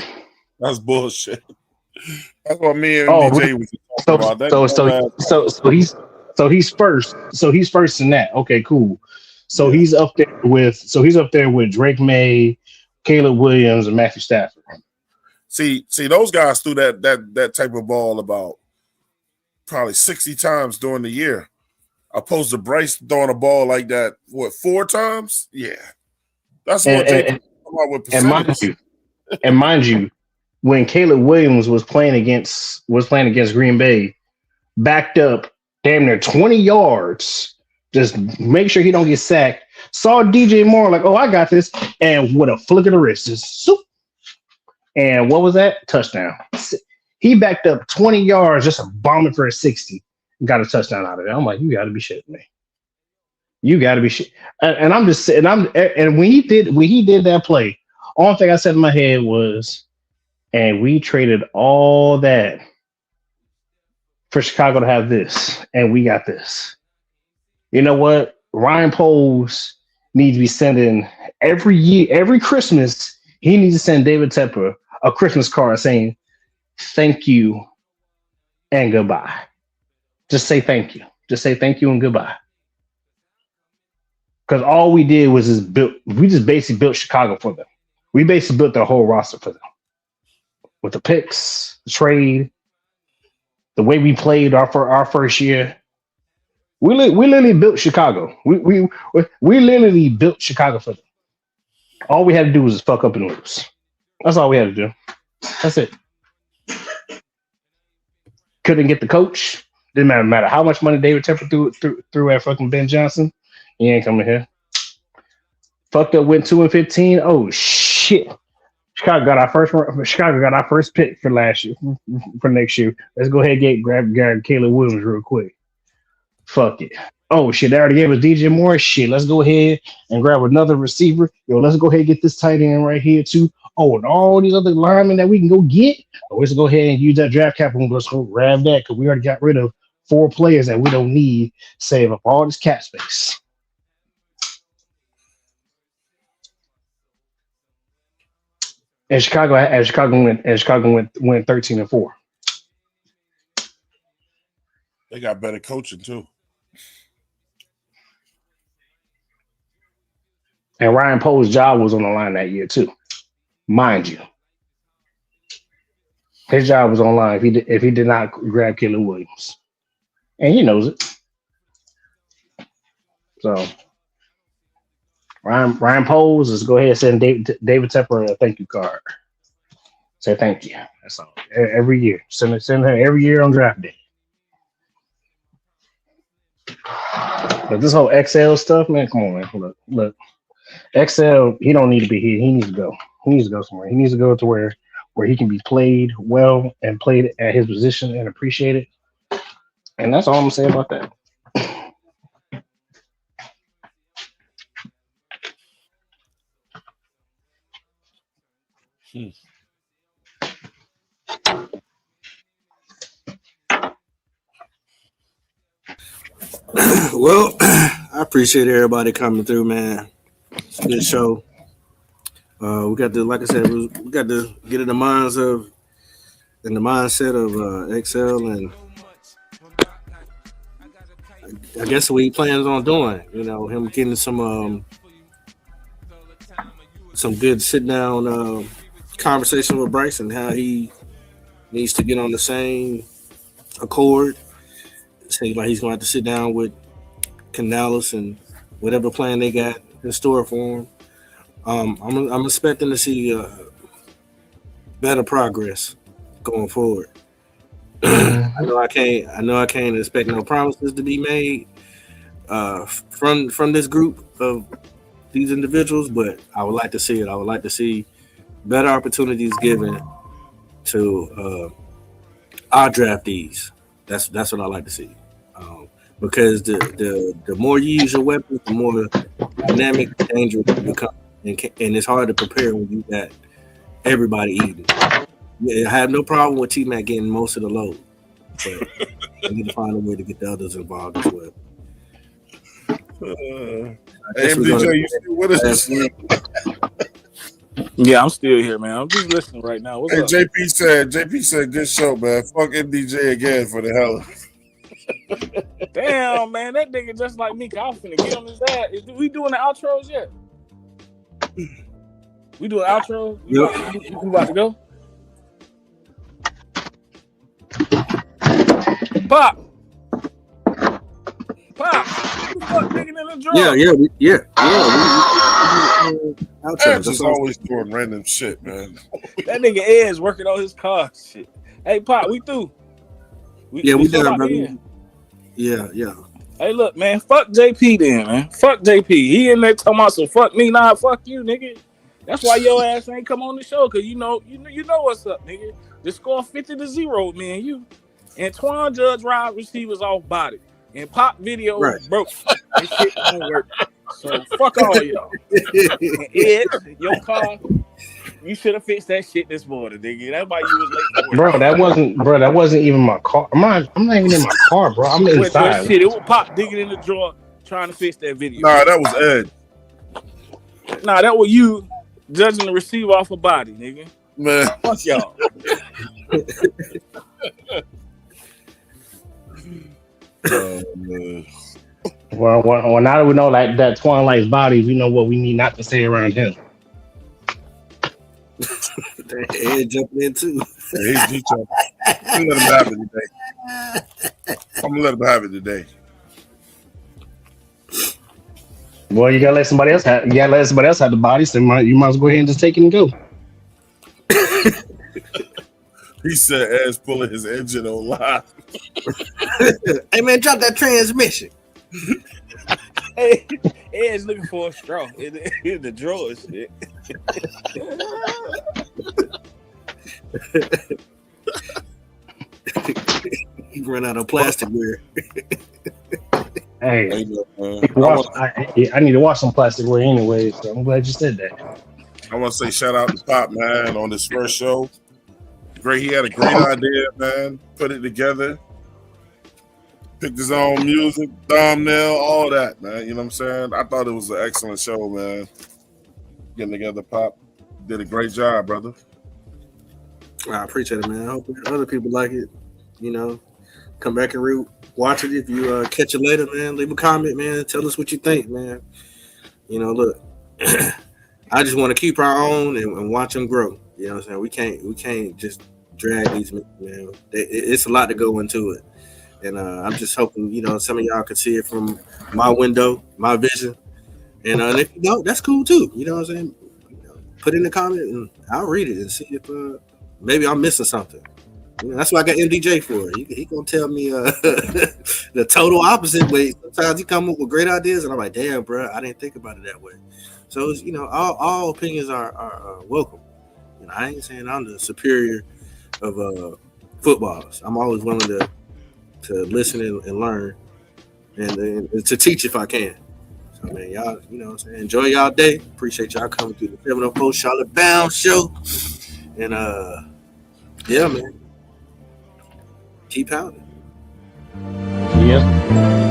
That's bullshit. That's what me and DJ was talking about. So he's first. So he's first in that. Okay, cool. So he's up there with Drake May, Caleb Williams, and Matthew Stafford. See, those guys threw that type of ball about probably 60 times during the year. Opposed to Bryce throwing a ball like that, 4 times? Yeah. That's what they come out with percentages. And mind you, when Caleb Williams was playing against Green Bay, backed up damn near 20 yards, just make sure he don't get sacked. Saw DJ Moore like, oh, I got this, and with a flick of the wrist, just swoop. And what was that? Touchdown. He backed up 20 yards, just a bombing for a 60. Got a touchdown out of it. I'm like, you got to be shitting me. You got to be shit. And I'm just sitting. And when he did that play, only thing I said in my head was, and we traded all that for Chicago to have this, and we got this. You know what? Ryan Poles needs to be sending every year, every Christmas. He needs to send David Tepper a Christmas card saying, "Thank you and goodbye." Just say thank you. Just say thank you and goodbye. Because all we did was we just basically built Chicago for them. We basically built their whole roster for them. With the picks, the trade, the way we played our first year. We literally built Chicago. We literally built Chicago for them. All we had to do was just fuck up and lose. That's all we had to do. That's it. Couldn't get the coach. Didn't matter how much money David Tepper threw at fucking Ben Johnson. He ain't coming here. Fucked up, went 2-15. Oh shit! Chicago got our first pick for last year, for next year. Let's go ahead and grab Caleb Williams real quick. Fuck it. Oh shit! They already gave us DJ Moore. Shit. Let's go ahead and grab another receiver. Yo, let's go ahead and get this tight end right here too. Oh, and all these other linemen that we can go get. Oh, let's go ahead and use that draft capital. Let's go grab that because we already got rid of 4 players that we don't need. Save up all this cap space. And Chicago went 13-4. They got better coaching too. And Ryan Poe's job was on the line that year too, mind you. His job was on the line if he did not grab Caleb Williams, and he knows it. So Ryan Poles, let's go ahead and send David Tepper a thank you card. Say thank you. That's all. Every year, send her every year on draft day. But this whole XL stuff, man, come on, man. Look. XL, he don't need to be here. He needs to go. He needs to go somewhere. He needs to go to where he can be played well and played at his position and appreciated. And that's all I'm gonna say about that. Well, I appreciate everybody coming through, man. It's a good show. We got to, like I said, we got to get in the mindset of XL, and I guess what he plans on doing. You know, him getting some good sit down conversation with Bryce and how he needs to get on the same accord. It seems like he's going to have to sit down with Canales and whatever plan they got in store for him. I'm expecting to see better progress going forward. I know I can't expect no promises to be made from this group of these individuals, but I would like to see it. I would like to see better opportunities given to our draftees That's what I like to see. Because the more you use your weapons, the more dynamic and dangerous you become, and it's hard to prepare when you got everybody eating. Yeah, I have no problem with T-Mac getting most of the load, but I need to find a way to get the others involved as well. MDJ, you still with us? Yeah, I'm still here, man. I'm just listening right now. What's Hey, up? JP said, good show, man. Fuck MDJ again for the hell. Damn, man, that nigga just like me. I was finna get on his ass. We doing the outros yet? We doing outro? You about to go? Pop. What the fuck, nigga, in the drawer? Yeah. Ed's just always doing random shit, man. That nigga Ed's working on his car shit. Hey, Pop, we through. We done, brother. Yeah. Hey, look, man, fuck JP then, man. Fuck JP. He in there talking about some fuck me, nah, fuck you, nigga. That's why your ass ain't come on the show, cause you know what's up, nigga. The score 50-0, man. You Antoine Judge Rod receivers off body. And Pop video broke. This shit don't work. So fuck all y'all. And Ed, your car, you should have fixed that shit this morning, nigga. That's why you was late for work. That wasn't even my car. I'm not even in my car, bro. I'm inside. Shit, it was Pop digging in the drawer trying to fix that video. Nah, that was Ed. Nah, that was you judging the receiver off a body, nigga. Man. Fuck y'all. Well, now that we know like that Twan likes bodies, we know what we need not to say around him. Ed jumping in too. Yeah, he's jumping. I'm gonna let him have it today. I'm gonna let him have it today. Well, you gotta let somebody else have. You gotta let somebody else have the body. So you might as well go ahead and just take it and go. He said Ed's pulling his engine on live. Hey man, drop that transmission. Hey, Ed's looking for a straw in the drawer, shit. He run out of plasticware. Hey, I need to wash some plasticware anyway, so I'm glad you said that. I want to say shout out to Pop, man, on this first show. Great, he had a great idea, man. Put it together. Picked his own music, thumbnail, all that, man. You know what I'm saying? I thought it was an excellent show, man. Getting together, Pop. Did a great job, brother. I appreciate it, man. I hope other people like it. You know, come back and watch it. If you catch it later, man, leave a comment, man. Tell us what you think, man. You know, look, I just want to keep our own and watch them grow. You know what I'm saying? We can't just drag these men, man. It's a lot to go into it. And I'm just hoping, you know, some of y'all can see it from my window, my vision. And if you don't, that's cool too. You know what I'm saying? Put in the comment and I'll read it and see if maybe I'm missing something. You know, that's what I got MDJ for. He gonna tell me the total opposite way. Sometimes he come up with great ideas, and I'm like, damn, bro, I didn't think about it that way. So it's, you know, all opinions are welcome. You know, I ain't saying I'm the superior of footballs. I'm always willing to listen and learn and to teach if I can. So man, y'all, you know what I'm saying, enjoy y'all day. Appreciate y'all coming through the 704 Charlotte Bound show. And yeah, man. Keep pounding. Yes.